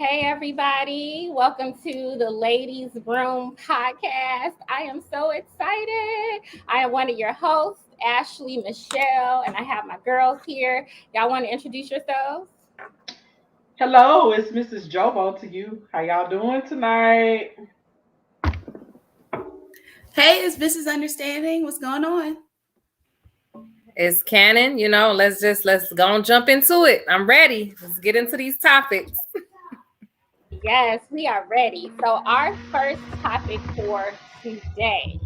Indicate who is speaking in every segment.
Speaker 1: Hey, everybody. Welcome to the Ladies Room podcast. I am so excited. I am one of your hosts, Ashley Michelle, and I have my girls here. Y'all want to introduce yourselves?
Speaker 2: Hello, it's Mrs. Jobo to you. How y'all doing tonight?
Speaker 3: Hey, it's Mrs. Understanding. What's going on?
Speaker 4: It's canon, let's go and jump into it. I'm ready. Let's get into these topics.
Speaker 1: Yes, we are ready. So, our first topic for today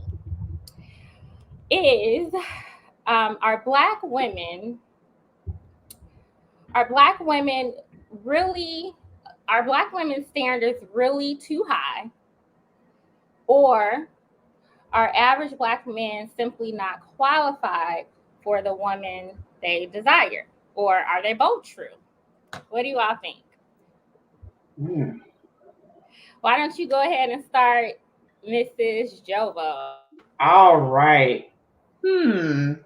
Speaker 1: is are black women really, are black women standards really too high? Or are average black men simply not qualified for the woman they desire? Or are they both true? What do you all think?
Speaker 2: Mm.
Speaker 1: Why don't you go ahead and start, Mrs. Jovo?
Speaker 2: All right. I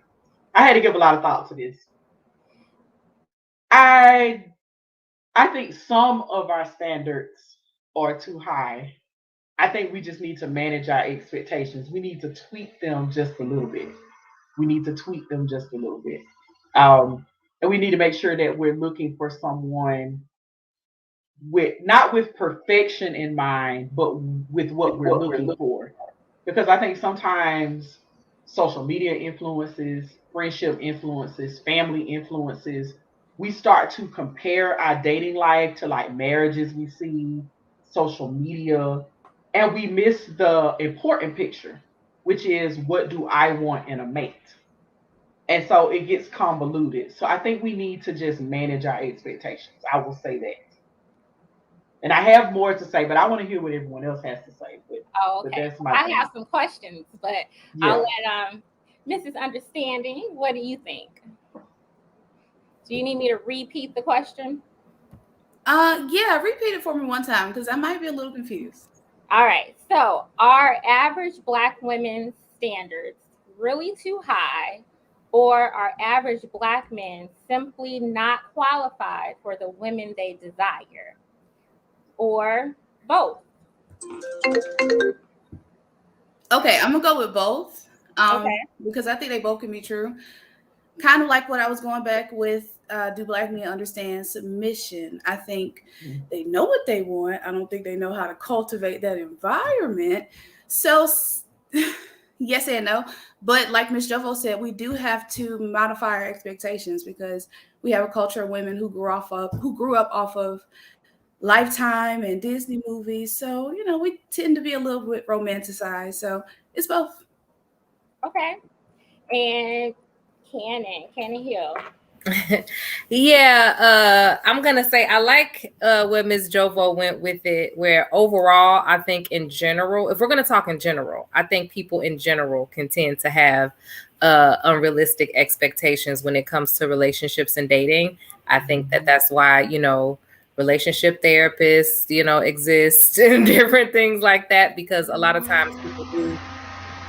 Speaker 2: had to give a lot of thought to this. I I think some of our standards are too high. I think we just need to manage our expectations. We need to tweak them just a little bit. We need to tweak them just a little bit. And we need to make sure that we're looking for someone with not with perfection in mind, but with what we're looking for. Because I think sometimes social media influences, friendship influences, family influences, we start to compare our dating life to like marriages we see, social media, and we miss the important picture, which is what do I want in a mate? And so it gets convoluted. So I think we need to just manage our expectations. I will say that. And I have more to say, but I want to hear what everyone else has to say.
Speaker 1: Oh,
Speaker 2: But
Speaker 1: okay.
Speaker 2: that's my
Speaker 1: I
Speaker 2: thing.
Speaker 1: have some questions, but I'll
Speaker 2: Yeah.
Speaker 1: let Mrs. Understanding. What do you think? Do you need me to repeat the question?
Speaker 3: Yeah, repeat it for me one time because I might be a little confused.
Speaker 1: All right. So, are average black women's standards really too high, or are average black men simply not qualified for the women they desire, or both?
Speaker 3: Okay, I'm gonna go with both.
Speaker 1: Okay.
Speaker 3: Because I think they both can be true. Kind of like what I was going back with. Do black men understand submission? I think they know what they want. I don't think they know how to cultivate that environment. So, yes and no. But like Miss Jovo said, we do have to modify our expectations because we have a culture of women who grew up off of Lifetime and Disney movies. So, we tend to be a little bit romanticized. So it's both.
Speaker 1: Okay. And Cannon Hill.
Speaker 4: Yeah, I'm gonna say I like where Ms. Jovo went with it, where overall I think in general, if we're gonna talk in general, I think people in general can tend to have unrealistic expectations when it comes to relationships and dating. I think that that's why, relationship therapists, exist and different things like that, because a lot of times people do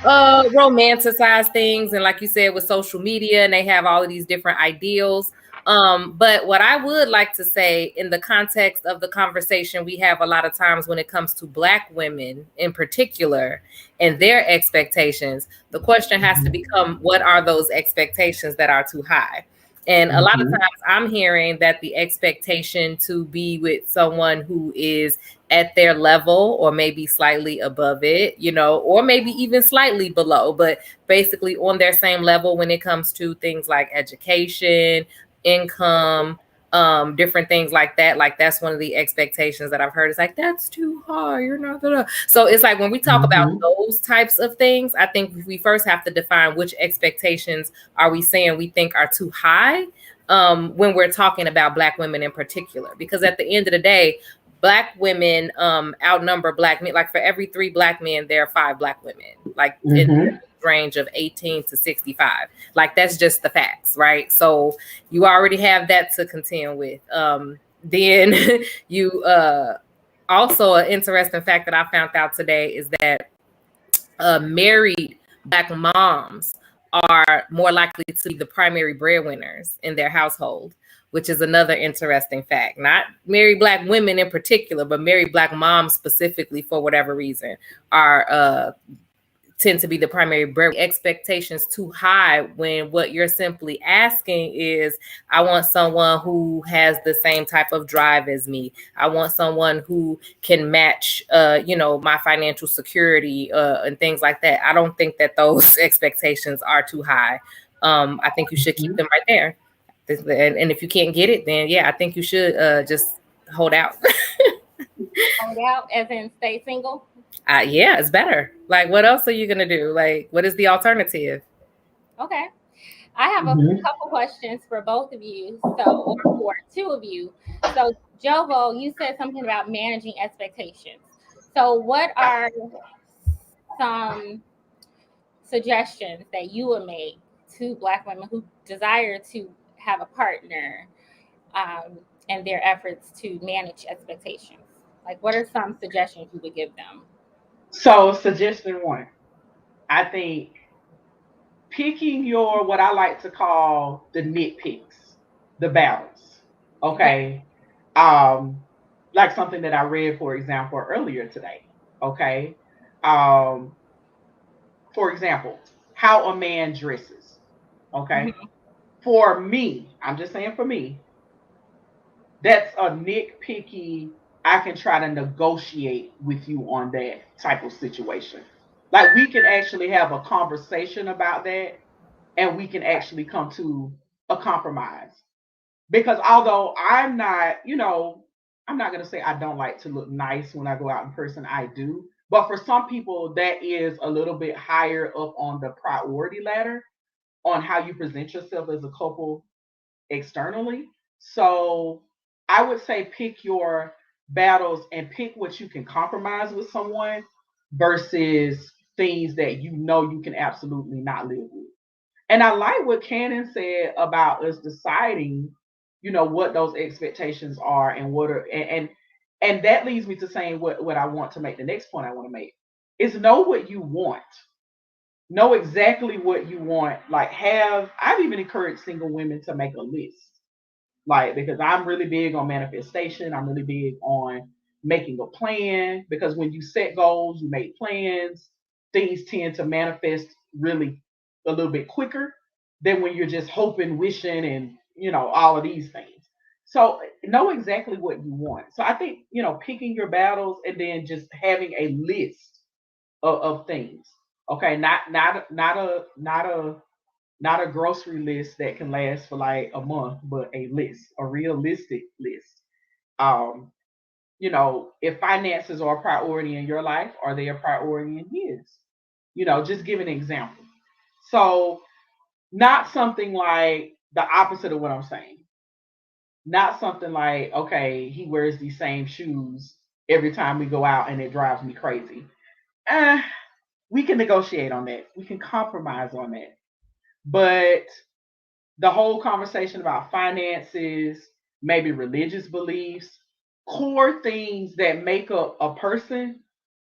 Speaker 4: romanticize things, and like you said, with social media, and they have all of these different ideals. But what I would like to say in the context of the conversation we have a lot of times when it comes to black women in particular and their expectations, the question has to become, what are those expectations that are too high? And a lot of times I'm hearing that the expectation to be with someone who is at their level or maybe slightly above it, or maybe even slightly below, but basically on their same level when it comes to things like education, income, different things like that. Like that's one of the expectations that I've heard. It's like, that's too high. You're not gonna. So it's like when we talk about those types of things, I think we first have to define which expectations are we saying we think are too high when we're talking about black women in particular, because at the end of the day, black women outnumber black men. Like for every 3 black men, there are 5 black women, like in the range of 18 to 65. Like that's just the facts, right? So you already have that to contend with. Then you also, an interesting fact that I found out today is that married black moms are more likely to be the primary breadwinners in their household, which is another interesting fact. Not married Black women in particular, but married Black moms specifically, for whatever reason, are tend to be the primary breadwinner. Expectations too high when what you're simply asking is, I want someone who has the same type of drive as me. I want someone who can match, my financial security and things like that. I don't think that those expectations are too high. I think you should keep them right there. And if you can't get it, then yeah, I think you should just hold out.
Speaker 1: Hold out, as in stay single?
Speaker 4: Yeah, it's better. Like, what else are you gonna do? Like, what is the alternative?
Speaker 1: Okay. I have a couple questions for both of you, or for two of you. So, Jovo, you said something about managing expectations. So, what are some suggestions that you would make to Black women who desire to have a partner and their efforts to manage expectations? Like, what are some suggestions you would give them?
Speaker 2: So, suggestion one, I think picking your, what I like to call the nitpicks, the balance. Okay. Like something that I read, for example, earlier today. Okay. For example, how a man dresses. Okay. For me, I'm just saying for me, that's a nitpicky. I can try to negotiate with you on that type of situation. Like we can actually have a conversation about that and we can actually come to a compromise. Because although I'm not, I'm not going to say I don't like to look nice when I go out in person, I do. But for some people, that is a little bit higher up on the priority ladder on how you present yourself as a couple externally. So I would say pick your battles and pick what you can compromise with someone versus things that you can absolutely not live with. And I like what Cannon said about us deciding, what those expectations are and what are and that leads me to saying what I want to make. The next point I want to make is know what you want. Know exactly what you want. Like I've even encouraged single women to make a list. Like, because I'm really big on manifestation. I'm really big on making a plan because when you set goals, you make plans, things tend to manifest really a little bit quicker than when you're just hoping, wishing, and, all of these things. So know exactly what you want. So I think, picking your battles and then just having a list of things. Okay. Not a grocery list that can last for like a month, but a list, a realistic list. Um, if finances are a priority in your life, are they a priority in his? Just give an example. So, not something like the opposite of what I'm saying. Not something like, okay, he wears these same shoes every time we go out and it drives me crazy. We can negotiate on that. We can compromise on that. But the whole conversation about finances, maybe religious beliefs, core things that make up a person,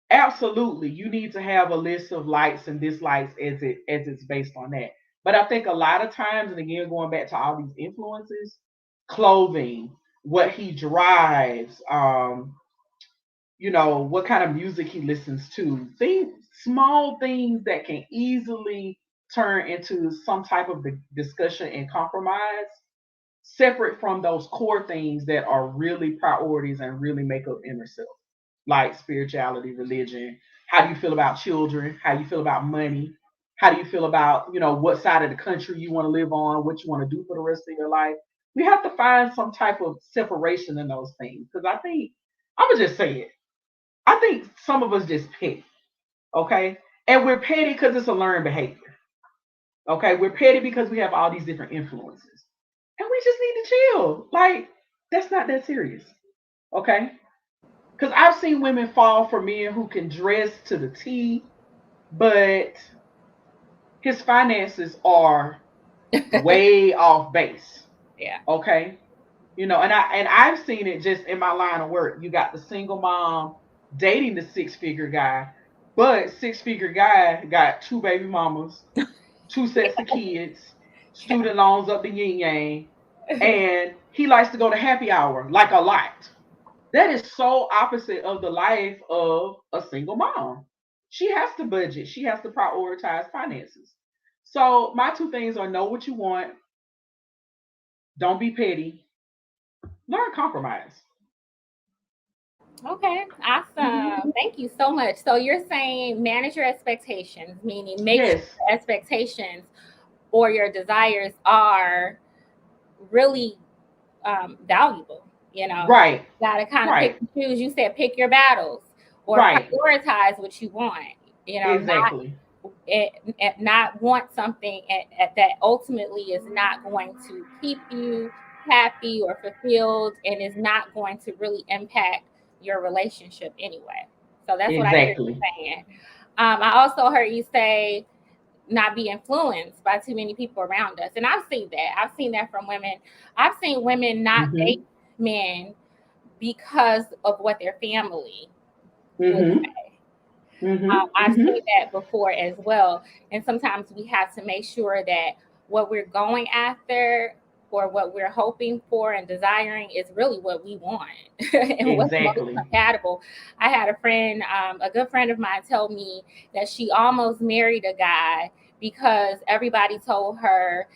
Speaker 2: absolutely, you need to have a list of likes and dislikes as it's based on that. But I think a lot of times, and again, going back to all these influences, clothing, what he drives, what kind of music he listens to, small things that can easily turn into some type of discussion and compromise, separate from those core things that are really priorities and really make up inner self, like spirituality, religion. How do you feel about children? How do you feel about money? How do you feel about, what side of the country you want to live on, what you want to do for the rest of your life? We have to find some type of separation in those things. Because I think, I'm going to just say it, I think some of us just petty, okay? And we're petty because it's a learned behavior. Okay, we're petty because we have all these different influences. And we just need to chill. Like, that's not that serious. Okay? Because I've seen women fall for men who can dress to the T, but his finances are way off base.
Speaker 1: Yeah.
Speaker 2: Okay? And I've seen it just in my line of work. You got the single mom dating the six-figure guy, but six-figure guy got two baby mamas, two sets of kids, student loans up the yin yang. and he likes to go to happy hour like a lot. That is so opposite of the life of a single mom. She has to budget, she has to prioritize finances. So, my two things are know what you want, don't be petty, learn compromise.
Speaker 1: Okay,
Speaker 2: Mhm.
Speaker 1: awesome. Thank you so much. So you're saying manage your expectations, meaning make sure
Speaker 2: Yes,
Speaker 1: your expectations or your desires are really valuable. You know,
Speaker 2: right,
Speaker 1: you got to kind of pick
Speaker 2: right,
Speaker 1: and choose. You said pick your battles or
Speaker 2: right,
Speaker 1: prioritize what you want. You know,
Speaker 2: exactly,
Speaker 1: not want something that ultimately is not going to keep you happy or fulfilled and is not going to really impact your relationship anyway. So that's what I hear you
Speaker 2: exactly.
Speaker 1: saying. I also heard you say not be influenced by too many people around us. And I've seen that. I've seen that from women. I've seen women not date
Speaker 2: Mhm,
Speaker 1: men because of what their family would
Speaker 2: mhm,
Speaker 1: say.
Speaker 2: mhm,
Speaker 1: I've
Speaker 2: mhm.
Speaker 1: seen that before as well. And sometimes we have to make sure that what we're going after or what we're hoping for and desiring is really what we want and what's most
Speaker 2: Exactly.
Speaker 1: compatible. I had a friend, a good friend of mine, tell me that she almost married a guy because everybody told her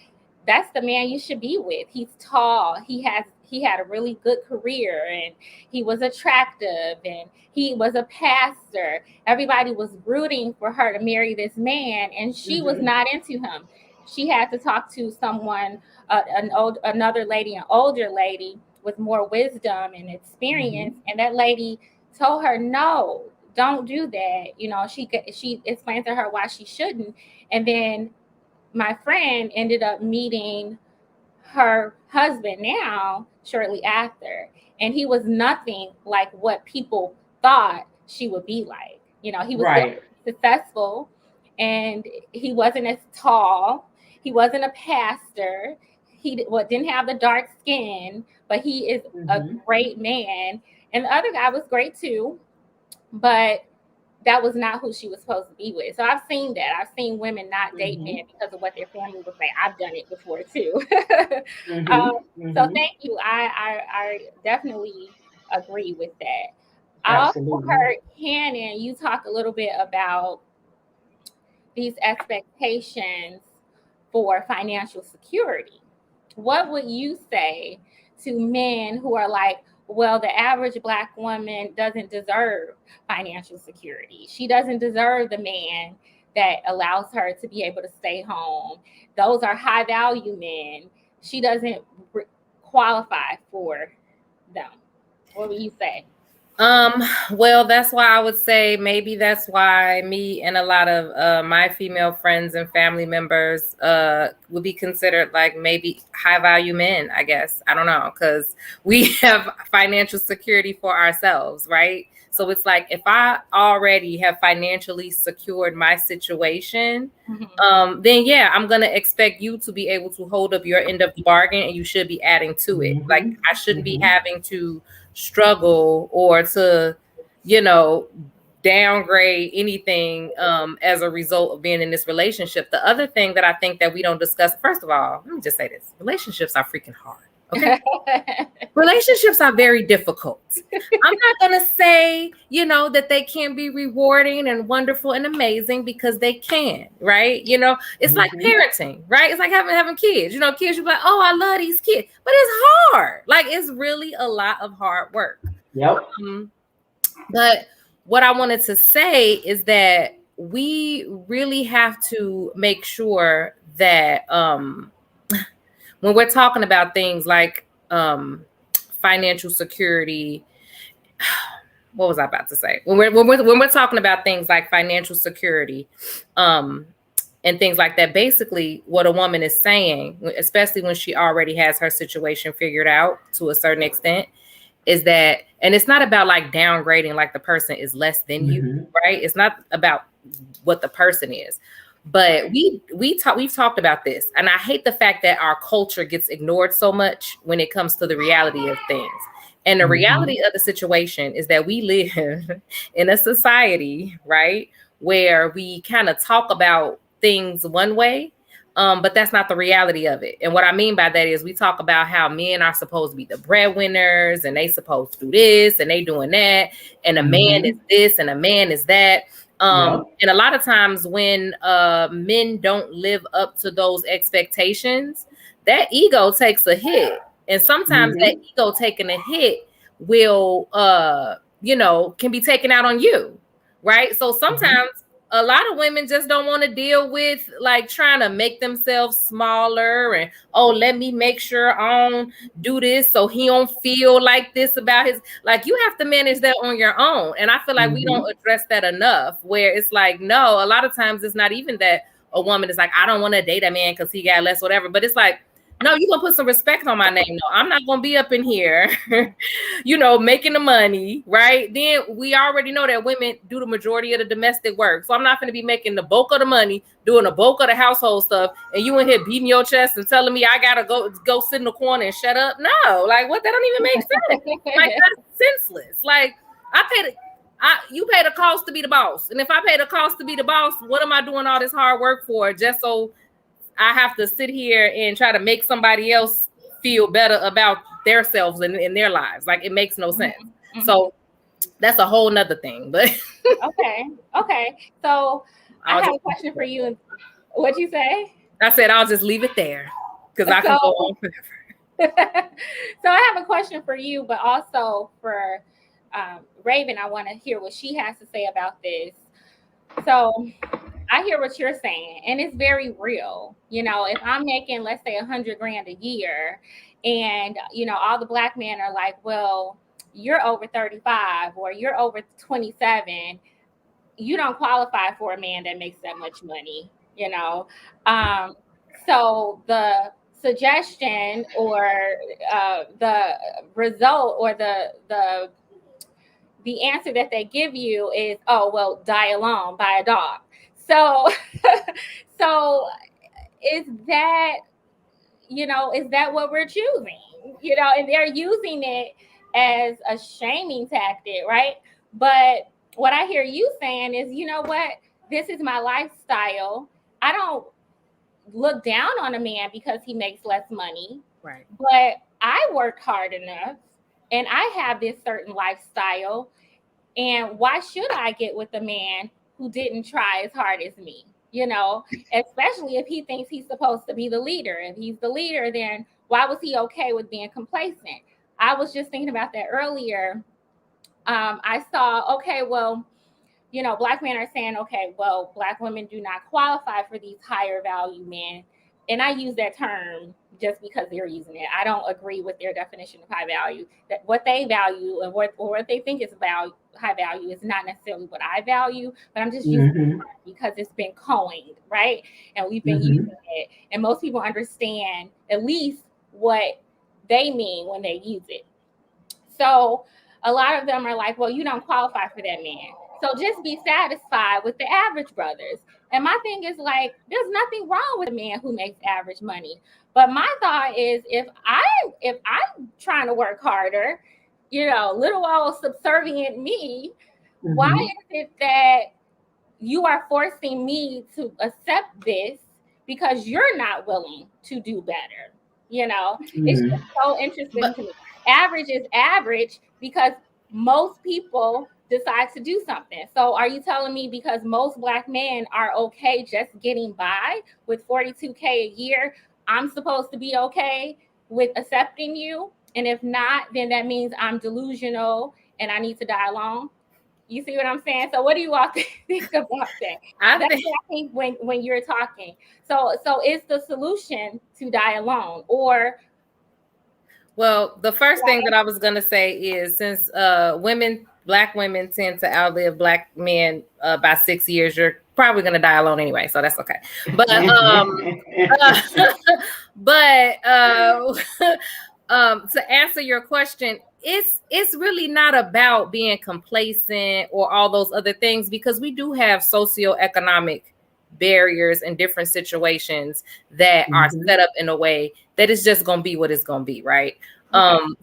Speaker 1: that's the man you should be with. He's tall. He had a really good career and he was attractive and he was a pastor. Everybody was rooting for her to marry this man and she was
Speaker 2: Mhm,
Speaker 1: not into him. She had to talk to someone, another lady, an older lady with more wisdom and experience,
Speaker 2: mhm,
Speaker 1: and that lady told her, "No, don't do that." You know, she explained to her why she shouldn't, and then my friend ended up meeting her husband now shortly after, and he was nothing like what people thought she would be like. You know, he was very
Speaker 2: right.
Speaker 1: successful and he wasn't as tall, he wasn't a pastor, didn't have the dark skin, but he is a
Speaker 2: Mhm,
Speaker 1: great man. And the other guy was great too, but that was not who she was supposed to be with. So I've seen that. I've seen women not date men
Speaker 2: mhm,
Speaker 1: because of what their family would say. I've done it before too. um,
Speaker 2: mhm,
Speaker 1: so
Speaker 2: mhm.
Speaker 1: thank you. I definitely agree with that. I also
Speaker 2: Absolutely.
Speaker 1: heard Cannon, you talk a little bit about these expectations for financial security. What would you say to men who are like, well, the average Black woman doesn't deserve financial security? She doesn't deserve the man that allows her to be able to stay home. Those are high value men. She doesn't qualify for them. What would you say?
Speaker 4: Um, well, that's why I would say maybe that's why me and a lot of my female friends and family members would be considered like maybe high value men, I guess. I don't know, because we have financial security for ourselves, right? So it's like if I already have financially secured my situation,
Speaker 1: Mhm.
Speaker 4: then yeah, I'm gonna expect you to be able to hold up your end of the bargain, and you should be adding to it. Like
Speaker 2: Mhm,
Speaker 4: I shouldn't be
Speaker 2: mhm.
Speaker 4: having to struggle or to, you know, downgrade anything as a result of being in this relationship. The other thing that I think that we don't discuss, first of all, let me just say this: relationships are freaking hard. Okay. Relationships are very difficult. I'm not going to say, you know, that they can be rewarding and wonderful and amazing, because they can, right? You know, it's like
Speaker 2: Mhm.
Speaker 4: parenting, right? It's like having kids. You know, kids, you're like, oh, I love these kids, but it's hard. Like, it's really a lot of hard work.
Speaker 2: Yep.
Speaker 4: But what I wanted to say is that we really have to make sure that when we're talking about things like financial security, what was I about to say? When we're talking about things like financial security, and things like that, basically what a woman is saying, especially when she already has her situation figured out to a certain extent, is that, and it's not about like downgrading, like the person is less than you,
Speaker 2: Mhm.
Speaker 4: right? It's not about what the person is. But
Speaker 2: Right.
Speaker 4: we've talked about this, and I hate the fact that our culture gets ignored so much when it comes to the reality of things. And the reality
Speaker 2: Mhm.
Speaker 4: of the situation is that we live in a society, right, where we kind of talk about things one way, But that's not the reality of it. And what I mean by that is we talk about how men are supposed to be the breadwinners and they supposed to do this and they doing that. And a man is this and a man is that. And a lot of times when men don't live up to those expectations, that ego takes a hit. And sometimes that ego taking a hit will, can be taken out on you. Right. So sometimes a lot of women just don't want to deal with like trying to make themselves smaller and, oh, let me make sure I don't do this so he don't feel like this about his, like you have to manage that on your own. And I feel like we don't address that enough, where it's like, no, a lot of times it's not even that a woman is like, I don't want to date a man because he got less, whatever. But it's like, no, you're going to put some respect on my name. No, I'm not going to be up in here, making the money, right? Then we already know that women do the majority of the domestic work. So I'm not going to be making the bulk of the money, doing the bulk of the household stuff. And you in here beating your chest and telling me I got to go sit in the corner and shut up. No, like what? That don't even make sense. Like that's senseless. Like you pay the cost to be the boss. And if I pay the cost to be the boss, what am I doing all this hard work for just so I have to sit here and try to make somebody else feel better about themselves and in their lives? Like it makes no sense. So that's a whole nother thing. But
Speaker 1: okay. So I have a question for you. What'd you say?
Speaker 4: I said I'll just leave it there because I can go on forever.
Speaker 1: So I have a question for you, but also for Raven. I want to hear what she has to say about this. So I hear what you're saying, and it's very real. If I'm making, let's say, $100,000 a year, and all the black men are like, well, you're over 35 or you're over 27, you don't qualify for a man that makes that much money. So the suggestion or the result or the answer that they give you is, oh, well, die alone, buy a dog. So is that what we're choosing? And they're using it as a shaming tactic, right? But what I hear you saying is, you know what? This is my lifestyle. I don't look down on a man because he makes less money.
Speaker 4: Right.
Speaker 1: But I worked hard enough and I have this certain lifestyle. And why should I get with a man who didn't try as hard as me? Especially if he thinks he's supposed to be the leader. If he's the leader, then why was he okay with being complacent? I was just thinking about that earlier. I saw, okay, well, black men are saying, okay, well, black women do not qualify for these higher value men. And I use that term just because they're using it. I don't agree with their definition of high value. That what they value and what they think is high value is not necessarily what I value, but I'm just using it because it's been coined, right? And we've been using it. And most people understand at least what they mean when they use it. So a lot of them are like, well, you don't qualify for that man. So just be satisfied with the average brothers. And my thing is like, there's nothing wrong with a man who makes average money. But my thought is if I'm trying to work harder, little old subservient me, why is it that you are forcing me to accept this because you're not willing to do better? It's just so interesting to me. Average is average because most people decide to do something. So are you telling me because most black men are okay just getting by with $42K a year, I'm supposed to be okay with accepting you? And if not, then that means I'm delusional and I need to die alone. You see what I'm saying? So what do you all think about that? That's what I think when you're talking. So is the solution to die alone or?
Speaker 4: Well, the first thing that I was going to say is since black women tend to outlive black men by 6 years, you're probably going to die alone anyway. So that's okay. But, to answer your question, it's really not about being complacent or all those other things, because we do have socioeconomic barriers and different situations that are set up in a way that it's just going to be what it's going to be, right?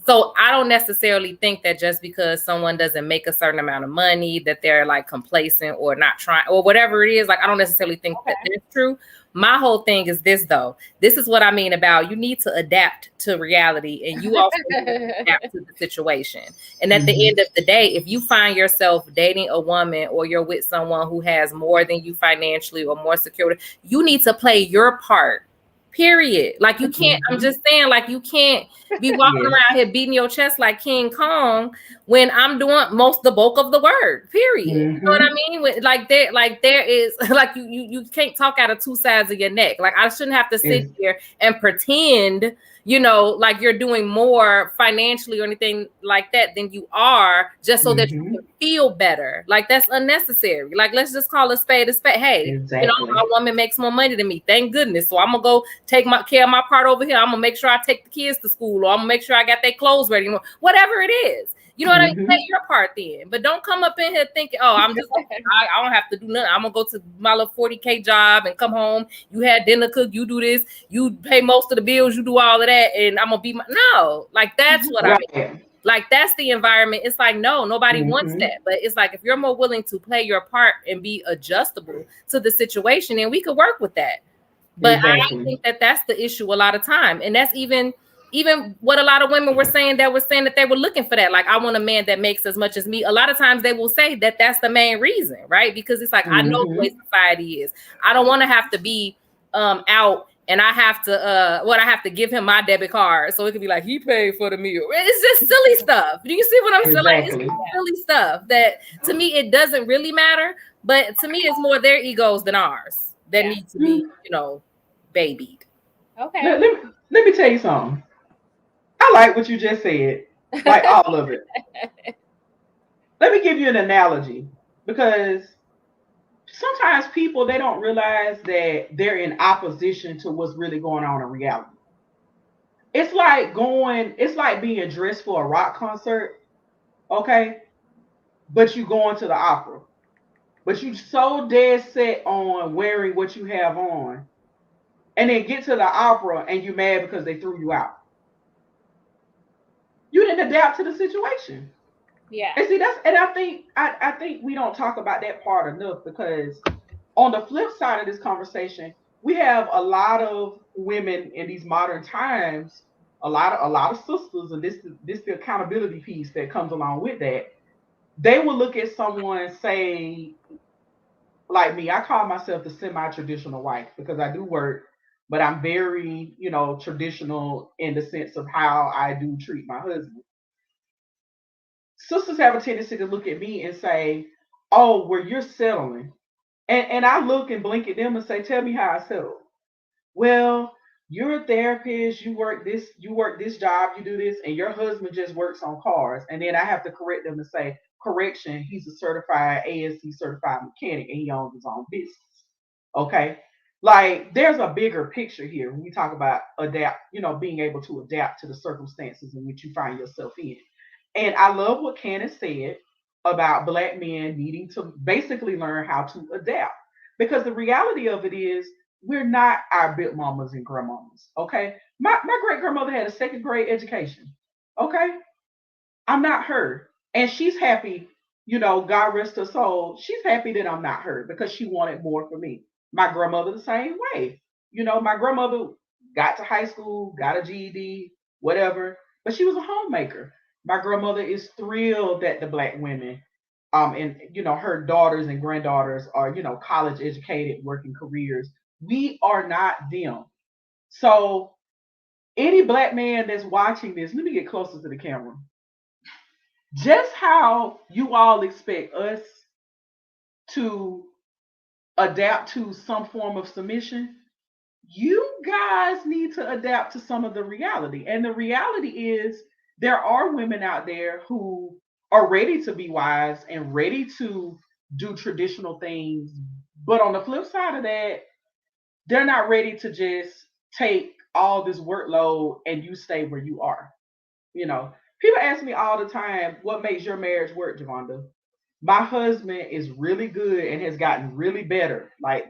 Speaker 4: So I don't necessarily think that just because someone doesn't make a certain amount of money that they're like complacent or not trying or whatever it is. Like, I don't necessarily think that that's true. My whole thing is this, though. This is what I mean about you need to adapt to reality, and you also need to adapt to the situation. And at the end of the day, if you find yourself dating a woman or you're with someone who has more than you financially or more security, you need to play your part. Period. Like you can't, I'm just saying, like you can't be walking around here beating your chest like King Kong when I'm doing the bulk of the work. Period. You know what I mean? Like there is like you can't talk out of two sides of your neck. Like I shouldn't have to sit here and pretend, you know, like you're doing more financially or anything like that than you are, just so that you can feel better. Like that's unnecessary. Like let's just call a spade a spade. Hey, you know, my woman makes more money than me. Thank goodness. So I'm gonna go take care of my part over here. I'm gonna make sure I take the kids to school, or I'm gonna make sure I got their clothes ready. Whatever it is. You know what I mean? Play your part then. But don't come up in here thinking, oh, I'm just I don't have to do nothing. I'm gonna go to my little 40K job and come home. You had dinner cooked, you do this, you pay most of the bills, you do all of that, and I'm gonna be no, like that's what I mean. Like that's the environment. It's like no, nobody wants that. But it's like if you're more willing to play your part and be adjustable to the situation, then we could work with that. But I think that that's the issue a lot of time, and that's even what a lot of women were saying that they were looking for that. Like, I want a man that makes as much as me. A lot of times they will say that that's the main reason, right? Because it's like, I know the way society is. I don't want to have to be out and I have to give him my debit card. So it could be like, he paid for the meal. It's just silly stuff. Do you see what I'm saying? Like, it's silly stuff that to me, it doesn't really matter. But to me, it's more their egos than ours that need to be, you know, babied.
Speaker 1: Okay.
Speaker 2: Let me tell you something. I like what you just said, like all of it. Let me give you an analogy, because sometimes people, they don't realize that they're in opposition to what's really going on in reality. It's like being dressed for a rock concert, okay? But you going to the opera. But you so dead set on wearing what you have on, and then get to the opera and you're mad because they threw you out. You didn't adapt to the situation.
Speaker 1: Yeah.
Speaker 2: And see, I think we don't talk about that part enough, because on the flip side of this conversation, we have a lot of women in these modern times, a lot of sisters, and this the accountability piece that comes along with that. They will look at someone, say, like me. I call myself the semi-traditional wife because I do work, but I'm very, traditional in the sense of how I do treat my husband. Sisters have a tendency to look at me and say, oh, well, you're settling. And I look and blink at them and say, tell me how I settle. Well, you're a therapist, you work this job, you do this, and your husband just works on cars. And then I have to correct them and say, correction, he's a certified ASC certified mechanic and he owns his own business. Okay. Like, there's a bigger picture here when we talk about being able to adapt to the circumstances in which you find yourself in. And I love what Candace said about Black men needing to basically learn how to adapt. Because the reality of it is, we're not our big mamas and grandmamas, okay? My great grandmother had a second grade education, okay? I'm not her. And she's happy, God rest her soul. She's happy that I'm not her because she wanted more for me. My grandmother, the same way. My grandmother got to high school, got a GED, whatever, but she was a homemaker. My grandmother is thrilled that the Black women, and her daughters and granddaughters are, college educated, working careers. We are not them. So any Black man that's watching this, let me get closer to the camera. Just how you all expect us to adapt to some form of submission, you guys need to adapt to some of the reality. And the reality is, there are women out there who are ready to be wives and ready to do traditional things. But on the flip side of that, they're not ready to just take all this workload and you stay where you are. People ask me all the time, what makes your marriage work, Javonda? My husband is really good and has gotten really better, like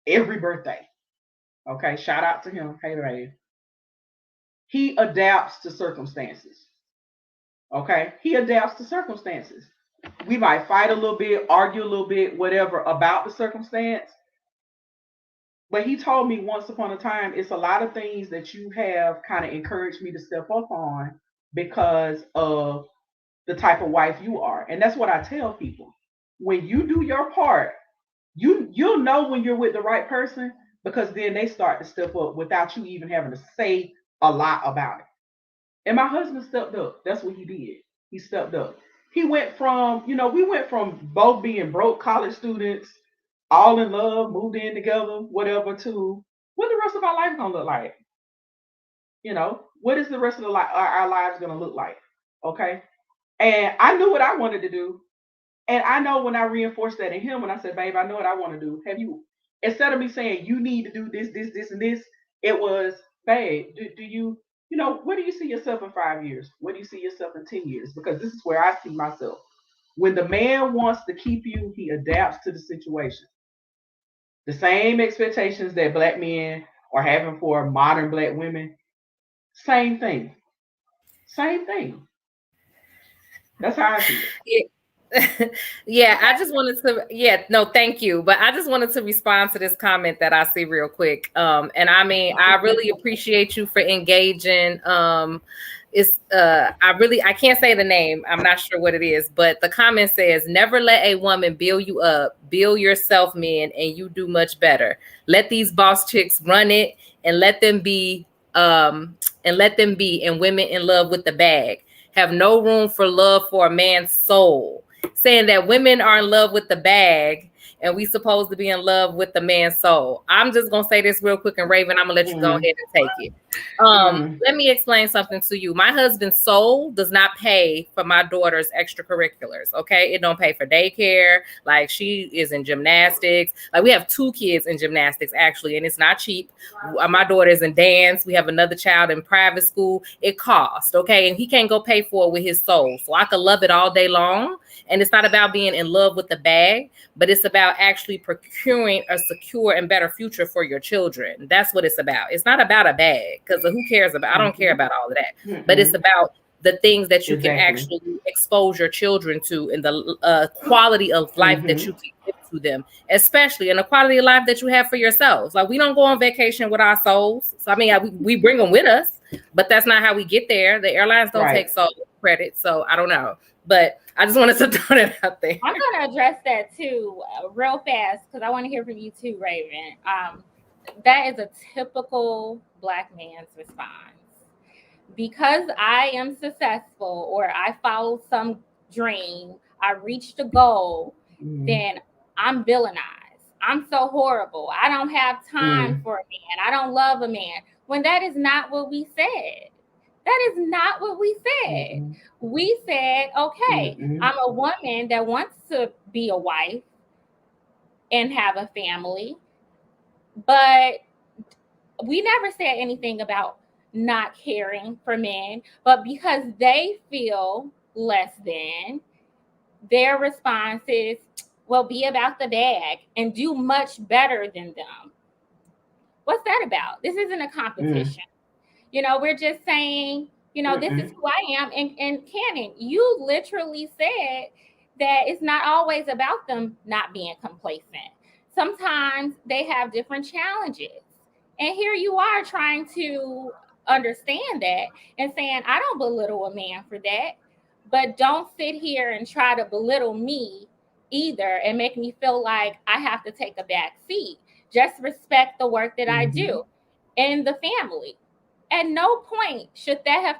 Speaker 2: every birthday. Okay, shout out to him. Hey, babe. He adapts to circumstances. Okay, he adapts to circumstances. We might fight a little bit, argue a little bit, whatever about the circumstance. But he told me once upon a time, it's a lot of things that you have kind of encouraged me to step up on because of the type of wife you are. And that's what I tell people. When you do your part, you'll know when you're with the right person because then they start to step up without you even having to say a lot about it. And my husband stepped up. That's what he did. He stepped up. He went from, we went from both being broke college students, all in love, moved in together, whatever, to what the rest of our life gonna look like. What is the rest of our lives gonna look like? Okay. And I knew what I wanted to do. And I know when I reinforced that in him, when I said, babe, I know what I want to do. Have you, instead of me saying, you need to do this, this, and this, it was, babe, do you, where do you see yourself in 5 years? Where do you see yourself in 10 years? Because this is where I see myself. When the man wants to keep you, he adapts to the situation. The same expectations that black men are having for modern black women, same thing. Same thing. That's how I see it.
Speaker 4: Yeah, I just wanted to, no, thank you. But I just wanted to respond to this comment that I see real quick. And I mean, I really appreciate you for engaging. I can't say the name. I'm not sure what it is, but the comment says, never let a woman build you up, build yourself, men, and you do much better. Let these boss chicks run it and let them be, and women in love with the bag. Have no room for love for a man's soul. Saying that women are in love with the bag and we supposed to be in love with the man's soul. I'm just going to say this real quick, and Raven, I'm going to let you go ahead and take it. Let me explain something to you. My husband's soul does not pay for my daughter's extracurriculars, okay? It don't pay for daycare. Like, she is in gymnastics. Like, we have 2 kids in gymnastics, actually, and it's not cheap. My daughter is in dance. We have another child in private school. It costs, okay? And he can't go pay for it with his soul. So I could love it all day long. And it's not about being in love with the bag, but it's about actually procuring a secure and better future for your children. That's what it's about. It's not about a bag, because who cares about, I don't care about all of that, but it's about the things that you can actually expose your children to, and the quality of life that you can give to them, especially in the quality of life that you have for yourselves. Like, we don't go on vacation with our souls. So, I mean, we bring them with us, but that's not how we get there. The airlines don't take soul credit. So I don't know, but I just wanted to throw that out there.
Speaker 1: I'm going to address that too, real fast, because I want to hear from you too, Raven. That is a typical Black man's response. Because I am successful, or I followed some dream, I reached a goal, then I'm villainized. I'm so horrible. I don't have time for a man. I don't love a man. When that is not what we said. That is not what we said. We said, okay, I'm a woman that wants to be a wife and have a family, but we never said anything about not caring for men. But because they feel less than, their response is, well, be about the bag and do much better than them. What's that about? This isn't a competition. We're just saying, this is who I am. And Cannon, you literally said that it's not always about them not being complacent. Sometimes they have different challenges. And here you are trying to understand that and saying, I don't belittle a man for that, but don't sit here and try to belittle me either and make me feel like I have to take a back seat. Just respect the work that I do in the family. At no point should that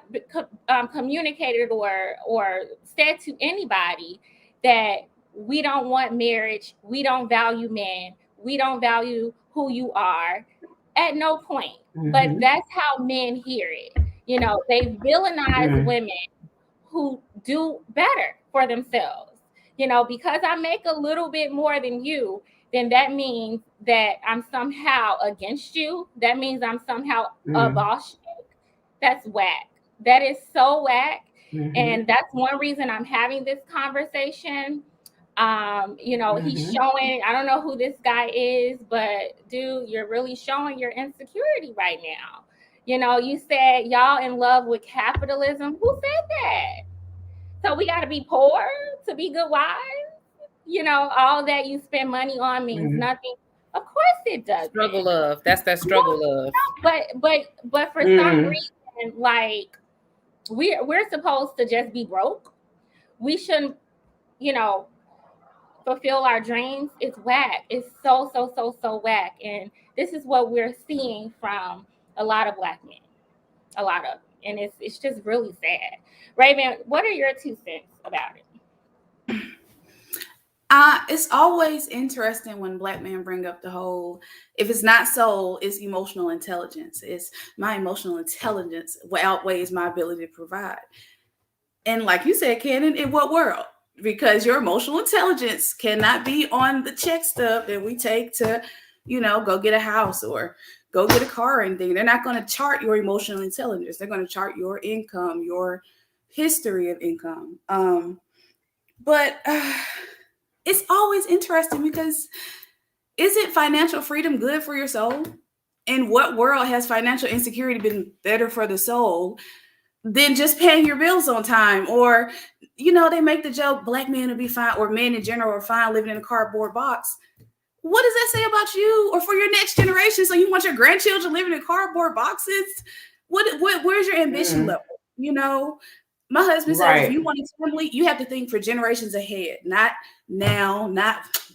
Speaker 1: have communicated or said to anybody that we don't want marriage, we don't value men, we don't value who you are. At no point. But that's how men hear it. They villainize women who do better for themselves. Because I make a little bit more than you, then that means that I'm somehow against you. That means I'm somehow a boss chick. That's whack. That is so whack. And that's one reason I'm having this conversation. He's showing, I don't know who this guy is, but dude, you're really showing your insecurity right now. You said y'all in love with capitalism. Who said that? So we got to be poor to be good wives? All that you spend money on means nothing. Of course it does.
Speaker 4: Struggle love. That's that struggle love.
Speaker 1: But for some reason, like we're supposed to just be broke. We shouldn't, fulfill our dreams. It's whack. It's so whack. And this is what we're seeing from a lot of Black men. A lot of, and it's just really sad. Raven, what are your 2 cents about it?
Speaker 3: It's always interesting when Black men bring up the whole, if it's not soul, it's emotional intelligence. It's my emotional intelligence outweighs my ability to provide. And like you said, Cannon, in what world? Because your emotional intelligence cannot be on the check stub that we take to, go get a house or go get a car or anything. They're not going to chart your emotional intelligence. They're going to chart your income, your history of income. But it's always interesting because isn't financial freedom good for your soul? In what world has financial insecurity been better for the soul than just paying your bills on time? Or, they make the joke, Black men will be fine, or men in general are fine living in a cardboard box. What does that say about you or for your next generation? So you want your grandchildren living in cardboard boxes? Where's your ambition level? My husband said, if you want a family, you have to think for generations ahead, not now,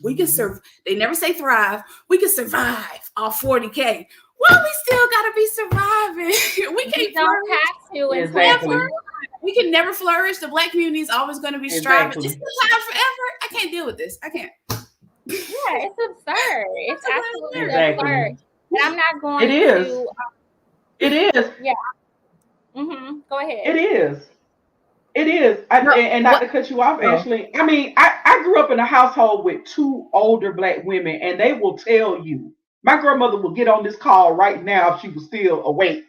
Speaker 3: we can serve. They never say thrive. We can survive off 40K. Well, we still got to be surviving. We can't
Speaker 1: don't have to.
Speaker 2: Exactly.
Speaker 3: We can never flourish. The Black community is always going to be striving. It's survive forever. I can't deal with this. I can't.
Speaker 1: Yeah, it's absurd. It's absolutely absurd. And I'm not going
Speaker 2: to. It is.
Speaker 1: Yeah. Go ahead.
Speaker 2: It is. And not to cut you off, Ashley. I mean, I grew up in a household with 2 older Black women, and they will tell you. My grandmother will get on this call right now if she was still awake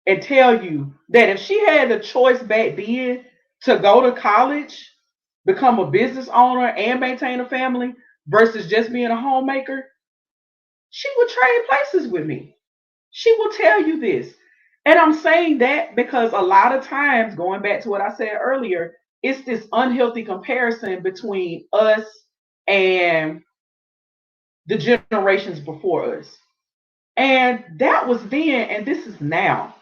Speaker 2: and tell you that if she had the choice back then to go to college, become a business owner, and maintain a family versus just being a homemaker, she would trade places with me. She will tell you this. And I'm saying that because a lot of times, going back to what I said earlier, it's this unhealthy comparison between us and the generations before us. And that was then, and this is now.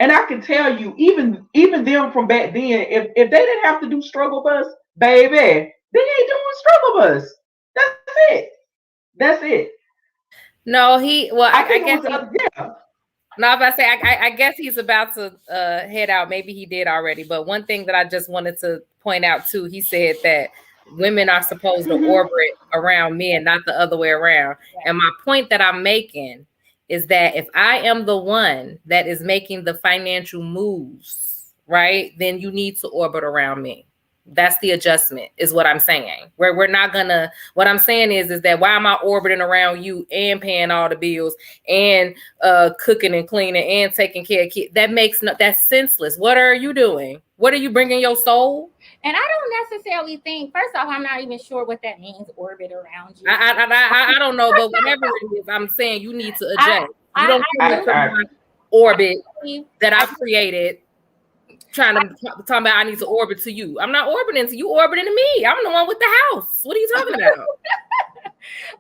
Speaker 2: And I can tell you, even them from back then, if they didn't have to do struggle bus, baby, they ain't doing struggle bus. That's it.
Speaker 4: No, I guess. No, if I say, I guess he's about to head out. Maybe he did already. But one thing that I just wanted to point out too, he said that women are supposed to orbit around men, not the other way around. And my point that I'm making is that if I am the one that is making the financial moves, right, then you need to orbit around me. That's the adjustment, is what I'm saying. Where we're not gonna. What I'm saying is that why am I orbiting around you and paying all the bills and cooking and cleaning and taking care of kids? That's senseless. What are you doing? What are you bringing your soul?
Speaker 1: And I don't necessarily think. First off, I'm not even sure what that means. Orbit around you.
Speaker 4: I don't know, but whatever it is, I'm saying you need to adjust. You don't orbit that I created. Trying to talk about I need to orbit to you. I'm not orbiting to you, orbiting to me. I'm the one with the house. What are you talking about?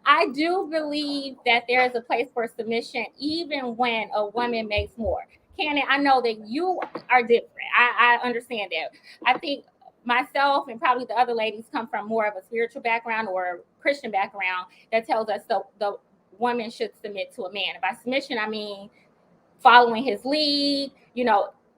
Speaker 1: I do believe that there is a place for submission, even when a woman makes more. Cannon, I know that you are different. I understand that. I think myself and probably the other ladies come from more of a spiritual background or a Christian background that tells us the woman should submit to a man. And by submission, I mean following his lead,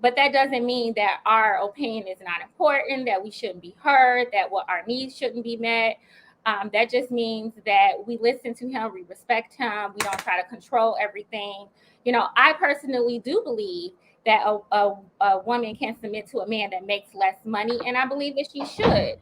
Speaker 1: But that doesn't mean that our opinion is not important, that we shouldn't be heard, that our needs shouldn't be met. That just means that we listen to him, we respect him, we don't try to control everything. I personally do believe that a woman can submit to a man that makes less money, and I believe that she should.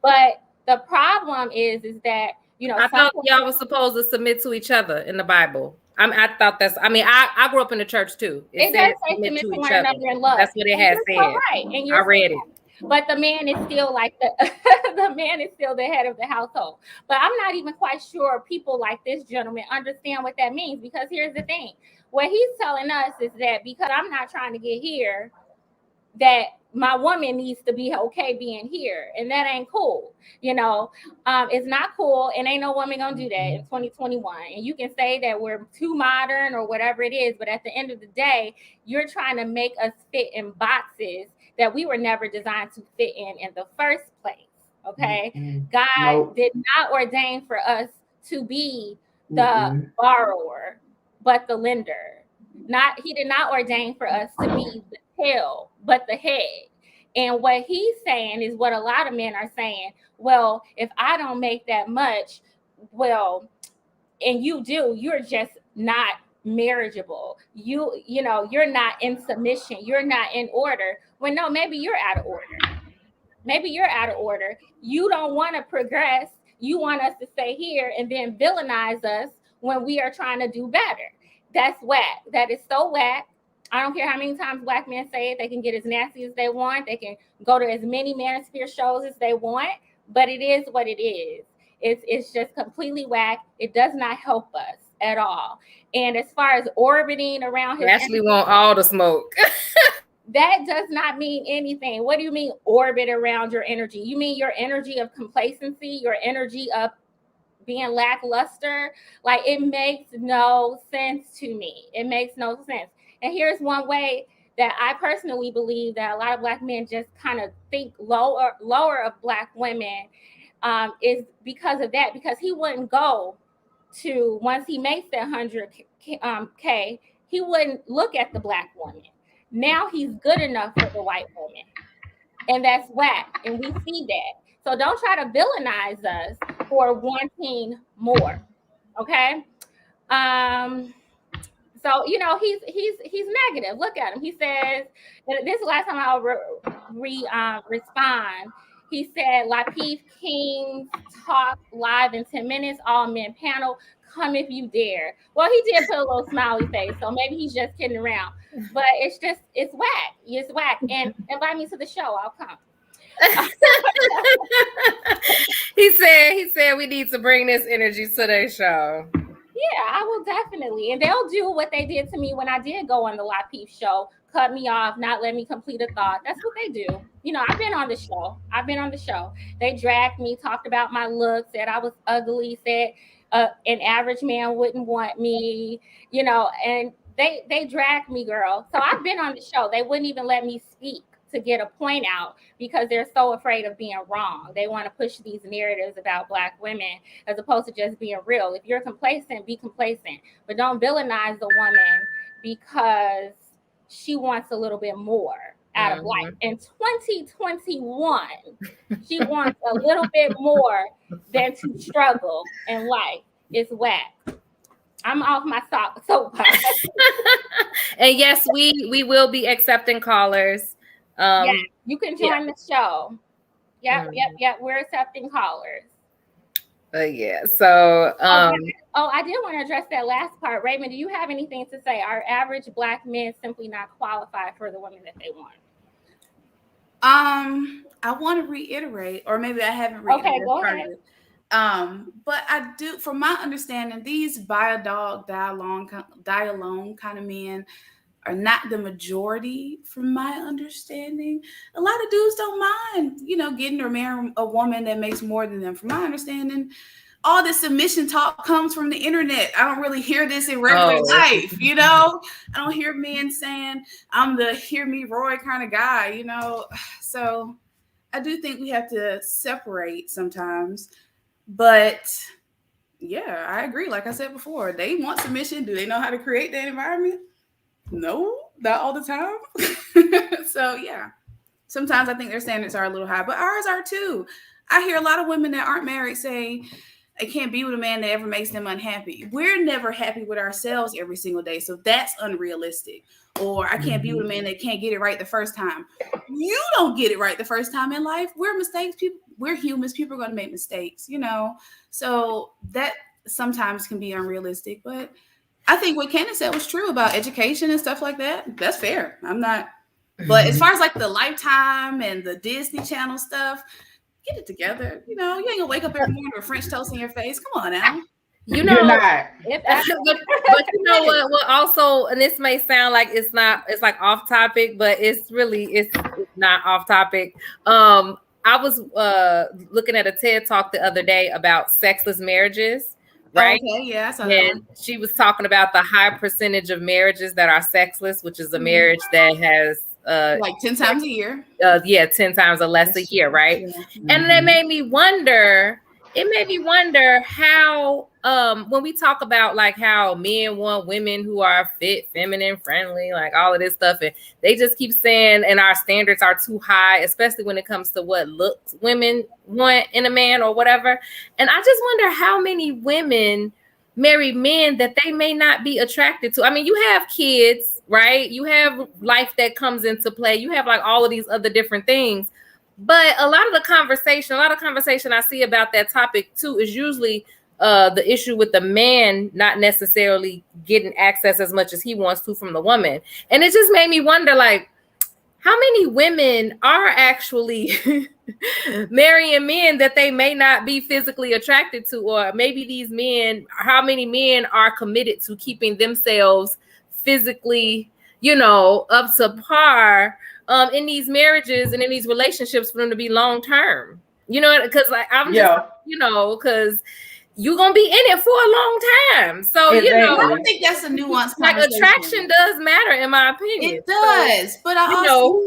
Speaker 1: But the problem is that,
Speaker 4: I thought y'all were supposed to submit to each other in the Bible. I thought I grew up in the church too.
Speaker 1: It does say submit to one another in love.
Speaker 4: That's what it has said.
Speaker 1: Right. And I read it. But the man is still the man is still the head of the household. But I'm not even quite sure people like this gentleman understand what that means, because here's the thing. What he's telling us is that because I'm not trying to get here, that my woman needs to be okay being here, and that ain't cool. It's not cool, and ain't no woman gonna do that in 2021. And you can say that we're too modern or whatever it is, but at the end of the day, you're trying to make us fit in boxes that we were never designed to fit in the first place. Okay. God did not ordain for us to be the borrower, but the lender. He did not ordain for us to be the tail, but the head. And what he's saying is what a lot of men are saying. Well, if I don't make that much, and you do, you're just not marriageable. You're not in submission. You're not in order. Well, no, maybe you're out of order. You don't want to progress. You want us to stay here and then villainize us when we are trying to do better. That's whack. That is so whack. I don't care how many times black men say it. They can get as nasty as they want. They can go to as many manosphere shows as they want. But it is what it is. It's just completely whack. It does not help us at all. And as far as orbiting around his
Speaker 4: Ashley want all the smoke.
Speaker 1: That does not mean anything. What do you mean orbit around your energy? You mean your energy of complacency, your energy of being lackluster? Like, it makes no sense to me. It makes no sense. And here's one way that I personally believe that a lot of black men just kind of think lower of black women is because of that. Because he wouldn't go to, once he makes that 100K, he wouldn't look at the black woman. Now he's good enough for the white woman. And that's whack. And we see that. So don't try to villainize us for wanting more. Okay? So, he's negative. Look at him. He says, this is the last time I'll respond. He said, Lapeef Kings talk live in 10 minutes, all men panel. Come if you dare. Well, he did put a little smiley face, so maybe he's just kidding around. But it's whack. It's whack. And invite me to the show. I'll come.
Speaker 4: He said we need to bring this energy to their show.
Speaker 1: Yeah, I will definitely. And they'll do what they did to me when I did go on the Lapeef show. Cut me off, not let me complete a thought. That's what they do. I've been on the show. They dragged me, talked about my looks, said I was ugly, said an average man wouldn't want me, and they dragged me, girl. So I've been on the show. They wouldn't even let me speak to get a point out because they're so afraid of being wrong. They want to push these narratives about black women as opposed to just being real. If you're complacent, be complacent, but don't villainize the woman because she wants a little bit more out of life. In 2021, she wants a little bit more than to struggle in life. It's whack. I'm off my soapbox.
Speaker 4: And yes, we will be accepting callers.
Speaker 1: Yeah, you can join the show. Yep. We're accepting callers.
Speaker 4: Yeah. So
Speaker 1: I did want to address that last part. Raymond, do you have anything to say? Are average black men simply not qualified for the women that they want?
Speaker 3: I want to reiterate, or maybe I haven't reiterated.
Speaker 1: Okay, go ahead.
Speaker 3: But I do, from my understanding, these buy a dog, die alone kind of men are not the majority, from my understanding. A lot of dudes don't mind, getting or marrying a woman that makes more than them. From my understanding, all this submission talk comes from the internet. I don't really hear this in regular life, I don't hear men saying, I'm the hear me Roy kind of guy, So I do think we have to separate sometimes. But yeah, I agree. Like I said before, they want submission. Do they know how to create that environment? No, not all the time. So yeah, sometimes I think their standards are a little high, but ours are too. I hear a lot of women that aren't married say they can't be with a man that ever makes them unhappy. We're never happy with ourselves every single day, so that's unrealistic. Or I can't be with a man that can't get it right the first time. You don't get it right the first time in life. We're mistakes people. We're humans. People are going to make mistakes, So that sometimes can be unrealistic, but I think what Candace said was true about education and stuff like that. That's fair. I'm not, but as far as like the Lifetime and the Disney Channel stuff, get it together. You ain't gonna wake up every morning with French toast in your face. Come on now.
Speaker 4: You know,
Speaker 2: You're not.
Speaker 4: but you know what also, and this may sound like it's like off topic, but it's not off topic. I was looking at a TED talk the other day about sexless marriages, right?
Speaker 3: Okay, yeah, I saw that
Speaker 4: And
Speaker 3: one.
Speaker 4: she was talking about the high percentage of marriages that are sexless, which is a marriage that has
Speaker 3: like 10 times a year.
Speaker 4: 10 times or less a year, right?
Speaker 3: Yeah.
Speaker 4: And that made me wonder. It made me wonder how, when we talk about like how men want women who are fit, feminine, friendly, like all of this stuff, and they just keep saying, and our standards are too high, especially when it comes to what looks women want in a man or whatever. And I just wonder how many women marry men that they may not be attracted to. I mean, you have kids, right? You have life that comes into play. You have like all of these other different things. But a lot of conversation I see about that topic too is usually the issue with the man not necessarily getting access as much as he wants to from the woman. And it just made me wonder, like, how many women are actually marrying men that they may not be physically attracted to, or maybe these men, how many men are committed to keeping themselves physically, up to par in these marriages and in these relationships for them to be long term, because like I'm just, because you're gonna be in it for a long time. So
Speaker 2: Exactly.
Speaker 3: I don't think that's a nuanced
Speaker 4: like attraction does matter, in my opinion.
Speaker 3: It does,
Speaker 4: so,
Speaker 3: but I also,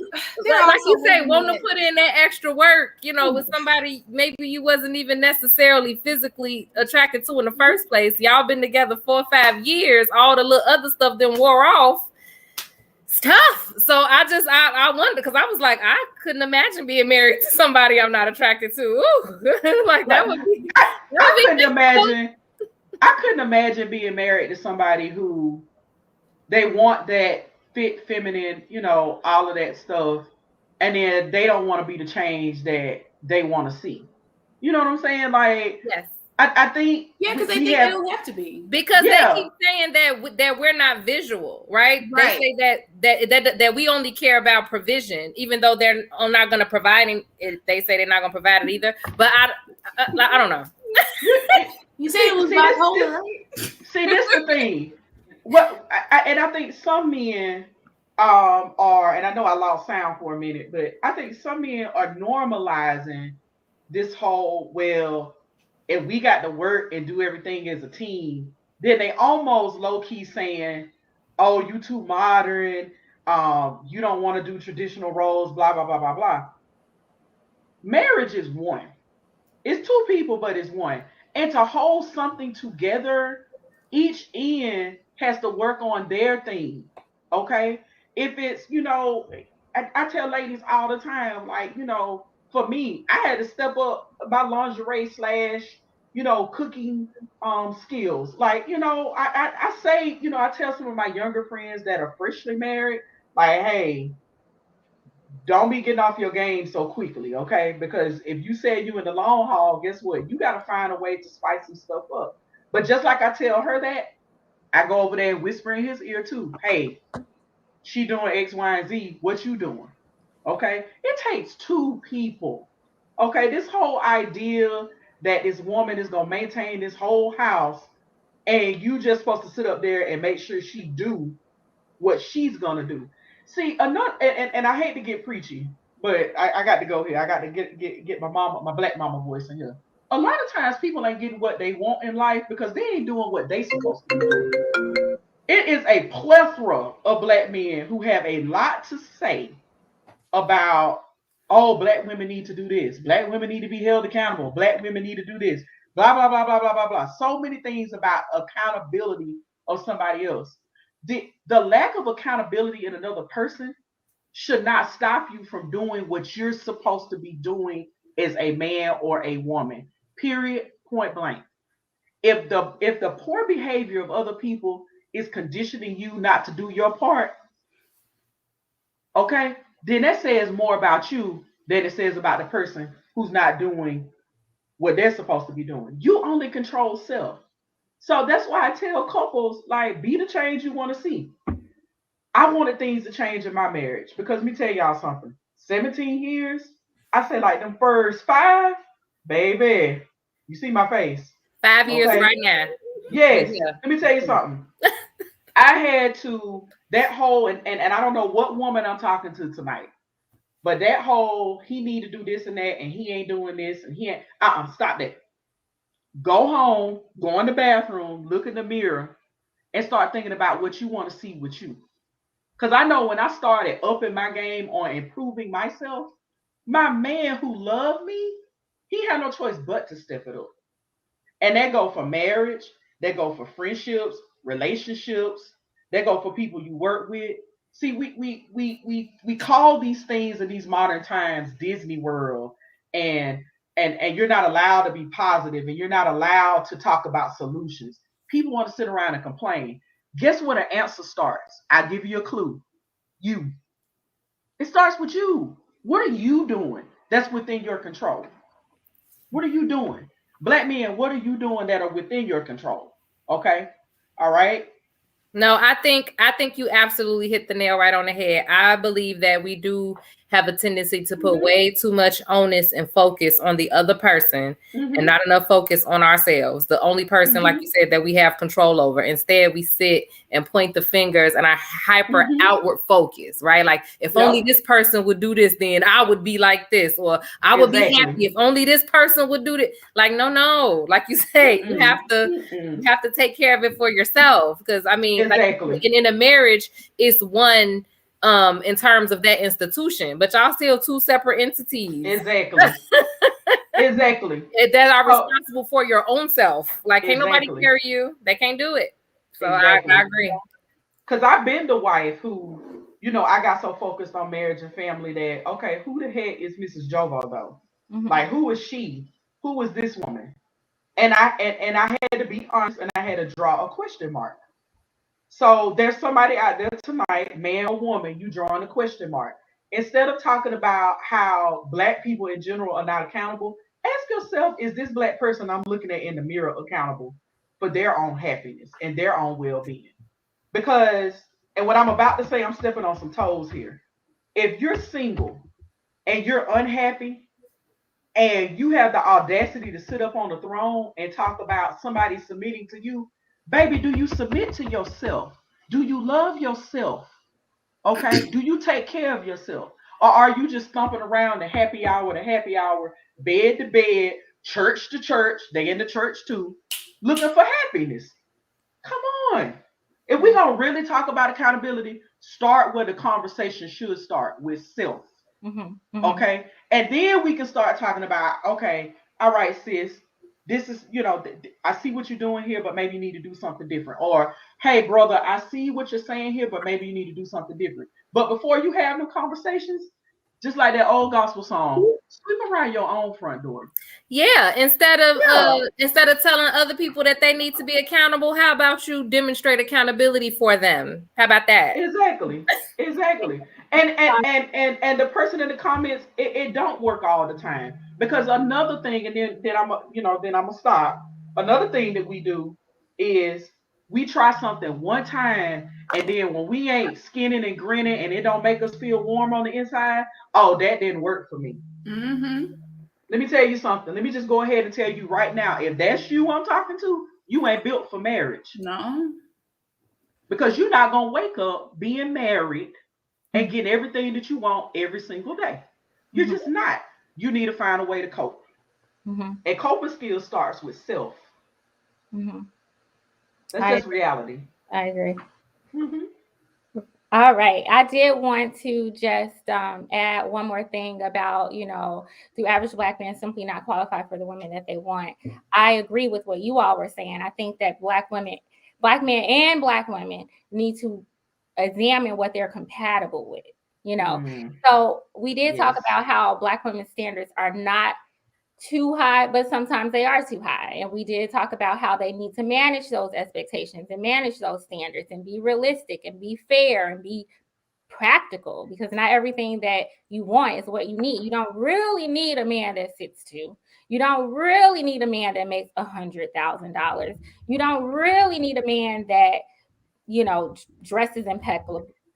Speaker 4: like you say, wanting to put in that extra work, with somebody maybe you wasn't even necessarily physically attracted to in the first place. Y'all been together 4 or 5 years, all the little other stuff then wore off. It's tough. So I wonder, because I was like, I couldn't imagine being married to somebody I'm not attracted to. Ooh. Like that would be.
Speaker 2: I couldn't imagine being married to somebody who they want that fit, feminine, all of that stuff, and then they don't want to be the change that they want to see. You know what I'm saying? Like,
Speaker 4: yes.
Speaker 2: I think
Speaker 3: because they think they don't have to be,
Speaker 4: because they keep saying that we're not visual, right? They say that we only care about provision, even though they're not going to provide it. They say they're not going to provide it either. But I don't know.
Speaker 3: You said it was bipolar, right?
Speaker 2: See, this is the thing. I think some men are, and I know I lost sound for a minute, but I think some men are normalizing this whole, well, if we got to work and do everything as a team, then they almost low-key saying, oh, you too modern, you don't want to do traditional roles, blah, blah, blah, blah, blah. Marriage is one. It's two people, but it's one. And to hold something together, each end has to work on their thing. Okay? If it's, I tell ladies all the time, like, for me, I had to step up my lingerie / cooking skills. Like, I say, I tell some of my younger friends that are freshly married, like, hey, don't be getting off your game so quickly, okay? Because if you say you in the long haul, guess what? You got to find a way to spice some stuff up. But just like I tell her that, I go over there and whisper in his ear too. Hey, she doing X, Y, and Z. What you doing? Okay? It takes two people. Okay? This whole idea that this woman is going to maintain this whole house and you just supposed to sit up there and make sure she do what she's going to do. See, another, and I hate to get preachy, but I got to go here. I got to get my black mama voice in here. A lot of times people ain't getting what they want in life because they ain't doing what they supposed to be doing. It is a plethora of black men who have a lot to say about, oh, black women need to do this. Black women need to be held accountable. Black women need to do this. Blah, blah, blah, blah, blah, blah, blah. So many things about accountability of somebody else. The lack of accountability in another person should not stop you from doing what you're supposed to be doing as a man or a woman. Period. Point blank. If the poor behavior of other people is conditioning you not to do your part, okay, then that says more about you than it says about the person who's not doing what they're supposed to be doing. You only control self. So that's why I tell couples, like, be the change you want to see. I wanted things to change in my marriage because let me tell y'all something. 17 years, I say like them first 5, baby, you see my face.
Speaker 4: 5 years right now.
Speaker 2: Yes.
Speaker 4: Yeah.
Speaker 2: Let me tell you something. I had to, that whole, and I don't know what woman I'm talking to tonight, but that whole, he need to do this and that, and he ain't doing this, and he ain't, stop that. Go home, go in the bathroom, look in the mirror, and start thinking about what you want to see with you. Because I know when I started upping my game on improving myself, my man who loved me, he had no choice but to step it up. And that go for marriage, that go for friendships, relationships, that go for people you work with. See, we call these things in these modern times Disney World, and you're not allowed to be positive, and you're not allowed to talk about solutions. People want to sit around and complain. Guess where the answer starts? I'll give you a clue. You. It starts with you. What are you doing that's within your control? What are you doing? Black men, what are you doing that are within your control? Okay? All right?
Speaker 4: No, I think you absolutely hit the nail right on the head. I believe that we do have a tendency to put way too much onus and focus on the other person and not enough focus on ourselves. The only person, like you said, that we have control over. Instead, we sit and point the fingers and I hyper outward focus, right? Like if only this person would do this, then I would be like this, or I would be happy if only this person would do it. Like, no. Like you say, you have to take care of it for yourself. Because I mean, like, in a marriage, it's one in terms of that institution, but y'all still two separate entities.
Speaker 2: Exactly.
Speaker 4: That are responsible for your own self. Like, can't nobody carry you. They can't do it. So I agree.
Speaker 2: Because I've been the wife who, I got so focused on marriage and family that, okay, who the heck is Mrs. Jovo though? Like, who is she? Who is this woman? And I had to be honest, and I had to draw a question mark. So there's somebody out there tonight, man or woman, you drawing a question mark. Instead of talking about how Black people in general are not accountable, ask yourself, is this Black person I'm looking at in the mirror accountable for their own happiness and their own well-being? Because, and what I'm about to say, I'm stepping on some toes here. If you're single and you're unhappy and you have the audacity to sit up on the throne and talk about somebody submitting to you, baby, do you submit to yourself? Do you love yourself? Okay. Do you take care of yourself? Or are you just thumping around the happy hour to happy hour, bed to bed, church to church, they in the church too, looking for happiness? Come on. If we're going to really talk about accountability, start where the conversation should start, with self. Okay. And then we can start talking about, okay, all right, sis, this is, I see what you're doing here, but maybe you need to do something different. Or, hey, brother, I see what you're saying here, but maybe you need to do something different. But before you have no conversations, just like that old gospel song, sweep around your own front door.
Speaker 4: Yeah, instead of telling other people that they need to be accountable, how about you demonstrate accountability for them? How about that?
Speaker 2: Exactly. And the person in the comments, it don't work all the time. Because another thing, and then I'm gonna stop. Another thing that we do is we try something one time, and then when we ain't skinning and grinning and it don't make us feel warm on the inside, oh, that didn't work for me. Let me tell you something. Let me just go ahead and tell you right now, if that's you I'm talking to, you ain't built for marriage.
Speaker 3: No.
Speaker 2: Because you're not gonna wake up being married and get everything that you want every single day. You're just not. You need to find a way to cope. And coping skills starts with self. That's just reality.
Speaker 1: I agree. All right. I did want to just add one more thing about, the average Black man simply not qualified for the women that they want. I agree with what you all were saying. I think that Black men and Black women need to examine what they're compatible with, So we did talk about how Black women's standards are not too high, but sometimes they are too high. And we did talk about how they need to manage those expectations and manage those standards and be realistic and be fair and be practical, because not everything that you want is what you need. You don't really need a man that 6'2". You don't really need a man that makes $100,000. You don't really need a man that, dresses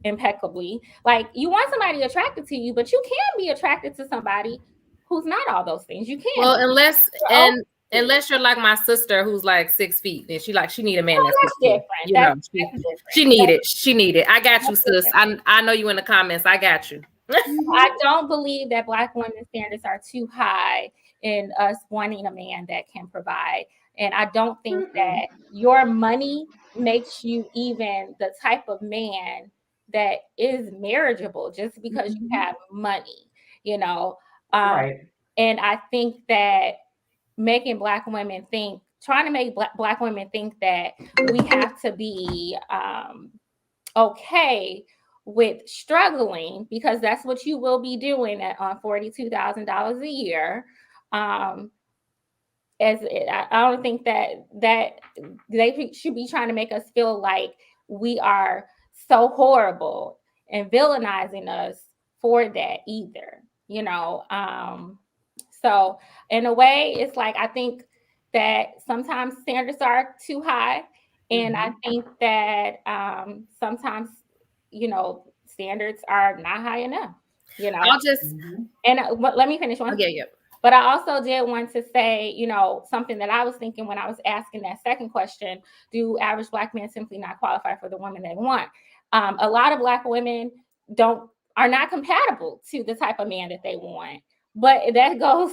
Speaker 1: impeccably. Like, you want somebody attracted to you, but you can be attracted to somebody who's not all those things. You can.
Speaker 4: Well, Unless you're like my sister who's like 6 feet and she need a man that's
Speaker 1: that's
Speaker 4: 6 feet.
Speaker 1: different.
Speaker 4: You
Speaker 1: That's
Speaker 4: know,
Speaker 1: different.
Speaker 4: she need it. She need it. I got you,
Speaker 1: That's
Speaker 4: sis. I know you in the comments. I got you.
Speaker 1: I don't believe that Black women's standards are too high in us wanting a man that can provide. And I don't think that your money makes you even the type of man that is marriageable just because you have money, you know.
Speaker 2: Right.
Speaker 1: And I think that making Black women think, trying to make Black women think that we have to be okay with struggling, because that's what you will be doing on $42,000 a year. I don't think that they should be trying to make us feel like we are so horrible and villainizing us for that either, you know. So in a way, it's like, I think that sometimes standards are too high, and I think that sometimes, you know, standards are not high enough, you know.
Speaker 4: I'll just
Speaker 1: And let me finish one.
Speaker 4: yeah.
Speaker 1: But I also did want to say, you know, something that I was thinking when I was asking that second question: do average Black men simply not qualify for the woman they want? A lot of Black women are not compatible to the type of man that they want. But that goes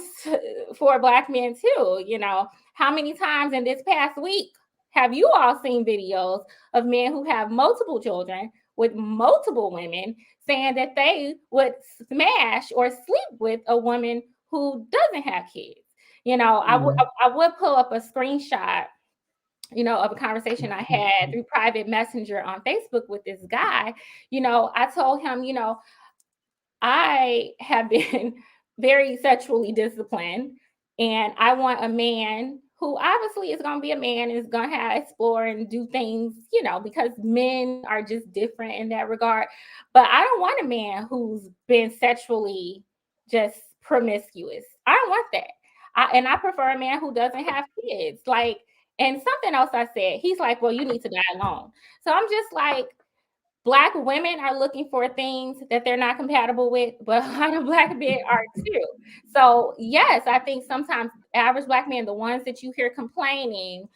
Speaker 1: for Black men too. You know, how many times in this past week have you all seen videos of men who have multiple children with multiple women saying that they would smash or sleep with a woman who doesn't have kids? You know, I would pull up a screenshot, you know, of a conversation I had through private messenger on Facebook with this guy. You know, I told him, you know, I have been very sexually disciplined, and I want a man who obviously is going to be a man and is going to explore and do things, you know, because men are just different in that regard. But I don't want a man who's been sexually just promiscuous. I don't want that. And I prefer a man who doesn't have kids. Like, and something else I said, he's like, well, you need to die alone. So I'm just like, Black women are looking for things that they're not compatible with, but a lot of Black men are too. So yes, I think sometimes average Black men, the ones that you hear complaining,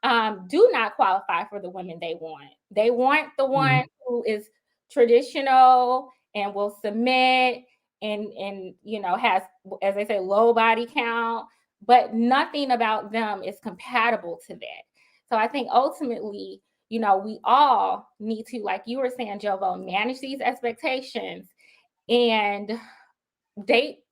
Speaker 1: do not qualify for the women they want. They want the one who is traditional and will submit and you know, has, as they say, low body count, but nothing about them is compatible to that. So I think ultimately, you know, we all need to, like you were saying, Jovo, manage these expectations and date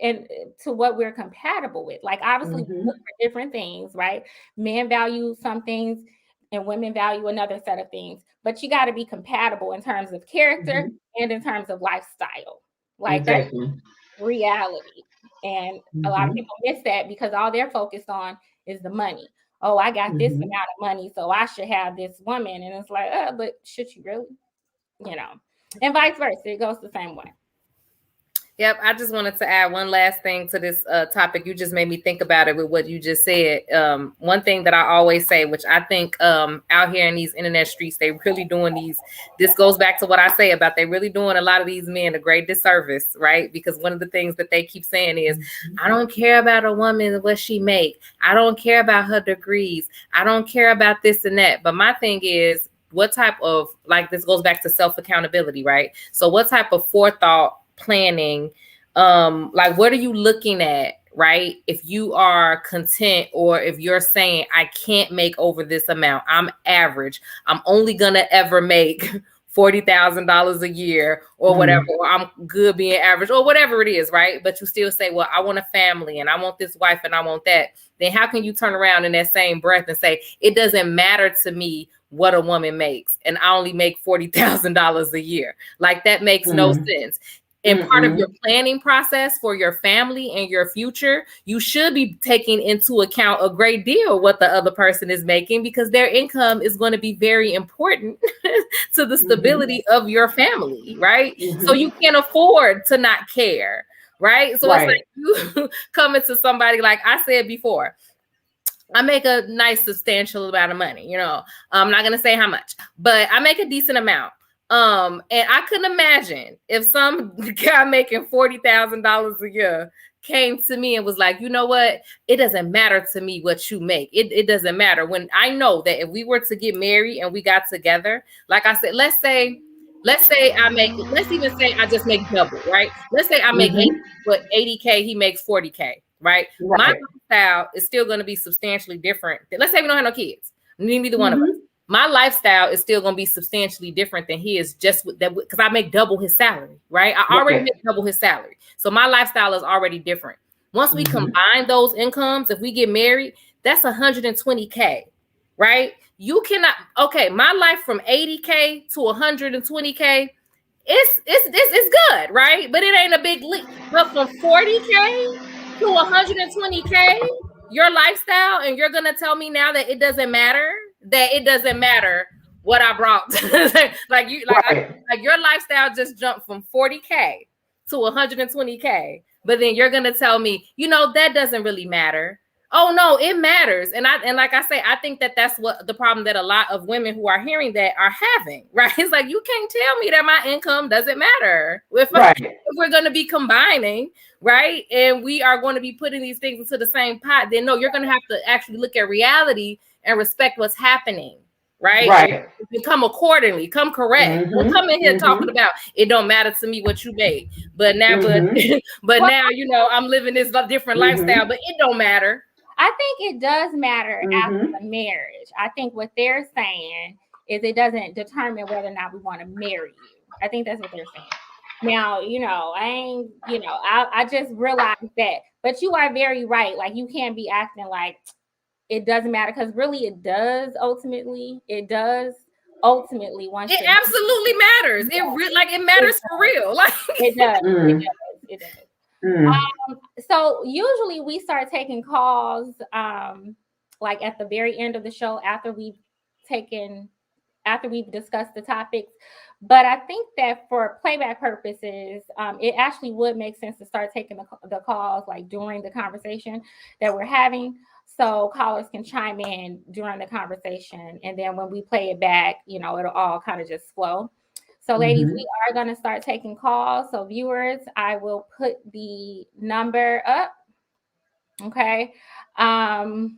Speaker 1: and to what we're compatible with. Like, obviously, we look for different things, right? Men value some things and women value another set of things, but you got to be compatible in terms of character and in terms of lifestyle. Like, that's reality. And a lot of people miss that because all they're focused on is the money. Oh, I got this amount of money, so I should have this woman. And it's like, but should you really? You know, and vice versa. It goes the same way.
Speaker 4: Yep. I just wanted to add one last thing to this topic. You just made me think about it with what you just said. One thing that I always say, which I think out here in these internet streets, they really doing this goes back to what I say about they really doing a lot of these men a great disservice, right? Because one of the things that they keep saying is, I don't care about a woman, what she make. I don't care about her degrees. I don't care about this and that. But my thing is, what type of, like, this goes back to self-accountability, right? So what type of forethought, planning, like, what are you looking at, right? If you are content, or if you're saying, I can't make over this amount, I'm average, I'm only gonna ever make $40,000 a year or whatever, or I'm good being average or whatever it is, right? But you still say, well, I want a family and I want this wife and I want that. Then how can you turn around in that same breath and say, it doesn't matter to me what a woman makes and I only make $40,000 a year? Like, that makes no sense. And part of your planning process for your family and your future, you should be taking into account a great deal what the other person is making, because their income is going to be very important to the stability of your family, right? So you can't afford to not care, right? So it's like you coming to somebody, like I said before, I make a nice substantial amount of money, you know, I'm not going to say how much, but I make a decent amount. And I couldn't imagine if some guy making $40,000 a year came to me and was like, you know what? It doesn't matter to me what you make. It doesn't matter. When I know that if we were to get married and we got together, like I said, let's say let's even say I just make double, right? Let's say I make 80, but 80K, he makes 40K, right? My lifestyle is still going to be substantially different. Let's say we don't have no kids. Neither one of us. My lifestyle is still going to be substantially different than his, just with that, because I make double his salary, right? I already make double his salary. So my lifestyle is already different. Once we combine those incomes, if we get married, that's 120K, right? You cannot, okay, my life from 80K to 120K, it's good, right? But it ain't a big leap. But from 40K to 120K, your lifestyle, and you're gonna tell me now that it doesn't matter what I brought. like your lifestyle just jumped from 40K to 120K, but then you're gonna tell me, you know, that doesn't really matter. Oh no, it matters. And like I say, I think that that's what the problem that a lot of women who are hearing that are having, right? It's like, you can't tell me that my income doesn't matter. If we're going to be combining, right? And we are going to be putting these things into the same pot, then no, you're going to have to actually look at reality and respect what's happening, right? And come accordingly, come correct. Don't come in here talking about it don't matter to me what you make. But now, but now, you know, I'm living this different lifestyle, but it don't matter.
Speaker 1: I think it does matter after the marriage. I think what they're saying is it doesn't determine whether or not we want to marry you. I think that's what they're saying. Now, you know, I just realized that. But you are very right. Like, you can't be acting like it doesn't matter, because really it does ultimately. It does ultimately. Once
Speaker 4: it absolutely matters. It matters for real. Like
Speaker 1: it does. It does. So usually we start taking calls like at the very end of the show after we've discussed the topics. But I think that for playback purposes, it actually would make sense to start taking the calls like during the conversation that we're having, so callers can chime in during the conversation, and then when we play it back, you know, it'll all kind of just flow. So ladies, we are going to start taking calls. So viewers, I will put the number up. Okay. And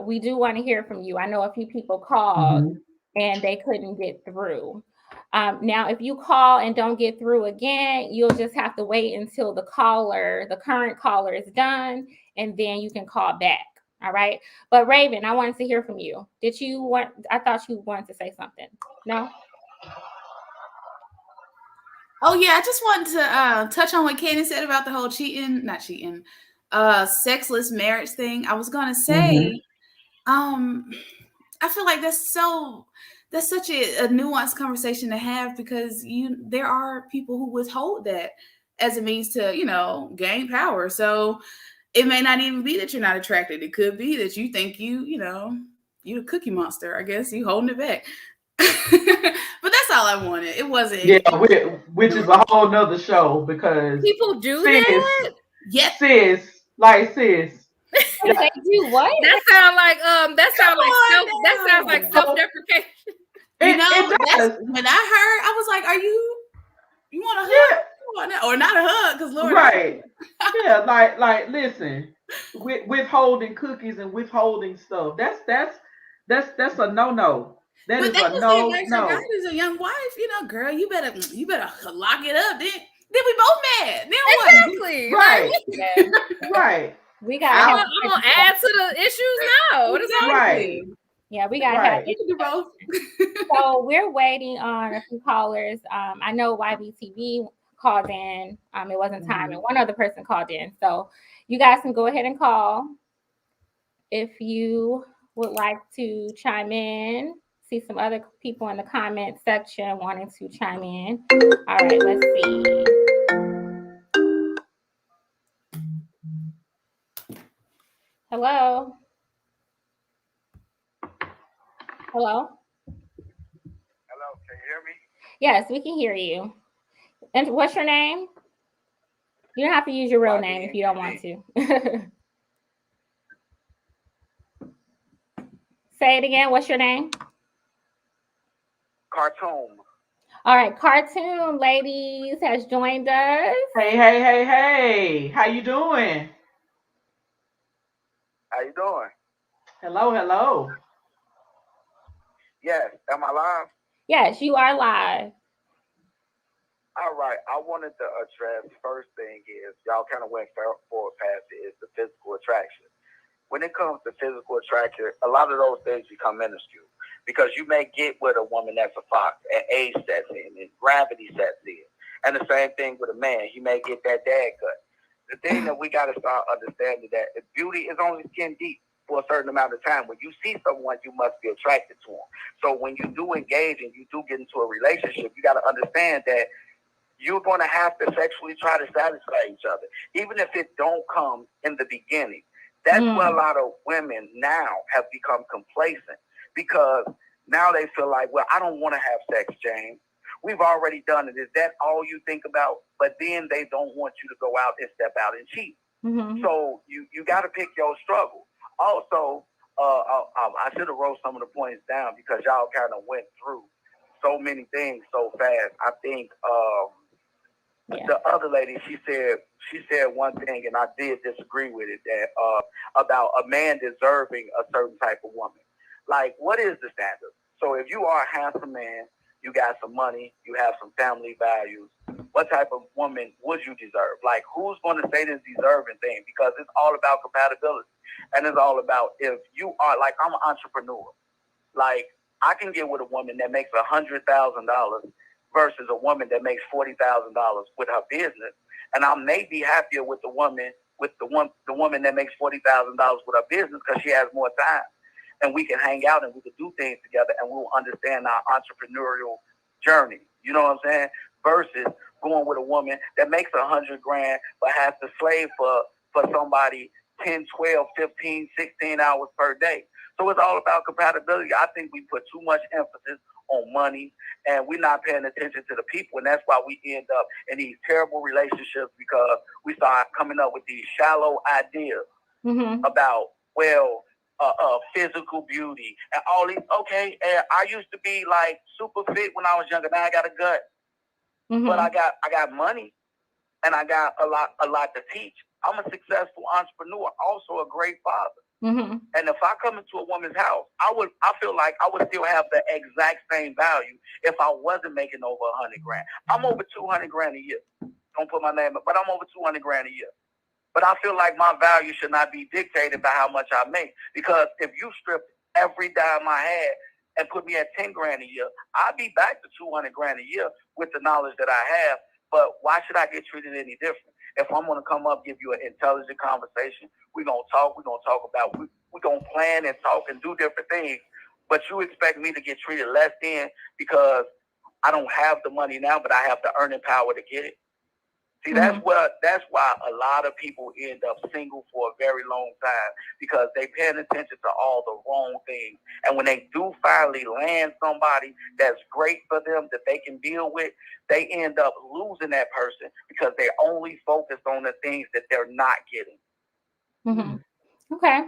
Speaker 1: we do want to hear from you. I know a few people called and they couldn't get through. Now, if you call and don't get through again, you'll just have to wait until the current caller is done, and then you can call back. All right. But Raven, I wanted to hear from you. I thought you wanted to say something. No?
Speaker 3: Oh, yeah. I just wanted to touch on what Candy said about the whole sexless marriage thing. I was going to say, I feel like that's such a nuanced conversation to have, because there are people who withhold that as a means to, you know, gain power. So it may not even be that you're not attracted. It could be that you think you're a cookie monster. I guess you holding it back. But that's all I wanted. It wasn't.
Speaker 2: Yeah, which is a whole nother show, because
Speaker 4: people do that.
Speaker 3: Yes,
Speaker 2: sis.
Speaker 1: They do what?
Speaker 4: That sounds like self-deprecation.
Speaker 3: You know, when I heard, I was like, you want a hug? Or not a hug, because Lord,
Speaker 2: right? Yeah, like listen, withholding cookies and withholding stuff. That's a no. That is a no.
Speaker 3: As a young wife, you know, girl, you better lock it up. Then we both mad. Then
Speaker 4: exactly.
Speaker 2: Right. Right.
Speaker 1: We got.
Speaker 4: I'm gonna add to the issues now.
Speaker 2: Right.
Speaker 1: Yeah, we got to have it. Do both. So we're waiting on a few callers. I know YBTV called in. It wasn't time, and one other person called in. So you guys can go ahead and call if you would like to chime in. See some other people in the comment section wanting to chime in. All right, let's see. Hello. Hello,
Speaker 5: can you hear me?
Speaker 1: Yes, we can hear you. And what's your name? You don't have to use your real name if you don't want to. Say it again. What's your name?
Speaker 5: Cartoon.
Speaker 1: All right, Cartoon Ladies has joined us.
Speaker 2: Hey. How you doing?
Speaker 5: How you doing?
Speaker 2: Hello.
Speaker 5: Yes. Am I live?
Speaker 1: Yes, you are live.
Speaker 5: All right. I wanted to address first thing is y'all kind of went forward past it is the physical attraction. When it comes to physical attraction, a lot of those things become minuscule because you may get with a woman that's a fox and age sets in and gravity sets in. And the same thing with a man. He may get that dad cut. The thing that we got to start understanding that beauty is only skin deep for a certain amount of time. When you see someone, you must be attracted to them. So when you do engage and you do get into a relationship, you got to understand that you're going to have to sexually try to satisfy each other, even if it don't come in the beginning. That's where a lot of women now have become complacent because now they feel like, well, I don't want to have sex, James. We've already done it. Is that all you think about? But then they don't want you to go out and step out and cheat. So you got to pick your struggle. Also, I should have wrote some of the points down because y'all kind of went through so many things so fast. I think the other lady, she said one thing, and I did disagree with it, that about a man deserving a certain type of woman. Like, what is the standard? So if you are a handsome man, you got some money, you have some family values, what type of woman would you deserve? Like, who's going to say this deserving thing? Because it's all about compatibility. And it's all about if you are, like, I'm an entrepreneur. Like, I can get with a woman that makes $100,000 versus a woman that makes $40,000 with her business. And I may be happier with the woman that makes $40,000 with her business because she has more time. And we can hang out and we can do things together and we'll understand our entrepreneurial journey. You know what I'm saying? Versus going with a woman that makes $100,000 but has to slave for somebody 10, 12, 15, 16 hours per day. So it's all about compatibility. I think we put too much emphasis on money and we're not paying attention to the people. And that's why we end up in these terrible relationships because we start coming up with these shallow ideas about, well, physical beauty and all these. Okay, and I used to be like super fit when I was younger. Now I got a gut, but I got money and I got a lot to teach. I'm a successful entrepreneur, also a great father. And if I come into a woman's house, I feel like I would still have the exact same value if I wasn't making over $100,000. I'm over $200,000 a year. Don't put my name up, but I'm over $200,000 a year. But I feel like my value should not be dictated by how much I make. Because if you stripped every dime I had and put me at $10,000 a year, I'd be back to $200,000 a year with the knowledge that I have. But why should I get treated any different? If I'm going to come up, give you an intelligent conversation, we're going to talk about, we're going to plan and talk and do different things. But you expect me to get treated less than because I don't have the money now, but I have the earning power to get it. See, that's why a lot of people end up single for a very long time because they paying attention to all the wrong things. And when they do finally land somebody that's great for them that they can deal with, they end up losing that person because they're only focused on the things that they're not getting.
Speaker 1: Okay.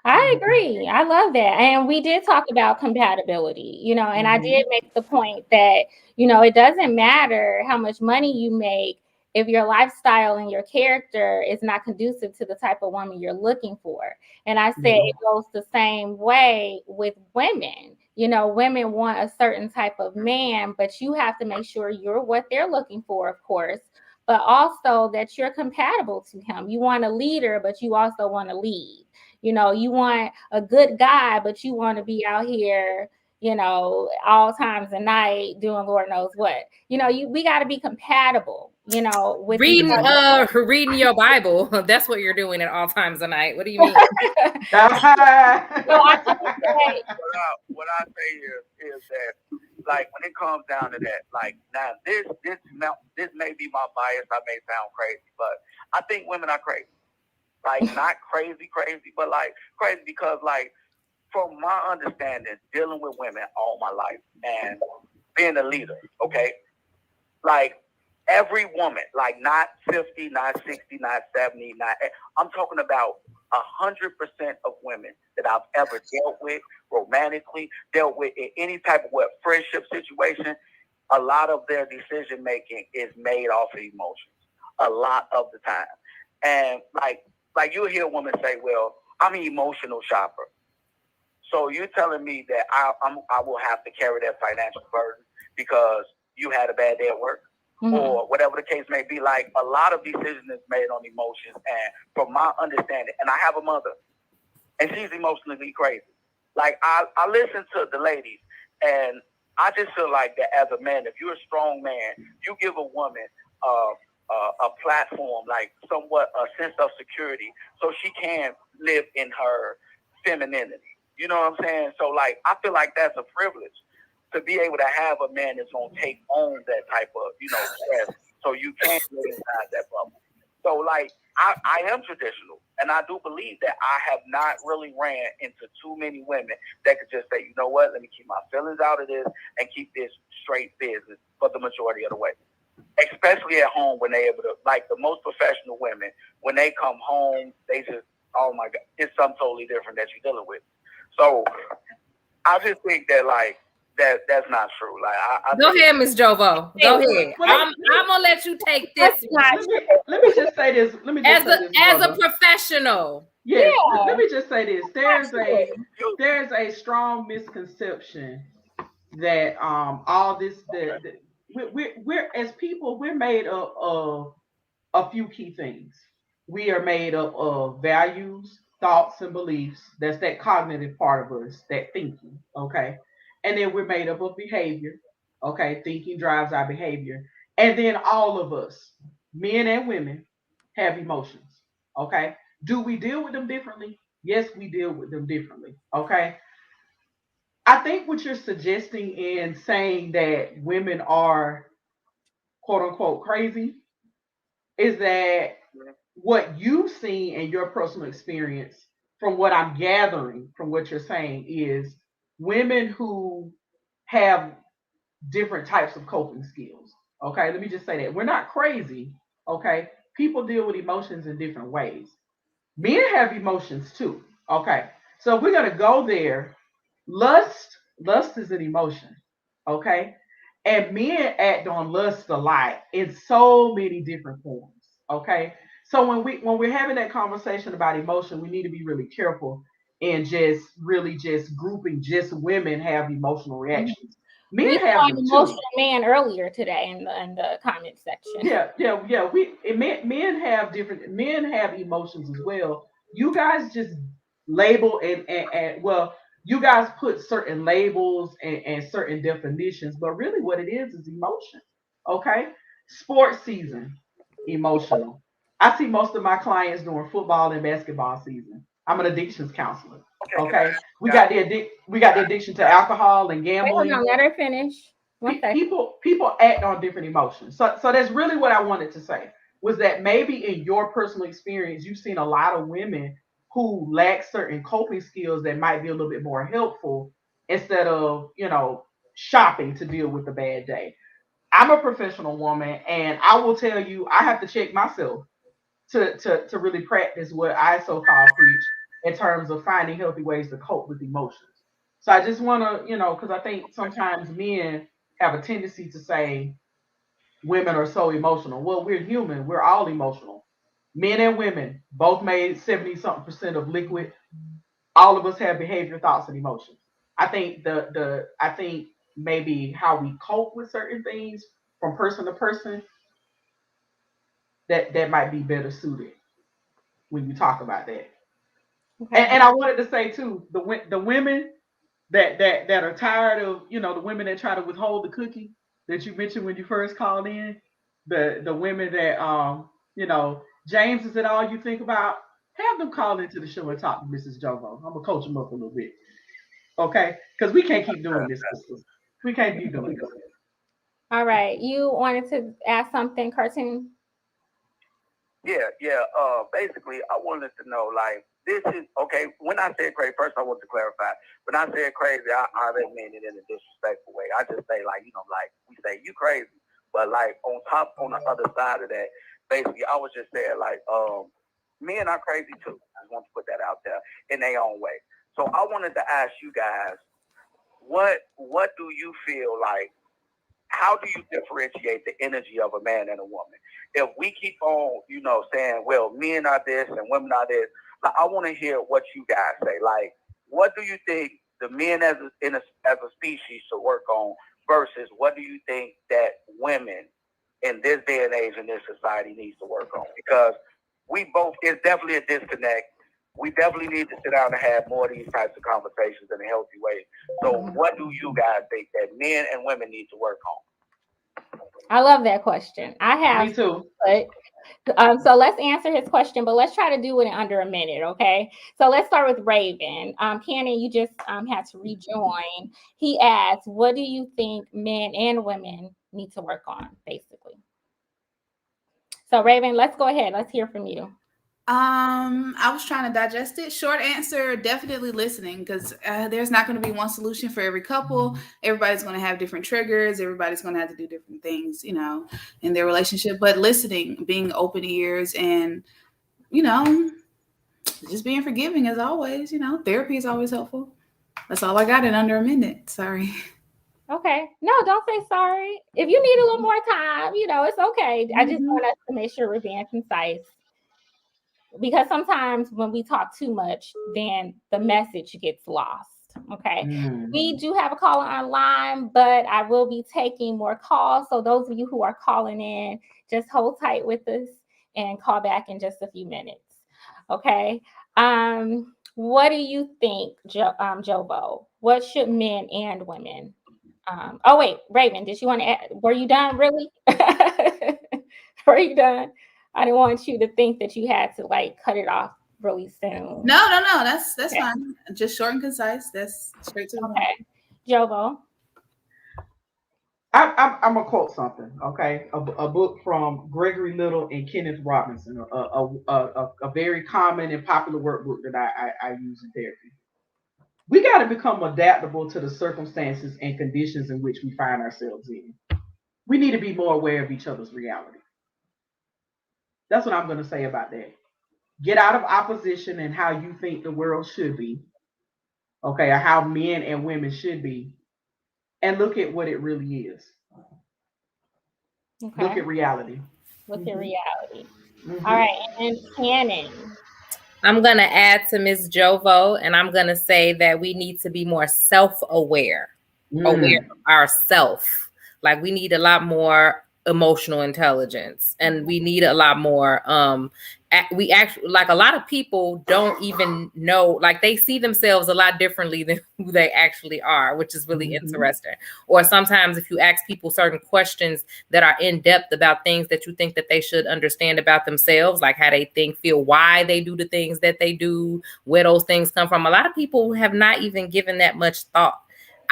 Speaker 1: I agree. I love that. And we did talk about compatibility, and I did make the point that, it doesn't matter how much money you make if your lifestyle and your character is not conducive to the type of woman you're looking for. And I say it goes the same way with women. Women want a certain type of man, but you have to make sure you're what they're looking for, of course, but also that you're compatible to him. You want a leader, but you also want to lead. You want a good guy, but you want to be out here, all times of night doing Lord knows what. We got to be compatible, with
Speaker 4: reading your Bible. That's what you're doing at all times of night. What do you mean?
Speaker 5: What I say is that, like, when it comes down to that, like, now this may be my bias. I may sound crazy, but I think women are crazy. Like, not crazy, but like crazy because, like, from my understanding, dealing with women all my life and being a leader, okay, like, every woman, like, not 50, not 60, not 70, I'm talking about 100% of women that I've ever dealt with romantically, dealt with in any type of friendship situation, a lot of their decision making is made off of emotions a lot of the time. And like you'll hear a woman say, well, I'm an emotional shopper. So you're telling me that I will have to carry that financial burden because you had a bad day at work, or whatever the case may be. Like, a lot of decisions is made on emotions. And from my understanding, and I have a mother, and she's emotionally crazy. Like, I listen to the ladies, and I just feel like that as a man, if you're a strong man, you give a woman a platform, like somewhat a sense of security, so she can live in her femininity. You know what I'm saying? So, like, I feel like that's a privilege to be able to have a man that's going to take on that type of, stress, so you can live inside that bubble. So, like, I am traditional, and I do believe that I have not really ran into too many women that could just say, you know what, let me keep my feelings out of this and keep this straight business for the majority of the way. Especially at home, when they're able to, like, the most professional women, when they come home, they just, oh my God, it's something totally different that you're dealing with. So I just think that, like, that's not true. Like, I
Speaker 4: go ahead, Ms. Jovo. Go ahead. I'm gonna let you take this.
Speaker 2: Let me just say this.
Speaker 4: As a professional.
Speaker 2: Yes. Yeah. Let me just say this. There's a strong misconception that all this we're as people, we're made up of a few key things. We are made up of values, thoughts, and beliefs. That's that cognitive part of us, that thinking. Okay. And then we're made up of behavior. Okay. Thinking drives our behavior. And then all of us, men and women, have emotions. Okay. Do we deal with them differently? Yes, we deal with them differently. Okay. I think what you're suggesting in saying that women are quote unquote crazy is that what you've seen in your personal experience, from what I'm gathering from what you're saying, is women who have different types of coping skills. Okay, let me just say that we're not crazy. Okay, people deal with emotions in different ways. Men have emotions too. Okay, so we're gonna go there. Lust is an emotion. Okay, and men act on lust a lot in so many different forms. Okay, so when we're having that conversation about emotion, we need to be really careful and just really just grouping just women have emotional reactions. Men have them
Speaker 1: emotional
Speaker 2: too.
Speaker 1: man earlier today in the comment section.
Speaker 2: Yeah. Men have different. Men have emotions as well. You guys just label and well, you guys put certain labels and certain definitions, but really what it is emotion. Okay, sports season, emotional. I see most of my clients during football and basketball season. I'm an addictions counselor. Okay, we got the addiction to alcohol and gambling.
Speaker 1: Wait, hold on, let her finish.
Speaker 2: People act on different emotions. So that's really what I wanted to say, was that maybe in your personal experience, you've seen a lot of women who lack certain coping skills that might be a little bit more helpful instead of, shopping to deal with the bad day. I'm a professional woman, and I will tell you, I have to check myself to really practice what I so-called preach in terms of finding healthy ways to cope with emotions. So I just want to, because I think sometimes men have a tendency to say women are so emotional. Well, we're human. We're all emotional. Men and women both made 70 something percent of liquid. All of us have behavior, thoughts, and emotions. I think I think maybe how we cope with certain things from person to person, that might be better suited when you talk about that. Okay. And I wanted to say too, the women that are tired of, the women that try to withhold the cookie that you mentioned when you first called in, the women that James, is it all you think about? Have them call into the show and talk to Mrs. Jovo. I'm gonna coach them up a little bit, okay? Because we can't keep doing this. We can't keep doing this.
Speaker 1: All right, you wanted to ask something, Cartoon?
Speaker 5: Yeah. Basically, I wanted to know, like, this is okay. When I said crazy, first I want to clarify. When I said crazy, I didn't mean it in a disrespectful way. I just say, like, like we say you crazy, but like on the other side of that, basically, I was just saying, like, men are crazy too. I just want to put that out there in their own way. So I wanted to ask you guys, what do you feel like how do you differentiate the energy of a man and a woman? If we keep on, saying, well, men are this and women are this, like, I want to hear what you guys say. Like, what do you think the men as a species should work on versus what do you think that women in this day and age in this society needs to work on? Because it's definitely a disconnect. We definitely need to sit down and have more of these types of conversations in a healthy way. So what do you guys think that men and women need to work on?
Speaker 1: I love that question. I have.
Speaker 2: Me too.
Speaker 1: So let's answer his question, but let's try to do it in under a minute, okay? So let's start with Raven. Cannon, you just had to rejoin. He asked, what do you think men and women need to work on, basically? So Raven, let's go ahead. Let's hear from you.
Speaker 3: I was trying to digest it. Short answer, definitely listening, because there's not going to be one solution for every couple. Everybody's going to have different triggers. Everybody's going to have to do different things, in their relationship. But listening, being open ears, and, just being forgiving as always. Therapy is always helpful. That's all I got in under a minute. Sorry.
Speaker 1: Okay. No, don't say sorry. If you need a little more time, it's okay. I just want us to make sure we're being concise. Because sometimes when we talk too much, then the message gets lost. Okay. We do have a caller online, but I will be taking more calls. So those of you who are calling in, just hold tight with us and call back in just a few minutes. Okay. What do you think, Jobo? What should men and women? Oh wait, Raven, did you want to add? Were you done? Really? Were you done? I didn't want you to think that you had to cut it off really soon.
Speaker 3: No. That's okay. Fine. Just short and concise. That's straight to the point.
Speaker 1: Okay. Jovo.
Speaker 2: I'm gonna quote something. Okay, a book from Gregory Little and Kenneth Robinson, a very common and popular workbook that I use in therapy. We got to become adaptable to the circumstances and conditions in which we find ourselves in. We need to be more aware of each other's reality. That's what I'm going to say about that. Get out of opposition and how you think the world should be, okay, or how men and women should be, and look at what it really is. Okay. Look at reality.
Speaker 1: Look at reality. All right, and Cannon.
Speaker 4: I'm going to add to Ms. Jovo, and I'm going to say that we need to be more self-aware, aware of ourselves. Like, we need a lot more emotional intelligence, and we need a lot more we actually, like, a lot of people don't even know, like, they see themselves a lot differently than who they actually are, which is really interesting. Or sometimes if you ask people certain questions that are in depth about things that you think that they should understand about themselves, like how they think, feel, why they do the things that they do, where those things come from, a lot of people have not even given that much thought.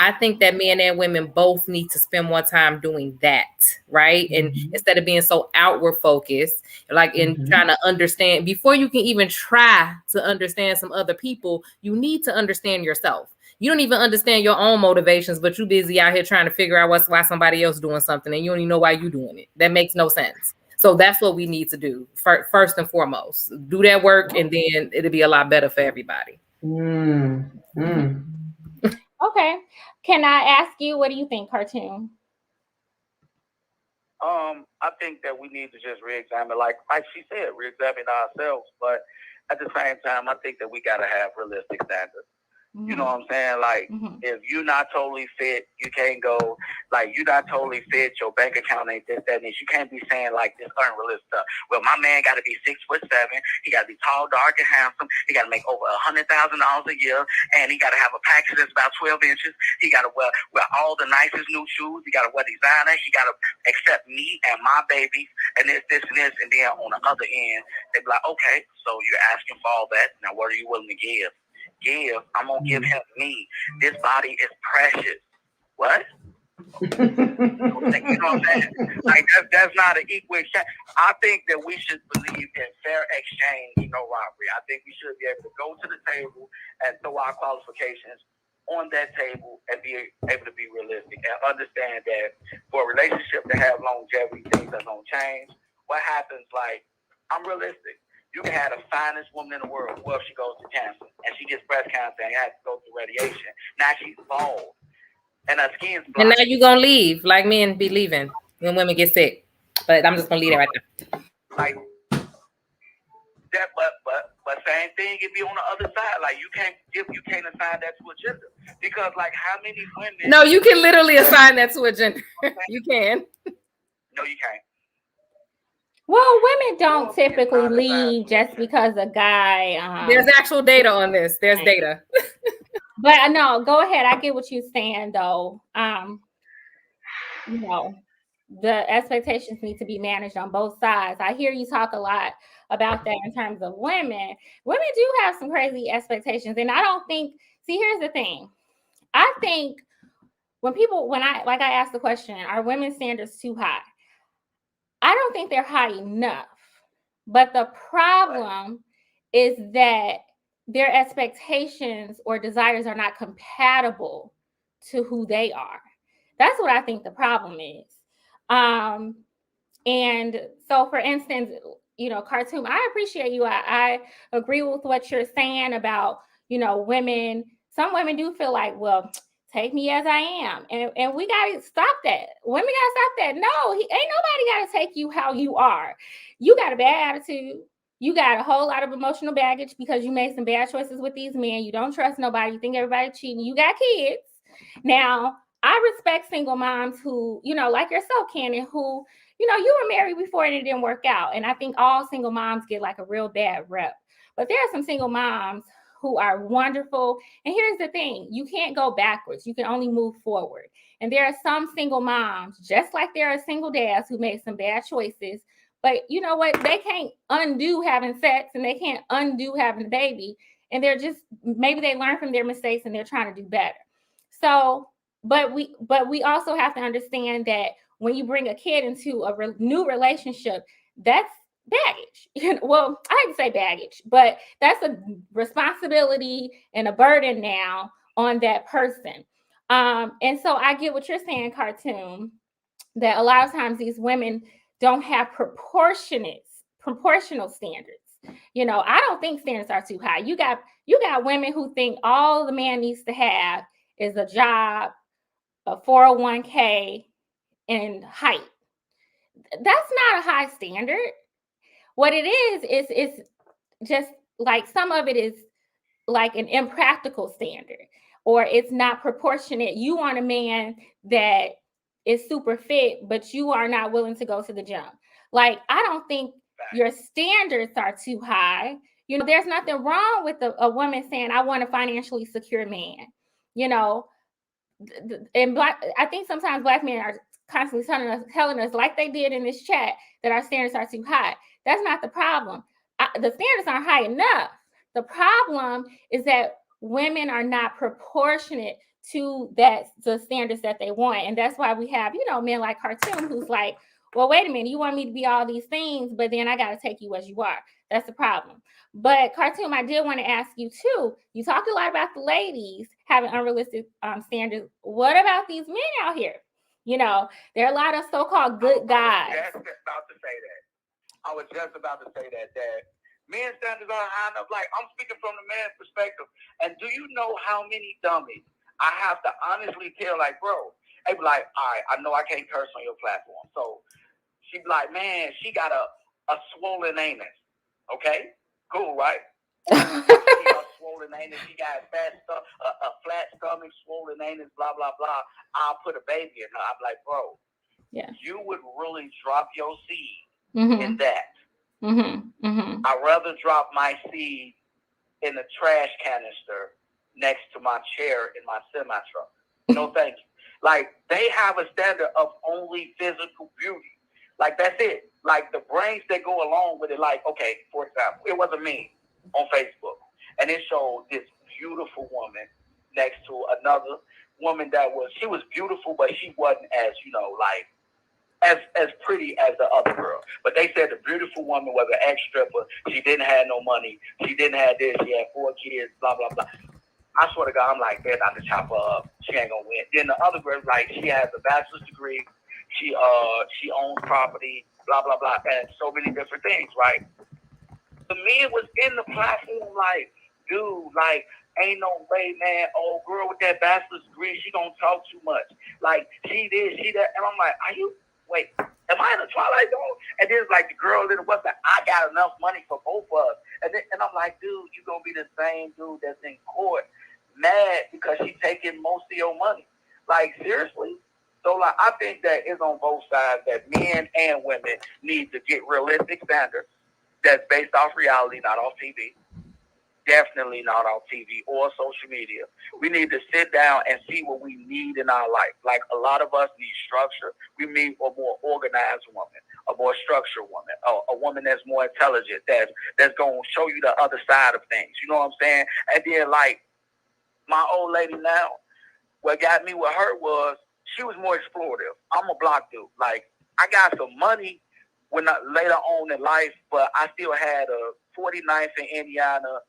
Speaker 4: I think that men and women both need to spend more time doing that, right? And instead of being so outward focused, like in trying to understand, before you can even try to understand some other people, you need to understand yourself. You don't even understand your own motivations, but you're busy out here trying to figure out why somebody else doing something, and you don't even know why you're doing it. That makes no sense. So that's what we need to do first and foremost. Do that work, and then it'll be a lot better for everybody.
Speaker 1: Okay. Can I ask you, what do you think, Cartoon?
Speaker 5: I think that we need to just re-examine, like she said, re-examine ourselves. But at the same time, I think that we got to have realistic standards. You know what I'm saying? Like, if you're not totally fit, you can't go. Like, you're not totally fit, your bank account ain't this, that, and this. You can't be saying, like, this unrealistic stuff. Well, my man got to be 6'7". He got to be tall, dark, and handsome. He got to make over $100,000 a year, and he got to have a package that's about 12 inches. He got to wear all the nicest new shoes. He got to wear designer. He got to accept me and my baby, and this, and this. And then on the other end, they be like, okay, so you're asking for all that. Now, what are you willing to give? I'm gonna give him me. This body is precious. What? You know what I'm saying? Like, that's not an equal exchange. I think that we should believe in fair exchange, no robbery. I think we should be able to go to the table and throw our qualifications on that table and be able to be realistic and understand that for a relationship to have longevity, things are gonna change. What happens? Like, I'm realistic. You can have the finest woman in the world. Well, she goes to cancer and she gets breast cancer and has to go through radiation. Now she's bald. and our skin's
Speaker 4: And
Speaker 5: blind.
Speaker 4: now you're gonna leave, like men be leaving when women get sick. But I'm just gonna leave that right there.
Speaker 5: Like that, but same thing it be on the other side. Like you can't assign that to a gender because like how many women?
Speaker 4: No, you can literally assign that to a gender. You can.
Speaker 5: No, you can't.
Speaker 1: Well, women don't typically leave just because a guy.
Speaker 4: There's actual data on this. There's data.
Speaker 1: But no, go ahead. I get what you're saying, though. You know, the expectations need to be managed on both sides. I hear you talk a lot about that in terms of women. Women do have some crazy expectations, and I don't think. See, here's the thing. I think when I asked the question, are women's standards too high? I don't think they're high enough. But the problem is that their expectations or desires are not compatible to who they are. That's what I think the problem is. And so, for instance, Cartoon, I appreciate you. I agree with what you're saying about, women. Some women do feel like, well, take me as I am. And we got to stop that. Women got to stop that. No, ain't nobody got to take you how you are. You got a bad attitude. You got a whole lot of emotional baggage because you made some bad choices with these men. You don't trust nobody. You think everybody's cheating. You got kids. Now, I respect single moms who, like yourself, Cannon, who, you were married before and it didn't work out. And I think all single moms get like a real bad rep. But there are some single moms who are wonderful. And here's the thing, you can't go backwards. You can only move forward. And there are some single moms, just like there are single dads who made some bad choices. But you know what? They can't undo having sex and they can't undo having a baby. And maybe they learn from their mistakes and they're trying to do better. So, but we also have to understand that when you bring a kid into a new relationship, that's baggage. Well, I hate to say baggage, but that's a responsibility and a burden now on that person. And so I get what you're saying, Cartoon, that a lot of times these women don't have proportional standards. I don't think standards are too high. You got women who think all the man needs to have is a job, a 401k, and height. That's not a high standard. What it is just like some of it is like an impractical standard, or it's not proportionate. You want a man that is super fit, but you are not willing to go to the gym. Like, I don't think your standards are too high. There's nothing wrong with a woman saying, I want a financially secure man. And I think sometimes Black men are constantly telling us, like they did in this chat, that our standards are too high. That's not the problem. The standards aren't high enough. The problem is that women are not proportionate to the standards that they want. And that's why we have, men like Cartoon who's like, well, wait a minute, you want me to be all these things, but then I got to take you as you are. That's the problem. But Cartoon, I did want to ask you too. You talked a lot about the ladies having unrealistic standards. What about these men out here? There are a lot of so-called good guys.
Speaker 5: I was just about to say that men's standards aren't high enough. Like, I'm speaking from the man's perspective. And do you know how many dummies I have to honestly tell, like, bro, they be like, all right, I know I can't curse on your platform. So she be like, man, she got a swollen anus. Okay, cool, right? She got swollen anus. She got a flat stomach, swollen anus, blah, blah, blah. I'll put a baby in her. I'm like, bro, you would really drop your seed in that. I'd rather drop my seed in the trash canister next to my chair in my semi-truck. No, thank you. Like, they have a standard of only physical beauty. Like, that's it. Like, the brains that go along with it, like, okay, for example, it was a meme on Facebook, and it showed this beautiful woman next to another woman she was beautiful, but she wasn't as, as pretty as the other girl. But they said the beautiful woman was an ex-stripper. She didn't have no money. She didn't have this. She had 4 kids, blah, blah, blah. I swear to God, I'm like, man, not to chop her up. She ain't gonna win. Then the other girl, like, she has a bachelor's degree. She owns property, blah, blah, blah, and so many different things, right? The men was in the platform like, dude, like, ain't no way, man. Old girl with that bachelor's degree, she gonna talk too much. Like, she this, she that. And I'm like, wait, am I in a Twilight Zone? And then it's like the girl in the West, like, I got enough money for both of us. And I'm like, dude, you gonna be the same dude that's in court mad because she's taking most of your money. Like, seriously? So, like, I think that it's on both sides that men and women need to get realistic standards that's based off reality, not off TV. Definitely not off TV or social media. We need to sit down and see what we need in our life. Like, a lot of us need structure. We need a more organized woman, a more structured woman, a woman that's more intelligent, that's going to show you the other side of things. You know what I'm saying? And then, like, my old lady now, what got me with her was she was more explorative. I'm a block dude. Like, I got some money later on in life, but I still had a 49th in Indiana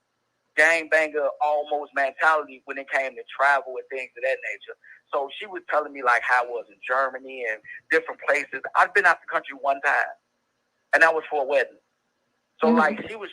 Speaker 5: gangbanger almost mentality when it came to travel and things of that nature. So she was telling me, like, how it was in Germany and different places. I've been out the country one time, and that was for a wedding. So, like, she was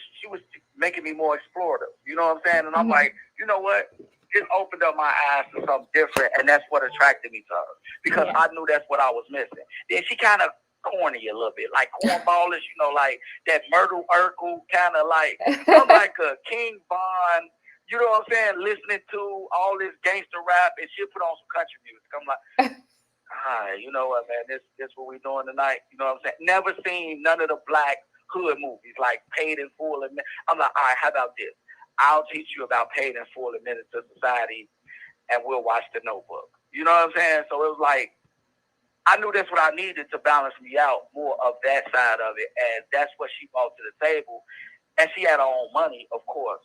Speaker 5: making me more explorative. You know what I'm saying? And I'm like, you know what? It opened up my eyes to something different, and that's what attracted me to her, because I knew that's what I was missing. Then she kind of corny a little bit, like cornballish, you know, like that Myrtle Urkel kind of like, I'm like a King Von, you know what I'm saying, listening to all this gangster rap, and she'll put on some country music. I'm like, you know what, man, this what we doing tonight. You know what I'm saying? Never seen none of the black hood movies, like Paid in Full. And I'm like, all right, how about this? I'll teach you about Paid in Full and Menace to Society, and we'll watch The Notebook. You know what I'm saying? So it was like, I knew that's what I needed to balance me out, more of that side of it, and that's what she brought to the table. And she had her own money, of course.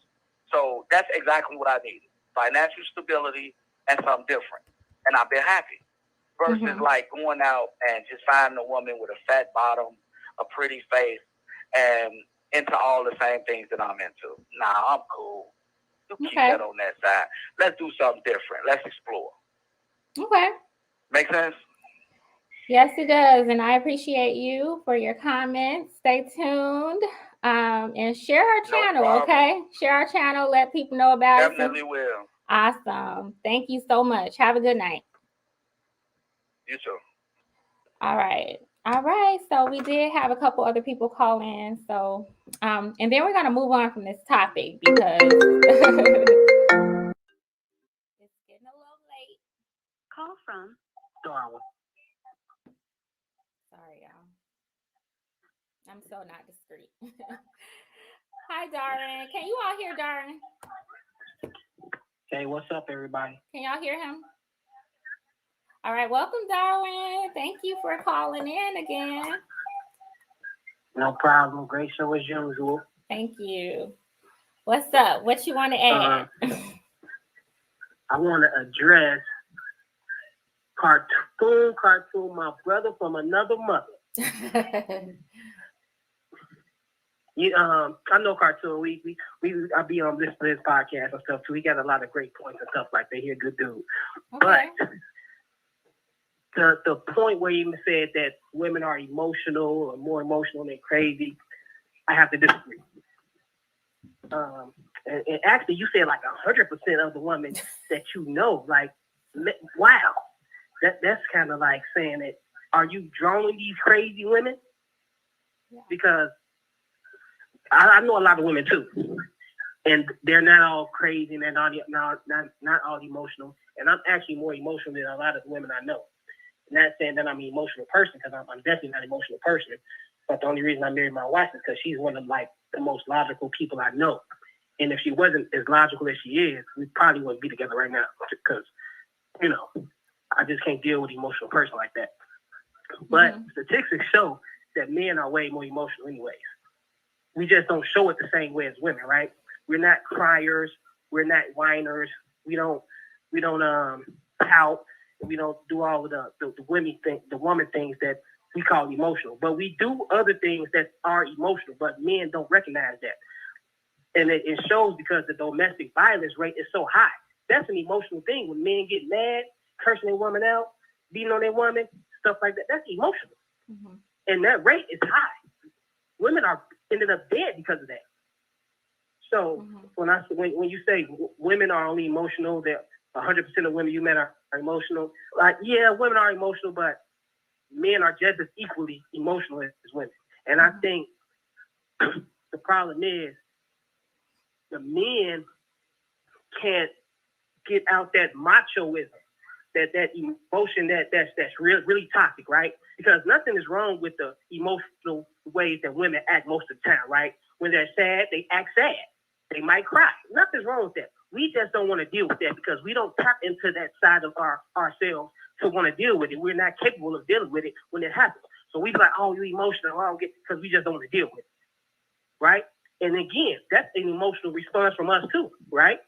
Speaker 5: So that's exactly what I needed: financial stability and something different. And I've been happy. Versus like going out and just finding a woman with a fat bottom, a pretty face, and into all the same things that I'm into. Nah, I'm cool. You keep that on that side. Let's do something different. Let's explore.
Speaker 1: Okay.
Speaker 5: Make sense?
Speaker 1: Yes, it does. And I appreciate you for your comments. Stay tuned and share our channel, okay? Share our channel. Let people know about it.
Speaker 5: Definitely will.
Speaker 1: Awesome. Thank you so much. Have a good night.
Speaker 5: You too.
Speaker 1: All right. So we did have a couple other people call in. So, and then we're going to move on from this topic because it's getting a little late.
Speaker 6: Call from
Speaker 5: Darwin.
Speaker 1: Sorry, y'all. I'm so not discreet. Hi, Darwin. Can you all hear Darwin?
Speaker 7: Hey, what's up, everybody?
Speaker 1: Can y'all hear him? All right. Welcome, Darwin. Thank you for calling in again.
Speaker 7: No problem. Great show as usual.
Speaker 1: Thank you. What's up? What you want to add?
Speaker 7: I want to address cartoon, my brother from another mother. I know cartoon. I be on this podcast and stuff too. He got a lot of great points and stuff like that. He a good dude.
Speaker 1: Okay.
Speaker 7: But the point where he said that women are emotional or more emotional than crazy, I have to disagree. And actually, you said like 100% of the women that you know, like, wow, that's kind of like saying that, are you drawing these crazy women?
Speaker 1: Yeah.
Speaker 7: Because I know a lot of women too, and they're not all crazy and they're not all emotional. And I'm actually more emotional than a lot of women I know. Not saying that I'm an emotional person, because I'm definitely not an emotional person. But the only reason I married my wife is because she's one of like the most logical people I know. And if she wasn't as logical as she is, we probably wouldn't be together right now. Because, you know, I just can't deal with an emotional person like that. But statistics show that men are way more emotional anyways. We just don't show it the same way as women, right? We're not criers. We're not whiners. We don't pout. We don't do all of the woman things that we call emotional. But we do other things that are emotional, but men don't recognize that. And it shows because the domestic violence rate is so high. That's an emotional thing. When men get mad, cursing their woman out, beating on their woman, stuff like that, that's emotional. And that rate is high. Women are ended up dead because of that. So when you say women are only emotional, that 100% of women you met are emotional. Like, yeah, women are emotional, but men are just as equally emotional as women. And I think the problem is the men can't get out that machoism, that emotion that's really toxic, right? Because nothing is wrong with the emotional ways that women act most of the time, right? When they're sad, they act sad. They might cry. Nothing's wrong with that. We just don't want to deal with that because we don't tap into that side of ourselves to want to deal with it. We're not capable of dealing with it when it happens. So we be like, oh, you're emotional. I don't get, because we just don't want to deal with it, right? And again, that's an emotional response from us too, right?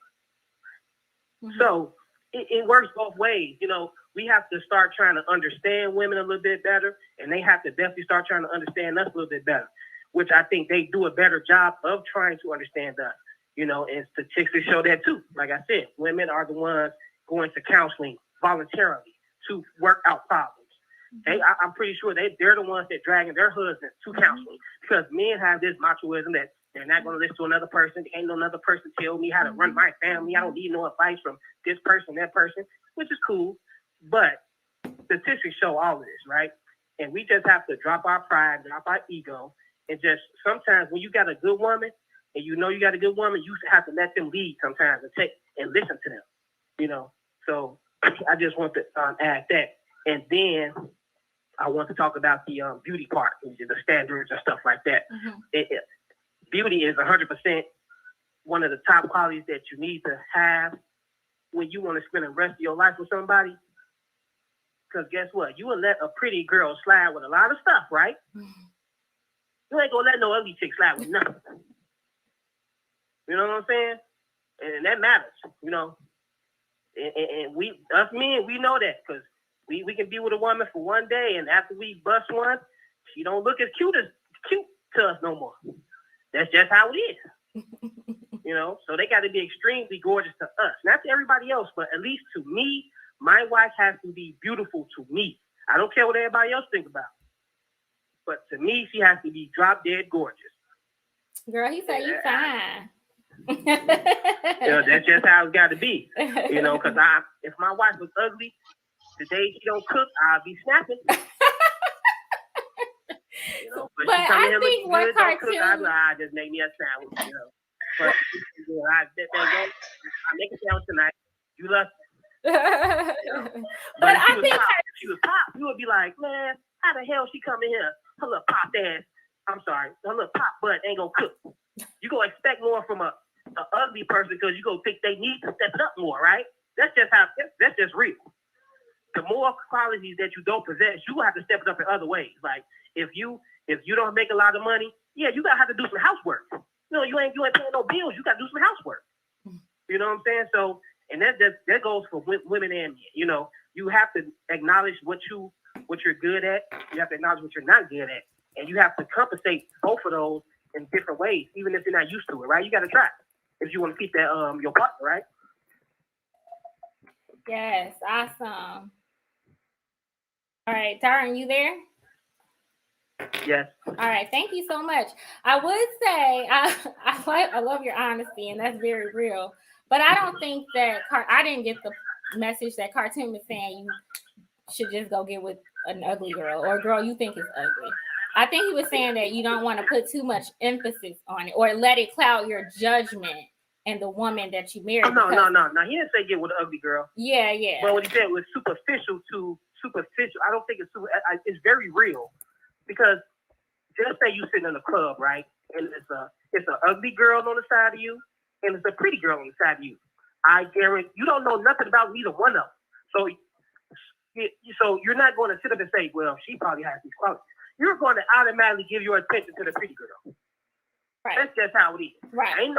Speaker 7: So it works both ways. You know, we have to start trying to understand women a little bit better, and they have to definitely start trying to understand us a little bit better, which I think they do a better job of trying to understand us. You know, and statistics show that too. Like I said, women are the ones going to counseling voluntarily to work out problems. I'm pretty sure they're the ones that dragging their husbands to counseling because men have this machoism that they're not going to listen to another person. Ain't no another person tell me how to run my family. I don't need no advice from this person, that person, which is cool. But statistics show all of this, right? And we just have to drop our pride, drop our ego, and just sometimes when you got a good woman and you know you got a good woman, you have to let them lead sometimes and listen to them, you know. So I just want to add that. And then I want to talk about the beauty part, the standards and stuff like that. Beauty is 100% one of the top qualities that you need to have when you want to spend the rest of your life with somebody. Because guess what? You will let a pretty girl slide with a lot of stuff, right? You ain't going to let no ugly chick slide with nothing. You know what I'm saying? And that matters, you know. And us men, we know that because we can be with a woman for one day, and after we bust one, she don't look as cute to us no more. That's just how it is. You know, so they got to be extremely gorgeous to us. Not to everybody else, but at least to me, my wife has to be beautiful to me. I don't care what everybody else think about. But to me, she has to be drop dead gorgeous.
Speaker 1: Girl, he said you fine.
Speaker 7: You know, that's just how it's got to be. You know, because if my wife was ugly, the day she don't cook, I'll be snapping. You know, but she come in here looking good, don't cook, I'll be like, just make me a sandwich, you know. But I make a sandwich tonight. You love it. You know? But I think if she was pop, you would be like, man, how the hell she come in here? Her little pop ass, her little pop butt ain't gonna cook. You gonna expect more from a ugly person because you gonna think they need to step it up more, right? That's just real. The more qualities that you don't possess, you have to step it up in other ways. Like if you don't make a lot of money, yeah, you gotta have to do some housework. You know, you ain't paying no bills. You gotta do some housework. You know what I'm saying? So, and that goes for women and men. You know, you have to acknowledge what you're good at. You have to acknowledge what you're not good at, and you have to compensate both of those in different ways, even if you're not used to it. Right? You gotta try if you want to keep that your partner, right?
Speaker 1: Yes, awesome. All right, Darren, you there?
Speaker 7: Yes.
Speaker 1: All right, thank you so much. I would say I love your honesty, and that's very real. But I don't think that I didn't get the message that Cartoon was saying you should just go get with an ugly girl or a girl you think is ugly. I think he was saying that you don't want to put too much emphasis on it or let it cloud your judgment and the woman that you married.
Speaker 7: Oh, no. He didn't say get with an ugly girl.
Speaker 1: Yeah.
Speaker 7: But what he said was superficial. I don't think it's very real because just say you sitting in a club, right? And it's an ugly girl on the side of you and it's a pretty girl on the side of you. I guarantee you don't know nothing about either one of them. So you're not going to sit up and say, well, she probably has these qualities. You're going to automatically give your attention to the pretty girl. Right. That's just how it is. Right. Ain't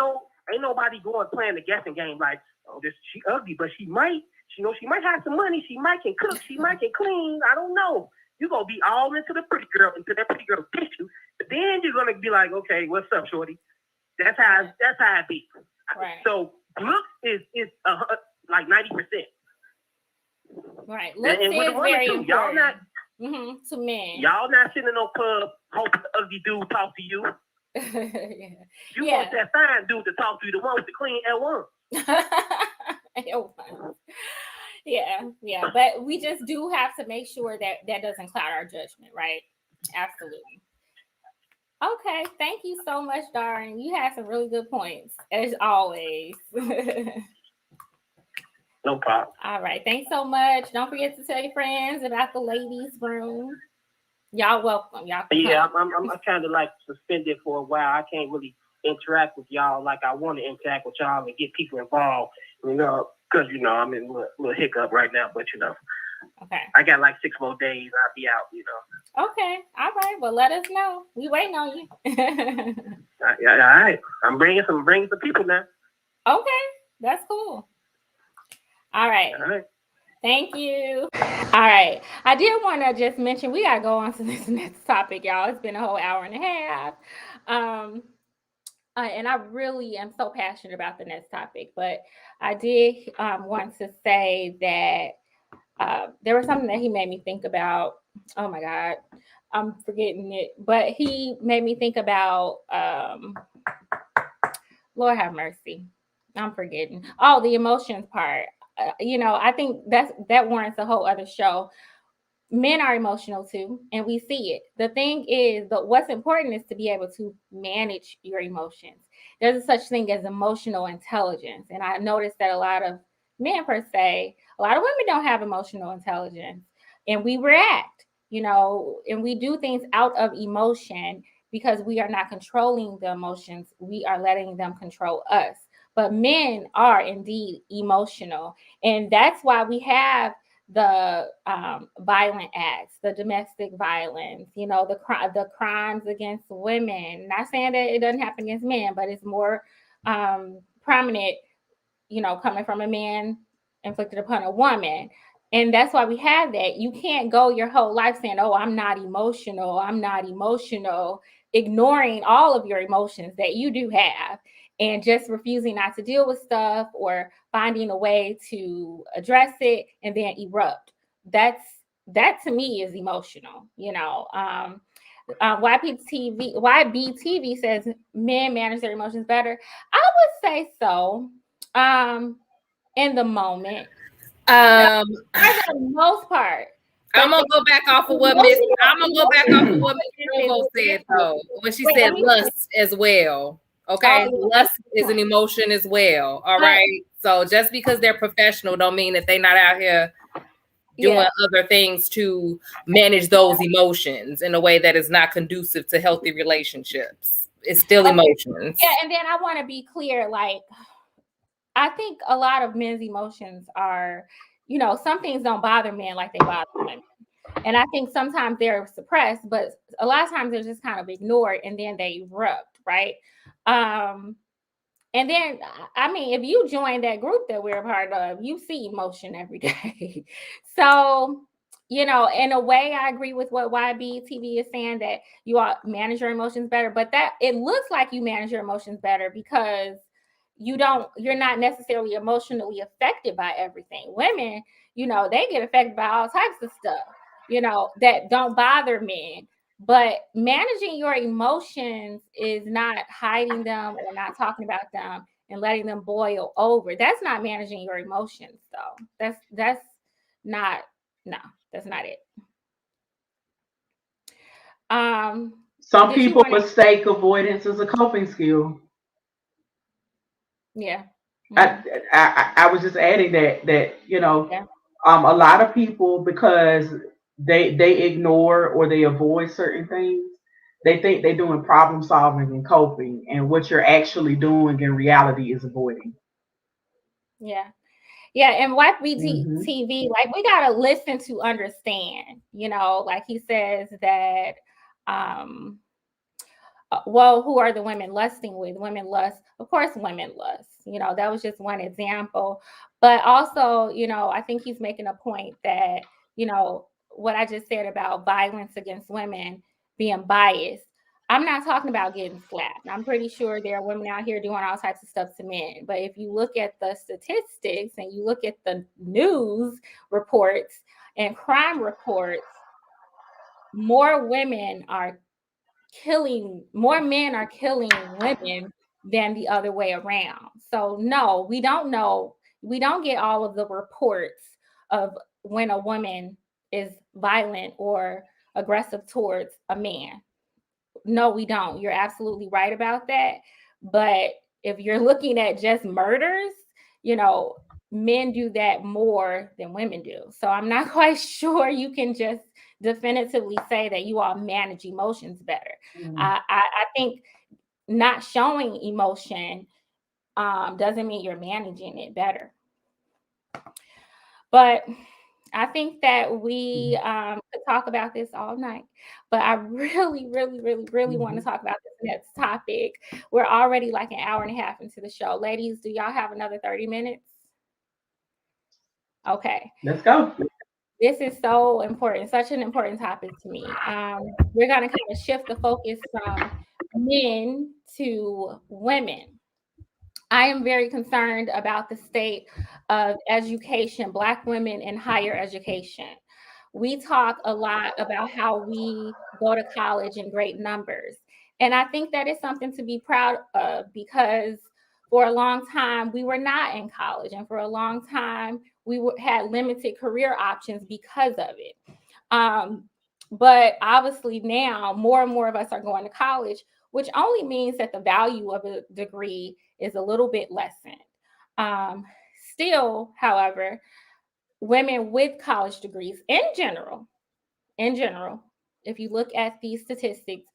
Speaker 7: nobody going playing the guessing game like, oh, she ugly, but she might have some money. She might can cook. She might can clean. I don't know. You're going to be all into the pretty girl, until that pretty girl gets you. But then you're going to be like, okay, what's up, shorty? That's how it be. Right. So looks is like 90%.
Speaker 1: Right. Looks is very important.
Speaker 7: Y'all not
Speaker 1: to men.
Speaker 7: Y'all not sitting in no club hoping the ugly dude talk to you. You want that fine dude to talk to you, the one with the clean L1.
Speaker 1: Yeah. But we just do have to make sure that doesn't cloud our judgment, right? Absolutely. Okay, thank you so much, Darren. You had some really good points, as always.
Speaker 7: No problem.
Speaker 1: All right, thanks so much. Don't forget to tell your friends about the ladies' room. Y'all welcome. Y'all can
Speaker 7: Yeah,
Speaker 1: come.
Speaker 7: I'm kind of like suspended for a while. I can't really interact with y'all like I want to interact with y'all and get people involved, because, I'm in a little hiccup right now, but,
Speaker 1: Okay.
Speaker 7: I got like 6 more days. I'll be out,
Speaker 1: Okay. All right. Well, let us know. We waiting on you.
Speaker 7: Yeah, all right. I'm bringing some people now.
Speaker 1: Okay. That's cool. All right.
Speaker 7: All right.
Speaker 1: Thank you. All right. I did want to just mention, we got to go on to this next topic, y'all. It's been a whole hour and a half. And I really am so passionate about the next topic, but I did want to say that there was something that he made me think about. Oh my God, I'm forgetting it, but he made me think about, Lord have mercy, I'm forgetting. Oh, the emotions part. I think that warrants a whole other show. Men are emotional too, and we see it. The thing is, what's important is to be able to manage your emotions. There's a such thing as emotional intelligence. And I noticed that a lot of men, per se, a lot of women don't have emotional intelligence. And we react, and we do things out of emotion because we are not controlling the emotions. We are letting them control us. But men are indeed emotional. And that's why we have the violent acts, the domestic violence, the crimes against women. Not saying that it doesn't happen against men, but it's more prominent, coming from a man inflicted upon a woman. And that's why we have that. You can't go your whole life saying, oh, I'm not emotional, ignoring all of your emotions that you do have, and just refusing not to deal with stuff or finding a way to address it and then erupt. That to me is emotional. YBTV says men manage their emotions better. I would say so. In the moment. For the most part.
Speaker 4: I'm gonna go back off of what Miss Provo said though, when she said lust as well. Okay, lust is an emotion as well. All right. So just because they're professional don't mean that they're not out here doing other things to manage those emotions in a way that is not conducive to healthy relationships. It's still emotions.
Speaker 1: Yeah, and then I want to be clear, I think a lot of men's emotions are, some things don't bother men like they bother women. And I think sometimes they're suppressed, but a lot of times they're just kind of ignored and then they erupt, right? And then, if you join that group that we're a part of, you see emotion every day. So, in a way, I agree with what YBTV is saying, that you all manage your emotions better, but that it looks like you manage your emotions better because you're not necessarily emotionally affected by everything. Women, they get affected by all types of stuff, that don't bother men. But managing your emotions is not hiding them or not talking about them and letting them boil over. That's not managing your emotions, though. That's not it.
Speaker 2: Some people mistake avoidance as a coping skill.
Speaker 1: Yeah.
Speaker 2: I was just adding that a lot of people, because they ignore or they avoid certain things, they think they're doing problem solving and coping, and what you're actually doing in reality is avoiding.
Speaker 1: Yeah. And YBTV, we gotta listen to understand, like he says that who are the women lusting with? Women lust, of course, women lust. That was just one example. But also, I think he's making a point that, what I just said about violence against women being biased. I'm not talking about getting slapped. I'm pretty sure there are women out here doing all types of stuff to men. But if you look at the statistics and you look at the news reports and crime reports, more women are more men are killing women than the other way around. So no, we don't know. We don't get all of the reports of when a woman is violent or aggressive towards a man. No, we don't. You're absolutely right about that. But if you're looking at just murders, men do that more than women do. So I'm not quite sure you can just definitively say that you all manage emotions better. I think not showing emotion doesn't mean you're managing it better. But I think that we could talk about this all night, but I really, really, really, really want to talk about this next topic. We're already like an hour and a half into the show. Ladies, do y'all have another 30 minutes? Okay.
Speaker 2: Let's go.
Speaker 1: This is so important, such an important topic to me. We're going to kind of shift the focus from men to women. I am very concerned about the state of education, Black women in higher education. We talk a lot about how we go to college in great numbers. And I think that is something to be proud of, because for a long time, we were not in college. And for a long time, we had limited career options because of it. But obviously now more and more of us are going to college, which only means that the value of a degree is a little bit lessened. Still, however, women with college degrees in general, if you look at these statistics,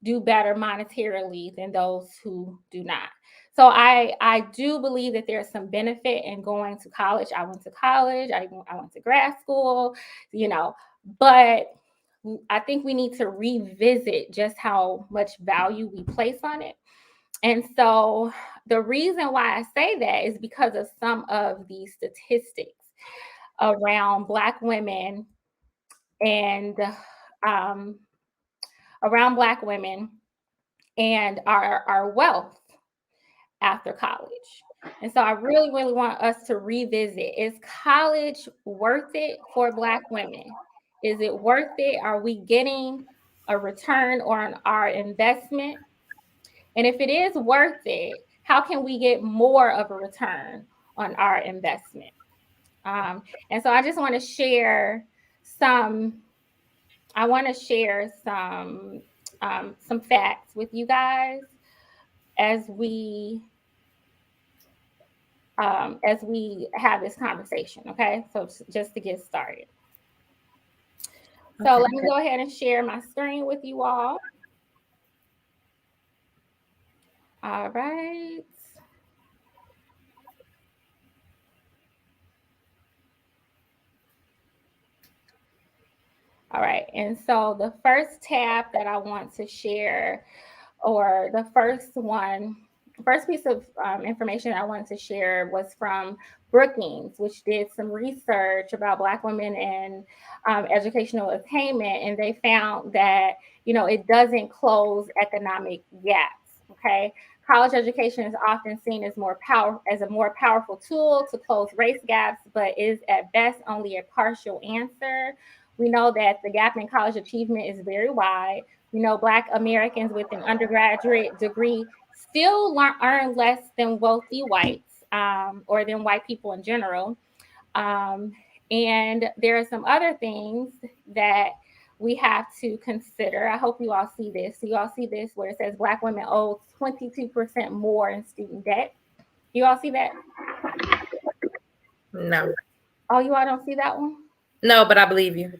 Speaker 1: do better monetarily than those who do not. So I do believe that there's some benefit in going to college. I went to college, I went to grad school, but I think we need to revisit just how much value we place on it. And so the reason why I say that is because of some of the statistics around Black women and our wealth after college. And so I really, really want us to revisit, is college worth it for Black women? Is it worth it? Are we getting a return on our investment? And if it is worth it, how can we get more of a return on our investment? And so I just want to share some facts with you guys as we have this conversation. Okay, so just to get started. So let me go ahead and share my screen with you all. All right. All right. And so the first tab that I want to share, or the first piece of information I wanted to share was from Brookings, which did some research about Black women and educational attainment. And they found that, it doesn't close economic gaps. Okay. College education is often seen as a more powerful tool to close race gaps, but is at best only a partial answer. We know that the gap in college achievement is very wide. We know Black Americans with an undergraduate degree still earn less than wealthy whites, or than white people in general. And there are some other things that we have to consider. I hope you all see this. So you all see this where it says Black women owe 22% more in student debt. You all see that?
Speaker 4: No.
Speaker 1: Oh, you all don't see that one?
Speaker 4: No, but I believe you.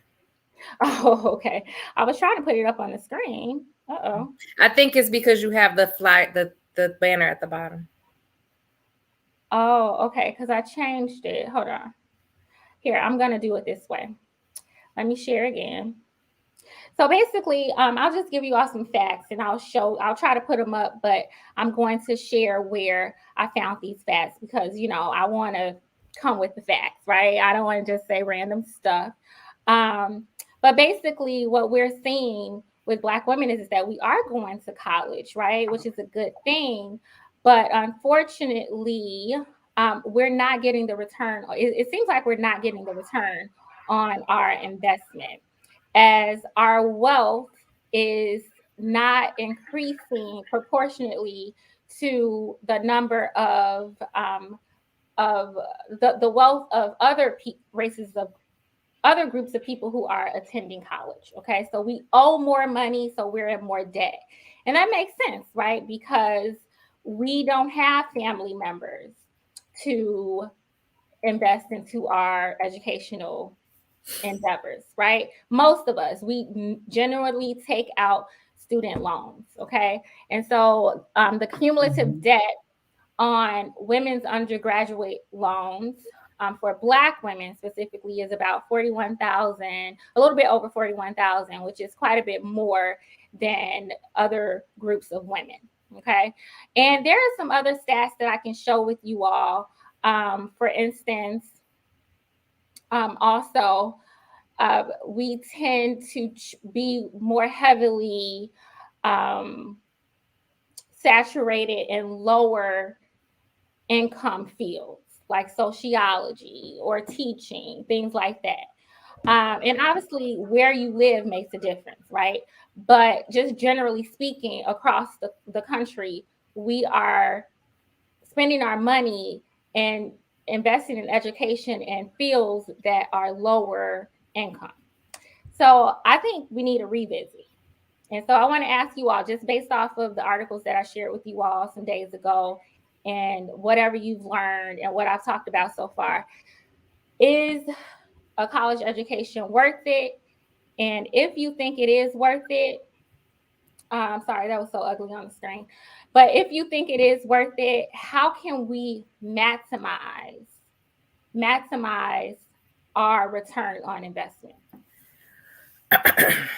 Speaker 1: Oh, okay. I was trying to put it up on the screen. Uh-oh.
Speaker 4: I think it's because you have the banner at the bottom.
Speaker 1: Oh, okay. Because I changed it. Hold on. Here, I'm going to do it this way. Let me share again. So basically, I'll just give you all some facts, and I'll try to put them up, but I'm going to share where I found these facts because, I want to come with the facts, right? I don't want to just say random stuff. But basically what we're seeing with Black women is that we are going to college, right? Which is a good thing. But unfortunately, we're not getting the return. It seems like we're not getting the return on our investment, as our wealth is not increasing proportionately to the number of the wealth of other races of other groups of people who are attending college. Okay, so we owe more money, so we're in more debt, and that makes sense, right? Because we don't have family members to invest into our educational endeavors, right? Most of us, we generally take out student loans, okay? And so the cumulative debt on women's undergraduate loans for Black women specifically is about 41,000, a little bit over 41,000, which is quite a bit more than other groups of women, okay? And there are some other stats that I can show with you all. For instance, also, we tend to be more heavily saturated in lower income fields like sociology or teaching, things like that. And obviously, where you live makes a difference, right? But just generally speaking, across the country, we are spending our money and investing in education in fields that are lower income. So I think we need a revisit. And so I want to ask you all, just based off of the articles that I shared with you all some days ago and whatever you've learned and what I've talked about so far, is a college education worth it? And if you think it is worth it, sorry, that was so ugly on the screen. But if you think it is worth it, how can we maximize our return on investment?
Speaker 4: Can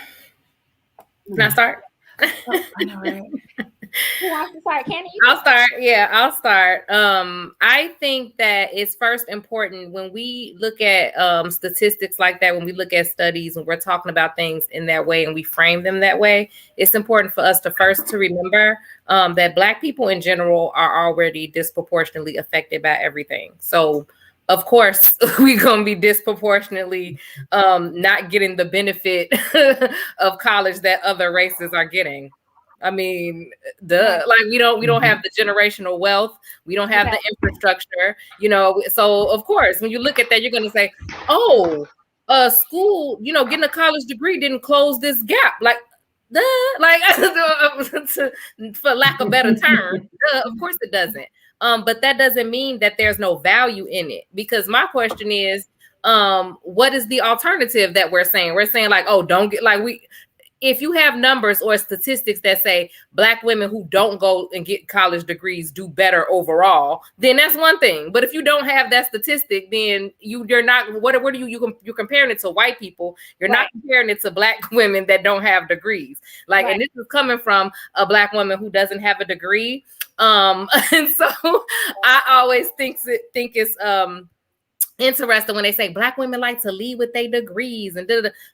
Speaker 4: I start?
Speaker 3: Oh, I know, right?
Speaker 1: Who wants to start? Candy?
Speaker 4: I'll start. Yeah, I'll start. I think that it's first important when we look at statistics like that, when we look at studies and we're talking about things in that way and we frame them that way, it's important for us to remember that Black people in general are already disproportionately affected by everything. So of course, we're going to be disproportionately not getting the benefit of college that other races are getting. I mean, like we don't have the generational wealth. We don't have the infrastructure, so of course, when you look at that, you're going to say, oh, school, getting a college degree didn't close this gap. Like, for lack of a better term, of course it doesn't. But that doesn't mean that there's no value in it, because my question is, what is the alternative that we're saying? We're saying like, oh, don't get if you have numbers or statistics that say Black women who don't go and get college degrees do better overall, then that's one thing. But if you don't have that statistic, then you're not, what are you're comparing it to white people. You're not comparing it to Black women that don't have degrees. And this is coming from a Black woman who doesn't have a degree. And so I always think it's, interesting when they say Black women like to lead with their degrees and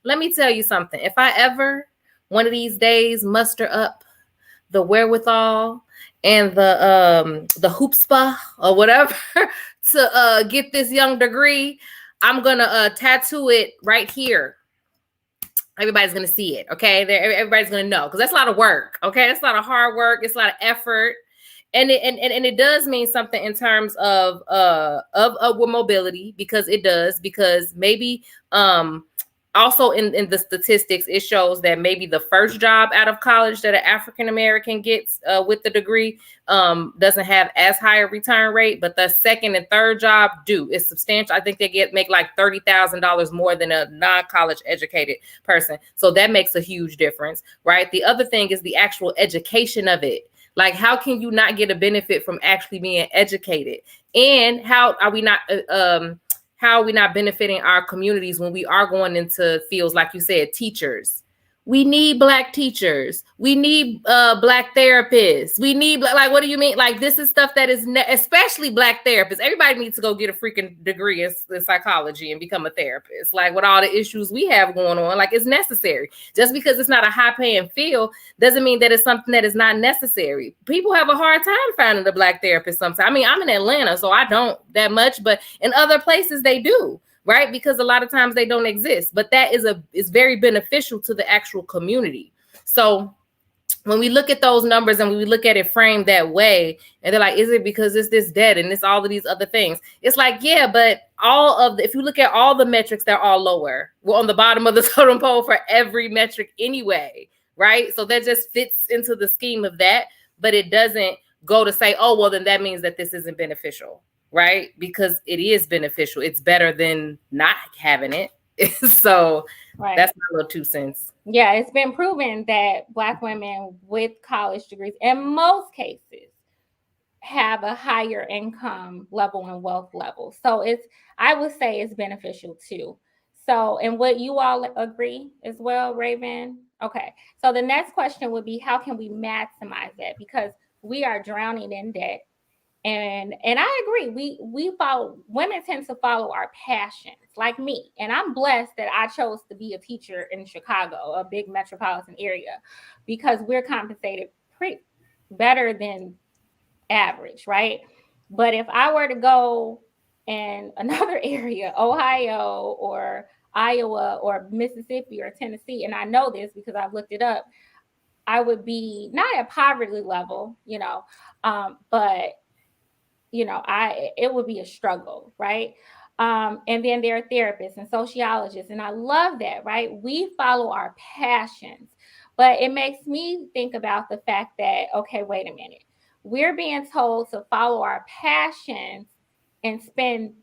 Speaker 4: Let me tell you something. If I ever one of these days muster up the wherewithal and the chutzpah or whatever to get this young degree, I'm gonna tattoo it right here. Everybody's gonna see it. Okay, everybody's gonna know, because that's a lot of work. Okay, it's a lot of hard work. It's a lot of effort. And it does mean something in terms of mobility, because maybe also in the statistics, it shows that maybe the first job out of college that an African American gets with the degree doesn't have as high a return rate, but the second and third job do. It's substantial. I think they make like $30,000 more than a non-college educated person. So that makes a huge difference, right? The other thing is the actual education of it. Like, how can you not get a benefit from actually being educated? And how are we not benefiting our communities when we are going into fields, like you said, teachers? We need Black teachers. We need Black therapists. We need what do you mean? Like, this is stuff that is especially Black therapists. Everybody needs to go get a freaking degree in psychology and become a therapist. Like, with all the issues we have going on, like, it's necessary. Just because it's not a high paying field doesn't mean that it's something that is not necessary. People have a hard time finding a Black therapist sometimes. I mean, I'm in Atlanta, so I don't that much, but in other places they do. Right? Because a lot of times they don't exist, but that is very beneficial to the actual community. So when we look at those numbers and we look at it framed that way, and they're like, is it because it's this debt and it's all of these other things? It's like, yeah, but if you look at all the metrics, they're all lower. We're on the bottom of the totem pole for every metric anyway, right? So that just fits into the scheme of that, but it doesn't go to say, oh, well, then that means that this isn't beneficial, right? Because it is beneficial. It's better than not having it. So that's my little 2 cents.
Speaker 1: Yeah, it's been proven that Black women with college degrees, in most cases, have a higher income level and wealth level. So I would say it's beneficial too. So, and what you all agree as well, Raven? Okay. So the next question would be, how can we maximize that? Because we are drowning in debt. And I agree. Women tend to follow our passions, like me. And I'm blessed that I chose to be a teacher in Chicago, a big metropolitan area, because we're compensated pretty better than average, right? But if I were to go in another area, Ohio or Iowa or Mississippi or Tennessee, and I know this because I've looked it up, I would be not at poverty level, but it would be a struggle, right? And then there are therapists and sociologists, and I love that, right? We follow our passions, but it makes me think about the fact that, okay, wait a minute. We're being told to follow our passions and spend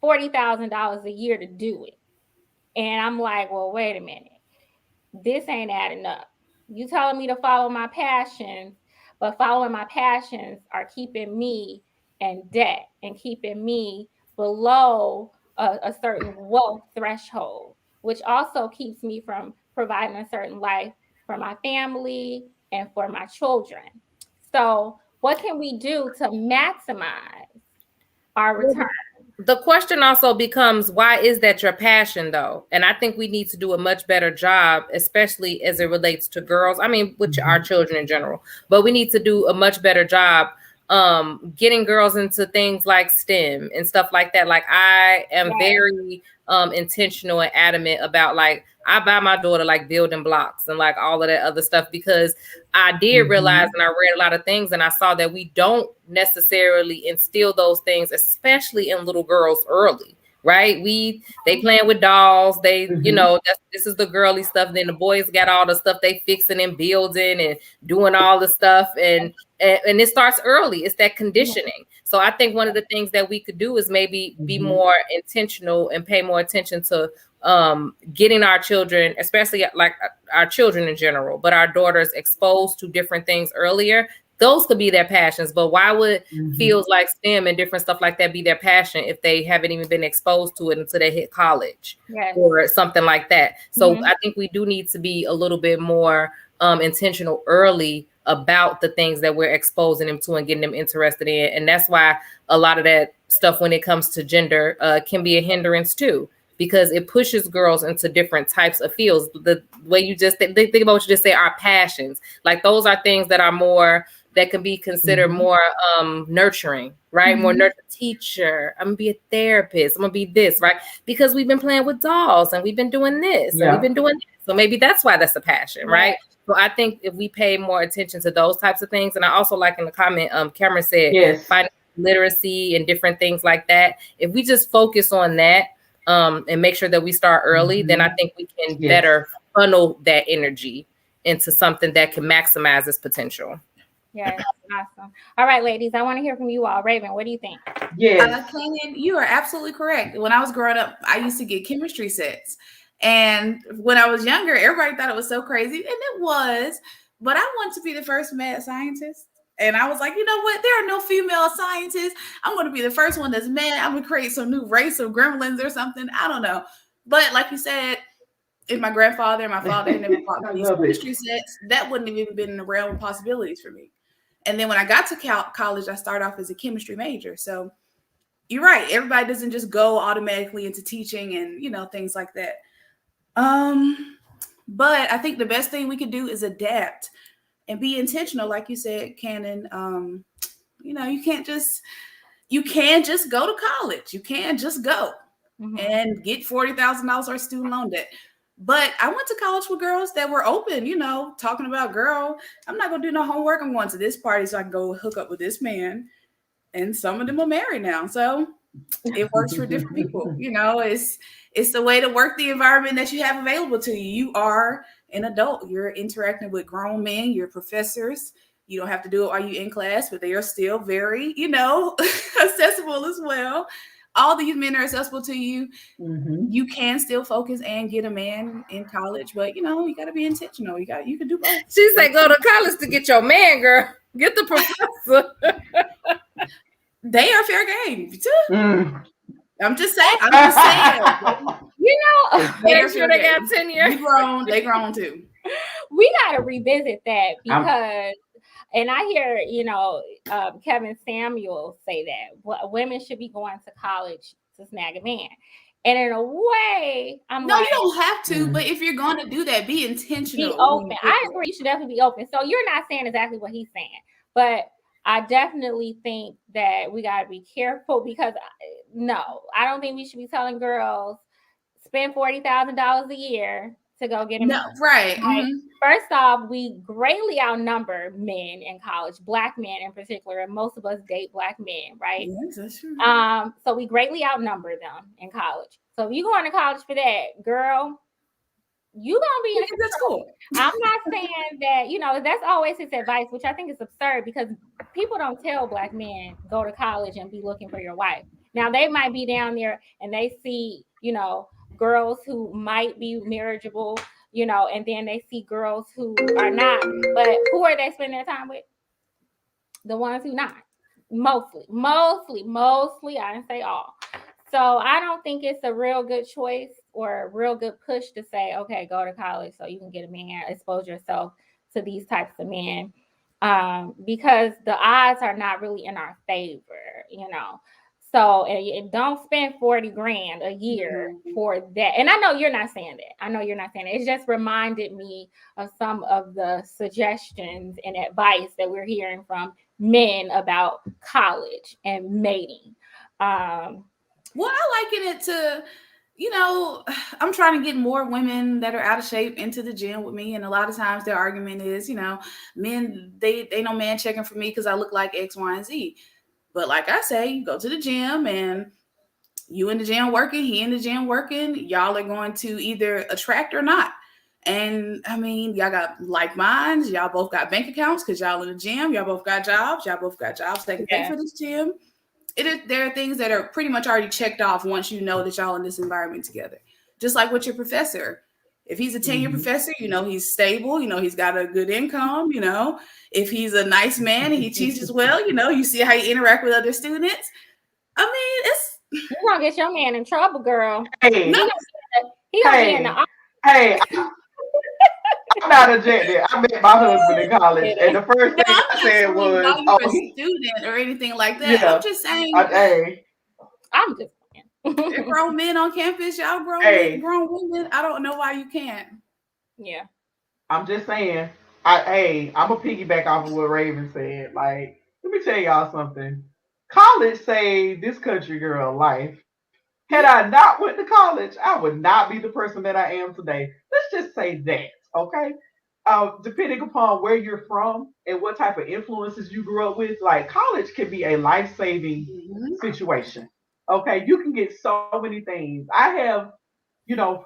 Speaker 1: $40,000 a year to do it. And I'm like, well, wait a minute. This ain't adding up. You telling me to follow my passions, but following my passions are keeping me in debt and keeping me below a certain wealth threshold, which also keeps me from providing a certain life for my family and for my children. So what can we do to maximize our return?
Speaker 4: The question also becomes, why is that your passion though? And I think we need to do a much better job, especially as it relates to girls. I mean, with our children in general, but we need to do a much better job getting girls into things like STEM and stuff like that. Like I am very intentional and adamant about, like, I buy my daughter like building blocks and like all of that other stuff, because I did realize, and I read a lot of things, and I saw that we don't necessarily instill those things, especially in little girls early, right? They playing with dolls. They, this is the girly stuff. Then the boys got all the stuff they fixing and building and doing all the stuff. And it starts early. It's that conditioning. So I think one of the things that we could do is maybe be more intentional and pay more attention to getting our children, especially like our children in general, but our daughters, exposed to different things earlier. Those could be their passions, but why would fields like STEM and different stuff like that be their passion if they haven't even been exposed to it until they hit college or something like that? So I think we do need to be a little bit more intentional early about the things that we're exposing them to and getting them interested in. And that's why a lot of that stuff, when it comes to gender, can be a hindrance too, because it pushes girls into different types of fields. The way you just think about what you just say, our passions, like those are things that are more, that can be considered more nurturing, right? More nurturing. Teacher, I'm gonna be a therapist, I'm gonna be this, right? Because we've been playing with dolls and we've been doing this and we've been doing this. So maybe that's why that's a passion, right? So I think if we pay more attention to those types of things, and I also like in the comment, Cameron said financial literacy and different things like that. If we just focus on that and make sure that we start early, then I think we can better funnel that energy into something that can maximize its potential.
Speaker 1: Yes, awesome. All right, ladies, I want to hear from you all. Raven, what do you think?
Speaker 3: Kenyon, you are absolutely correct. When I was growing up, I used to get chemistry sets. And when I was younger, everybody thought it was so crazy. And it was. But I wanted to be the first mad scientist. And I was like, you know what? There are no female scientists. I'm going to be the first one that's mad. I'm going to create some new race of gremlins or something. I don't know. But like you said, if my grandfather and my father had never bought me these chemistry sets, that wouldn't have even been in the realm of possibilities for me. And then when I got to college, I started off as a chemistry major. So you're right. Everybody doesn't just go automatically into teaching and, things like that. But I think the best thing we could do is adapt and be intentional. Like you said, Cannon, you can just go to college. You can just go and get $40,000 or student loan debt. But I went to college with girls that were open, talking about, girl, I'm not going to do no homework. I'm going to this party so I can go hook up with this man. And some of them are married now. So it works for different people. It's the way to work the environment that you have available to you. You are an adult. You're interacting with grown men. You're professors. You don't have to do it while you're in class, but they are still very, accessible as well. All these men are accessible to you.
Speaker 2: Mm-hmm.
Speaker 3: You can still focus and get a man in college, but you got to be intentional. You can do both.
Speaker 4: She said, go to college to get your man, girl. Get the professor.
Speaker 3: They are fair game too.
Speaker 2: Mm.
Speaker 3: I'm just saying.
Speaker 4: Make sure they got tenure.
Speaker 3: They grown too.
Speaker 1: We got to revisit that because, and I hear, Kevin Samuel say that women should be going to college to snag a man. And in a way,
Speaker 3: you don't have to, but if you're going to do that, be intentional.
Speaker 1: Be open. I agree. You should definitely be open. So you're not saying exactly what he's saying, but I definitely think that we got to be careful because I don't think we should be telling girls spend $40,000 a year to go get a man.
Speaker 3: Right. Mm-hmm.
Speaker 1: First off, we greatly outnumber men in college, Black men in particular, and most of us date Black men, right?
Speaker 3: Yes, that's true.
Speaker 1: So we greatly outnumber them in college. So if you going to college for that, girl, you gonna be in
Speaker 3: that's cool.
Speaker 1: I'm not saying that, that's always his advice, which I think is absurd because people don't tell Black men go to college and be looking for your wife. Now they might be down there and they see, girls who might be marriageable, and then they see girls who are not. But who are they spending their time with? The ones who not. Mostly. I didn't say all. So I don't think it's a real good choice or a real good push to say, okay, go to college so you can get a man, expose yourself to these types of men, because the odds are not really in our favor, So and don't spend $40,000 a year for that. And I know you're not saying that. It just reminded me of some of the suggestions and advice that we're hearing from men about college and mating.
Speaker 3: Well, I liken it to, I'm trying to get more women that are out of shape into the gym with me. And a lot of times their argument is, men, they no man checking for me because I look like X, Y, and Z. But like I say, you go to the gym and you in the gym working, he in the gym working, y'all are going to either attract or not. And I mean, y'all got like minds, y'all both got bank accounts because y'all in the gym, y'all both got jobs that can pay for this gym. There are things that are pretty much already checked off once you know that y'all in this environment together. Just like with your professor. If he's a tenured professor, he's stable, he's got a good income, if he's a nice man and he teaches well, you see how he interact with other students. I mean,
Speaker 1: you're gonna get your man in trouble, girl.
Speaker 2: Hey,
Speaker 1: he gonna be in the
Speaker 2: hey. I'm not objecting. I met my husband in college, and the first thing I said was,
Speaker 3: "Oh, you're a student or anything like that." Yeah. I'm just saying.
Speaker 1: I'm just saying.
Speaker 3: They're grown men on campus, y'all grown women. I don't know why you can't.
Speaker 1: Yeah.
Speaker 2: I'm just saying. I'm a piggyback off of what Raven said. Like, let me tell y'all something. College saved this country girl life. Had I not went to college, I would not be the person that I am today. Let's just say that, okay? Depending upon where you're from and what type of influences you grew up with, like college can be a life-saving situation. Okay, you can get so many things. I have,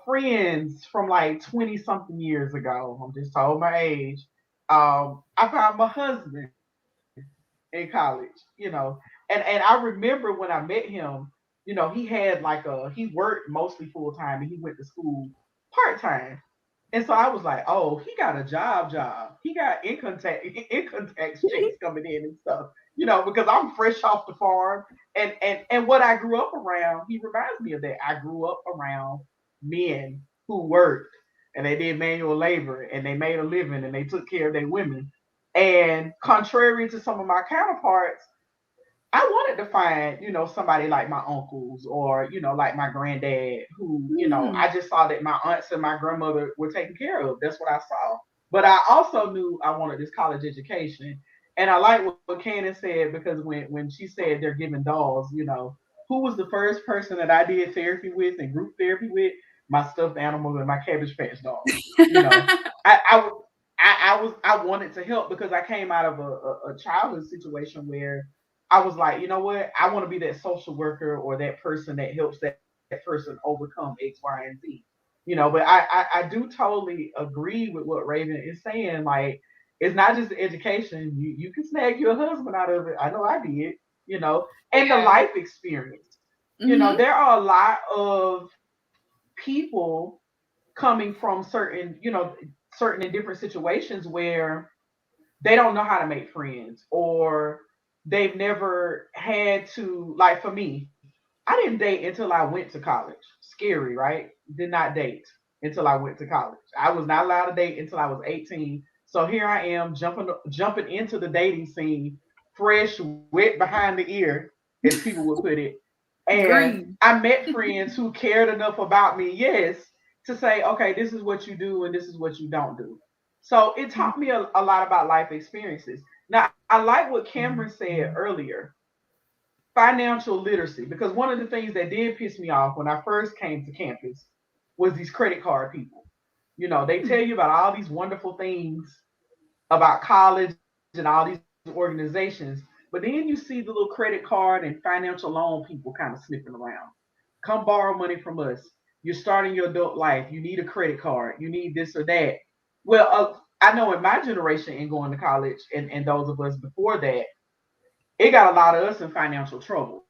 Speaker 2: friends from like 20 something years ago. I'm just told my age. I found my husband in college, and I remember when I met him, he had he worked mostly full time and he went to school part time. And so I was like, oh, he got a job. He got income tax checks coming in and stuff, because I'm fresh off the farm. And what I grew up around, he reminds me of that. I grew up around men who worked and they did manual labor and they made a living and they took care of their women. And contrary to some of my counterparts, I wanted to find, somebody like my uncles or, like my granddad who, I just saw that my aunts and my grandmother were taken care of. That's what I saw. But I also knew I wanted this college education. And I like what Candace said, because when she said they're giving dolls, who was the first person that I did therapy with and group therapy with? my stuffed animals and my Cabbage Patch doll. You know, I wanted to help because I came out of a childhood situation where I was like, you know what, I want to be that social worker or that person that helps that person overcome X, Y, and Z. You know, but I do totally agree with what Raven is saying. Like, it's not just education. You can snag your husband out of it. I know I did. You know, and the life experience. You know, there are a lot of people coming from certain, certain and different situations where they don't know how to make friends, or they've never had to, like, for me, I didn't date until I went to college. Scary, right? Did not date until I went to college. I was not allowed to date until I was 18. So here I am jumping into the dating scene, fresh, wet behind the ear, as people would put it. And
Speaker 3: Green.
Speaker 2: I met friends who cared enough about me, yes, to say, okay, this is what you do and this is what you don't do. So it taught me a lot about life experiences. Now, I like what Cameron said earlier, financial literacy, because one of the things that did piss me off when I first came to campus was these credit card people. You know, they tell you about all these wonderful things about college and all these organizations, but then you see the little credit card and financial loan people kind of sniffing around. Come borrow money from us. You're starting your adult life. You need a credit card. You need this or that. Well, I know in my generation and going to college, and those of us before that, it got a lot of us in financial trouble.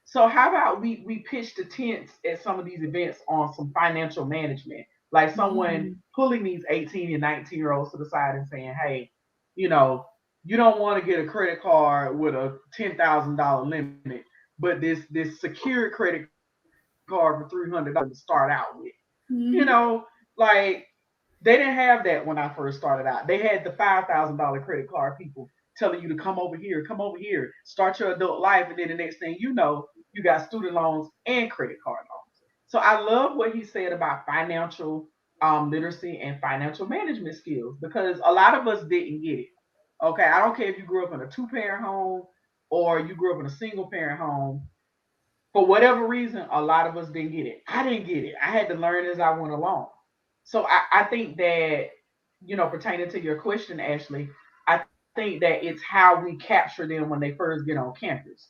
Speaker 2: So how about we pitch the tents at some of these events on some financial management, like someone pulling these 18 and 19-year-olds to the side and saying, hey, you know, you don't want to get a credit card with a $10,000 limit, but this secured credit card for $300 to start out with. You know, like, they didn't have that when I first started out. They had the $5,000 credit card people telling you to come over here, start your adult life, and then the next thing you know, you got student loans and credit card loans. So I love what he said about financial literacy and financial management skills, because a lot of us didn't get it. Okay, I don't care if you grew up in a two-parent home or you grew up in a single-parent home. For whatever reason, a lot of us didn't get it. I didn't get it. I had to learn as I went along. So I think that, pertaining to your question, Ashley, I think that it's how we capture them when they first get on campus.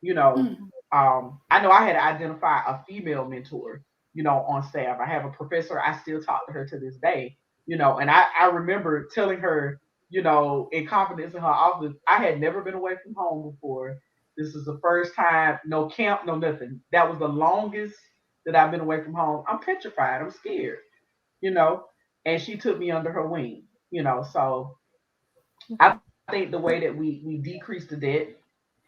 Speaker 2: You know, I know I had to identify a female mentor, on staff. I have a professor, I still talk to her to this day, and I remember telling her, in confidence in her office, I had never been away from home before. This is the first time, no camp, no nothing. That was the longest that I've been away from home. I'm petrified. I'm scared, you know. And she took me under her wing, So I think the way that we decrease the debt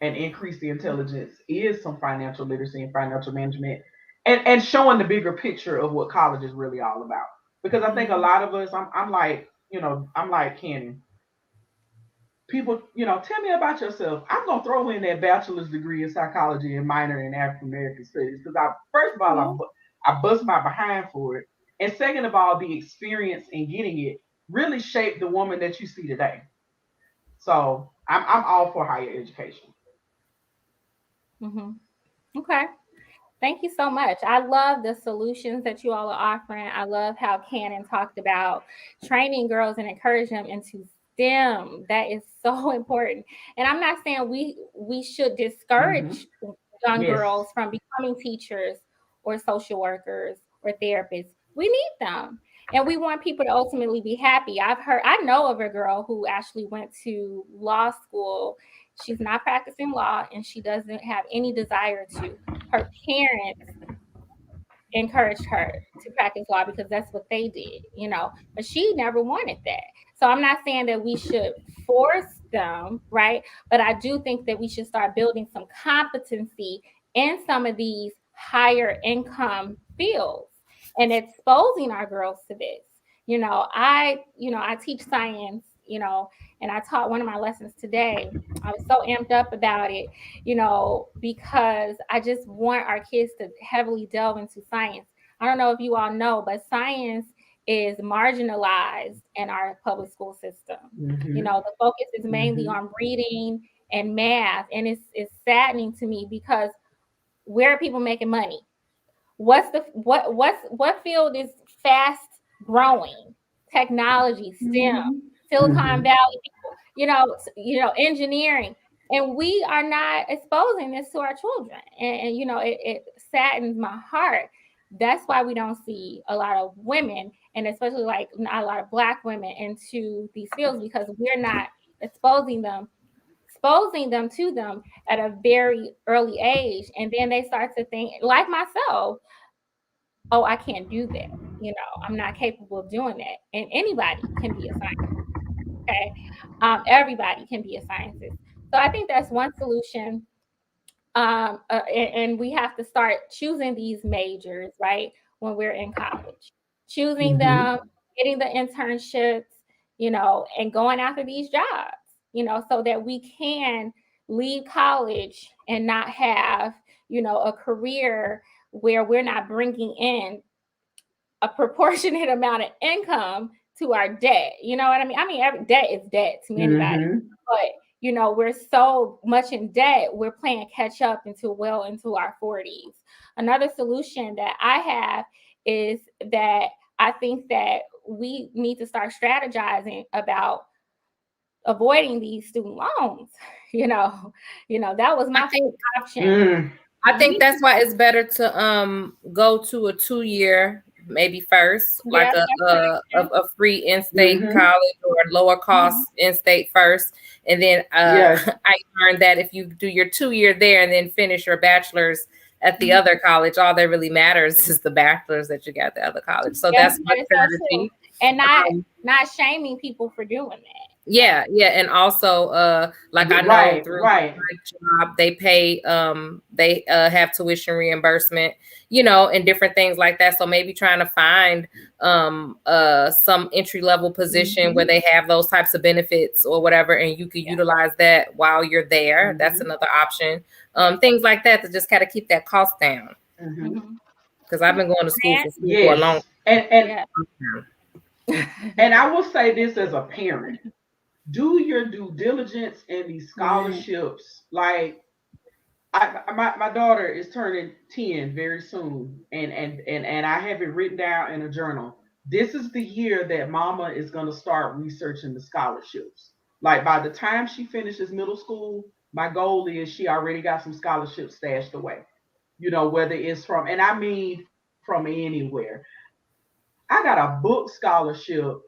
Speaker 2: and increase the intelligence is some financial literacy and financial management, and showing the bigger picture of what college is really all about. Because I think a lot of us, I'm like, I'm like Cannon. People, tell me about yourself. I'm gonna throw in that bachelor's degree in psychology and minor in African American studies because I, first of all, I bust my behind for it, and second of all, the experience in getting it really shaped the woman that you see today. So I'm all for higher education.
Speaker 1: Mm-hmm. Okay. Thank you so much. I love the solutions that you all are offering. I love how Cannon talked about training girls and encourage them into STEM. That is so important. And I'm not saying we should
Speaker 2: Mm-hmm.
Speaker 1: discourage young
Speaker 2: Yes.
Speaker 1: girls from becoming teachers or social workers or therapists. We need them. And we want people to ultimately be happy. I know of a girl who actually went to law school. She's not practicing law and she doesn't have any desire to. Her parents encouraged her to practice law because that's what they did, but she never wanted that. So I'm not saying that we should force them, right? But I do think that we should start building some competency in some of these higher income fields and exposing our girls to this. I teach science, and I taught one of my lessons today. I was so amped up about it, because I just want our kids to heavily delve into science. I don't know if you all know, but science is marginalized in our public school system.
Speaker 2: Mm-hmm.
Speaker 1: The focus is mainly
Speaker 2: Mm-hmm.
Speaker 1: on reading and math, and it's saddening to me because where are people making money? what field is fast growing? Technology, STEM, Silicon Valley, engineering. And we are not exposing this to our children. And it saddens my heart. That's why we don't see a lot of women, and especially like not a lot of Black women, into these fields, because we're not exposing them to them at a very early age. And then they start to think, like myself, oh, I can't do that. I'm not capable of doing that. And anybody can be a scientist. Okay. Everybody can be a scientist. So I think that's one solution. And we have to start choosing these majors, right, when we're in college, choosing them, getting the internships, and going after these jobs, so that we can leave college and not have, a career where we're not bringing in a proportionate amount of income to our debt. You know what I mean? I mean, every debt is debt to anybody, but we're so much in debt, we're playing catch up into our 40s. Another solution that I have is that I think that we need to start strategizing about avoiding these student loans. That was my first option.
Speaker 4: I think that's why it's better to go to a 2-year maybe first, like a free in-state college or a lower cost in-state first. And then I learned that if you do your 2-year there and then finish your bachelor's at the other college, all that really matters is the bachelor's that you got at the other college. So that's my strategy.
Speaker 1: And not shaming people for doing that.
Speaker 4: Yeah. And also, like I know through my job, they pay, they have tuition reimbursement, and different things like that. So maybe trying to find some entry level position where they have those types of benefits or whatever, and you could utilize that while you're there. That's another option. Things like that to just kind of keep that cost down. Because I've been going to school for a long time.
Speaker 2: And I will say this as a parent. Do your due diligence in these scholarships. Like my daughter is turning 10 very soon, and I have it written down in a journal. This is the year that mama is going to start researching the scholarships. Like by the time she finishes middle school, my goal is she already got some scholarships stashed away. Whether it's from anywhere. I got a book scholarship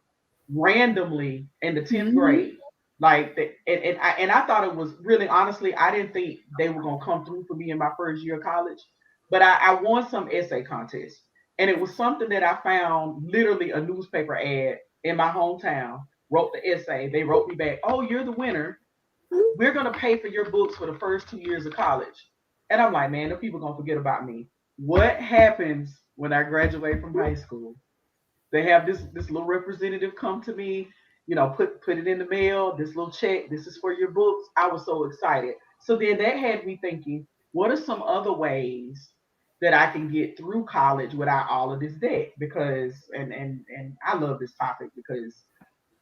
Speaker 2: randomly in the 10th grade. Like, and I thought it was really, honestly, I didn't think they were going to come through for me in my first year of college, but I won some essay contest, and it was something that I found, literally a newspaper ad in my hometown, wrote the essay. They wrote me back, oh, you're the winner. We're going to pay for your books for the first 2 years of college. And I'm like, man, the people going to forget about me. What happens when I graduate from high school? They have this little representative come to me, put it in the mail, this little check, this is for your books. I was so excited. So then that had me thinking, what are some other ways that I can get through college without all of this debt? Because, and I love this topic because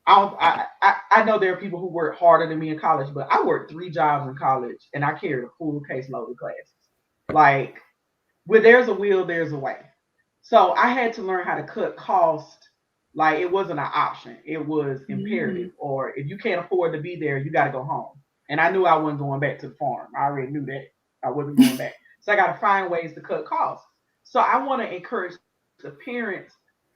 Speaker 2: I know there are people who work harder than me in college, but I worked 3 jobs in college and I carried a full caseload of classes. Like, where there's a will, there's a way. So I had to learn how to cut cost. Like, it wasn't an option. It was imperative. Or if you can't afford to be there, you got to go home. And I knew I wasn't going back to the farm. I already knew that. I wasn't going back. So I got to find ways to cut costs. So I want to encourage the parents,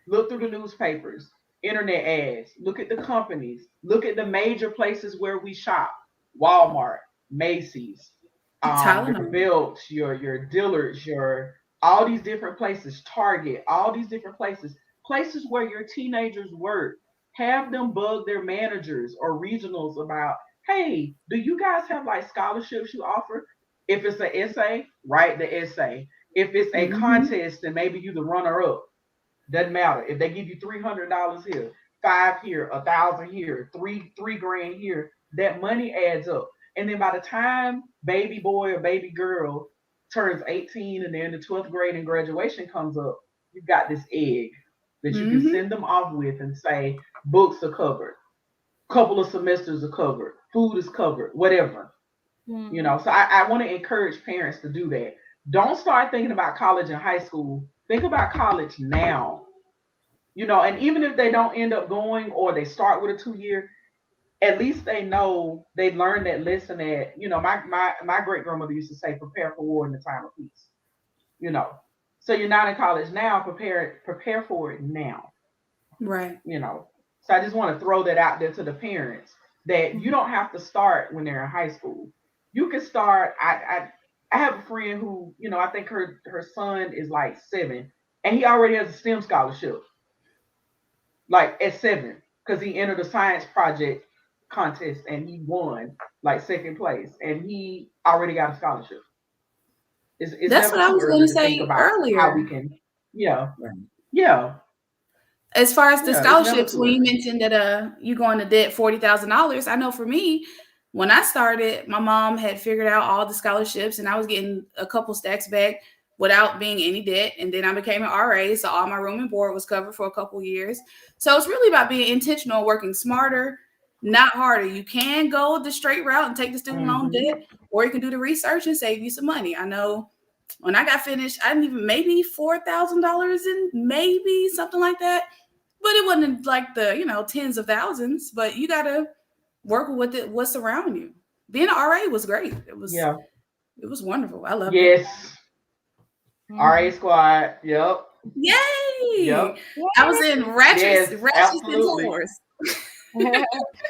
Speaker 2: look through the newspapers, internet ads, look at the companies, look at the major places where we shop. Walmart, Macy's, your Belts, your Dillard's, all these different places, Target, all these different places where your teenagers work. Have them bug their managers or regionals about, hey, do you guys have like scholarships you offer? If it's an essay, write the essay. If it's a contest, then maybe you the runner up. Doesn't matter. If they give you $300 here, 5 here, 1,000 here, three grand here, that money adds up. And then by the time baby boy or baby girl turns 18 and they're in the 12th grade and graduation comes up, you've got this egg that you can send them off with and say, books are covered, couple of semesters are covered, food is covered, whatever. So I want to encourage parents to do that. Don't start thinking about college and high school. Think about college now. And even if they don't end up going or they start with a 2 year, at least they know they learned that lesson that, my great grandmother used to say, prepare for war in the time of peace. So you're not in college now, prepare for it now.
Speaker 3: Right.
Speaker 2: So I just want to throw that out there to the parents that you don't have to start when they're in high school. You can start. I have a friend who, I think her son is like 7, and he already has a STEM scholarship, like at 7, because he entered a science project contest and he won like second place, and he already got a scholarship. It's
Speaker 3: That's
Speaker 2: never
Speaker 3: what I
Speaker 2: too
Speaker 3: was
Speaker 2: early
Speaker 3: going to
Speaker 2: to think
Speaker 3: say
Speaker 2: about how we
Speaker 3: earlier.
Speaker 2: can. Yeah,
Speaker 3: Right.
Speaker 2: yeah.
Speaker 3: As far as the
Speaker 2: Yeah, it's never
Speaker 3: scholarships,
Speaker 2: too
Speaker 3: when you
Speaker 2: early.
Speaker 3: mentioned that you go into debt $40,000, I know for me, when I started, my mom had figured out all the scholarships, and I was getting a couple stacks back without being any debt. And then I became an RA, so all my room and board was covered for a couple years. So it's really about being intentional, working smarter, not harder. You can go the straight route and take the student loan debt, or you can do the research and save you some money. I know when I got finished, I didn't even, maybe $4,000 in, maybe something like that. But it wasn't like the, tens of thousands, but you got to work with what's around you. Being an RA was great. It was wonderful. I loved it.
Speaker 2: Yes. RA squad. Yep.
Speaker 3: Yay!
Speaker 2: Yep.
Speaker 3: I was in Ratchets and
Speaker 2: absolutely.
Speaker 3: Tours.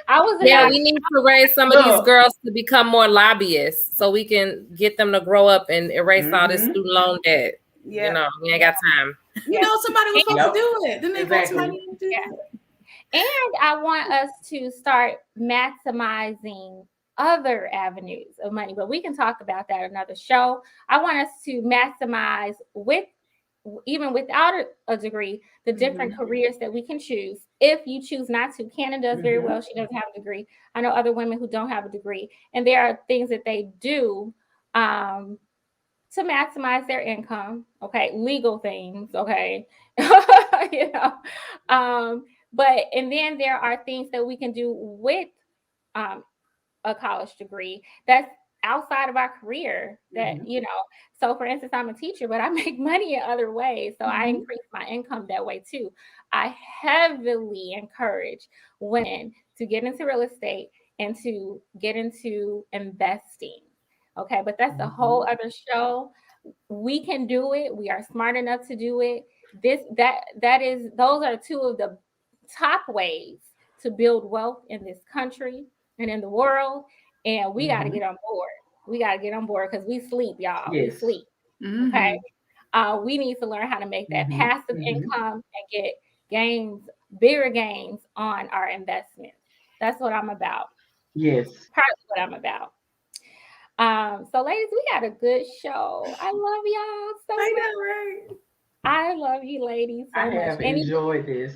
Speaker 1: I was
Speaker 4: Yeah, we need to raise some of these girls to become more lobbyists so we can get them to grow up and erase all this student loan debt.
Speaker 3: Yeah.
Speaker 4: We ain't got time.
Speaker 3: Somebody was supposed to do it. Then they vote somebody to do it.
Speaker 1: And I want us to start maximizing other avenues of money, but we can talk about that another show. I want us to maximize even without a degree, the different careers that we can choose. If you choose not to, Cannon does very well. She doesn't have a degree. I know other women who don't have a degree, and there are things that they do to maximize their income. Okay, legal things. Okay, but and then there are things that we can do with a college degree that's outside of our career that so for instance, I'm a teacher, but I make money in other ways, so I increase my income that way too. I heavily encourage women to get into real estate and to get into investing. Okay, but that's a whole other show. We can do it. We are smart enough to do it. Those are two of the top ways to build wealth in this country and in the world. And we got to get on board. We got to get on board because we sleep, y'all.
Speaker 2: Yes.
Speaker 1: We sleep. Okay. We need to learn how to make that passive income and get bigger gains on our investments. That's what I'm about.
Speaker 2: Yes.
Speaker 1: Partly what I'm about. So ladies, we got a good show. I love y'all so much.
Speaker 3: Right.
Speaker 1: I love you ladies so much.
Speaker 2: I have enjoyed this.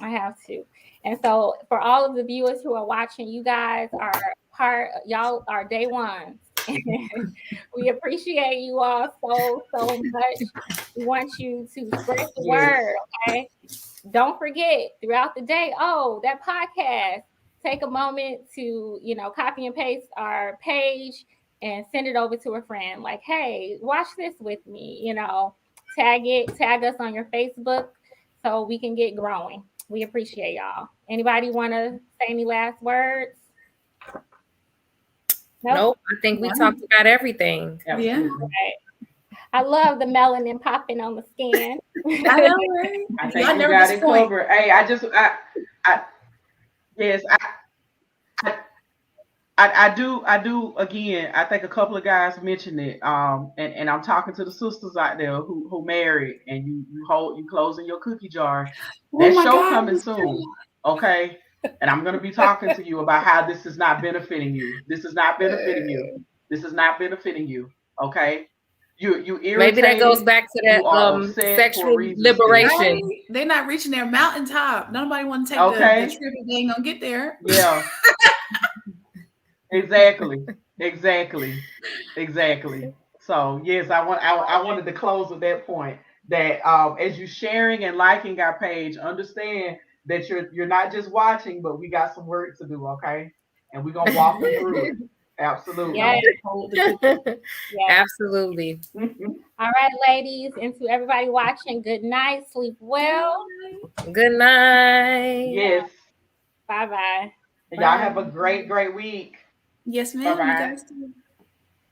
Speaker 1: I have to. And so for all of the viewers who are watching, you guys are y'all are day ones. We appreciate you all so much. We want you to spread the word, okay? Don't forget throughout the day, that podcast. Take a moment to, copy and paste our page and send it over to a friend. Like, hey, watch this with me, tag us on your Facebook so we can get growing. We appreciate y'all. Anybody want to say any last words?
Speaker 4: Nope. I think we talked about everything.
Speaker 3: Yeah.
Speaker 1: Right. I love the melanin popping on the skin.
Speaker 3: I know, right?
Speaker 2: I think you got it covered. Hey, I do again. I think a couple of guys mentioned it. And I'm talking to the sisters out there who married and you closing your cookie jar. That show coming soon. Okay. And I'm gonna be talking to you about how this is not benefiting you. This is not benefiting you. This is not benefiting you. Okay. You irritated.
Speaker 4: Maybe that goes back to that sexual liberation.
Speaker 3: Right? They're not reaching their mountaintop. Nobody want to take the trip if they ain't gonna get there.
Speaker 2: Yeah. Exactly. So yes, I wanted to close with that point. That as you sharing and liking our page, understand that you're not just watching, but we got some work to do, okay? And we're gonna walk them through it. Absolutely.
Speaker 1: Yes. Yes.
Speaker 4: Absolutely.
Speaker 1: All right, ladies, and to everybody watching, good night. Sleep well.
Speaker 4: Good night.
Speaker 2: Yes.
Speaker 1: Bye-bye.
Speaker 2: Y'all have a great week.
Speaker 3: Yes, ma'am.
Speaker 2: Bye-bye.
Speaker 3: You guys too.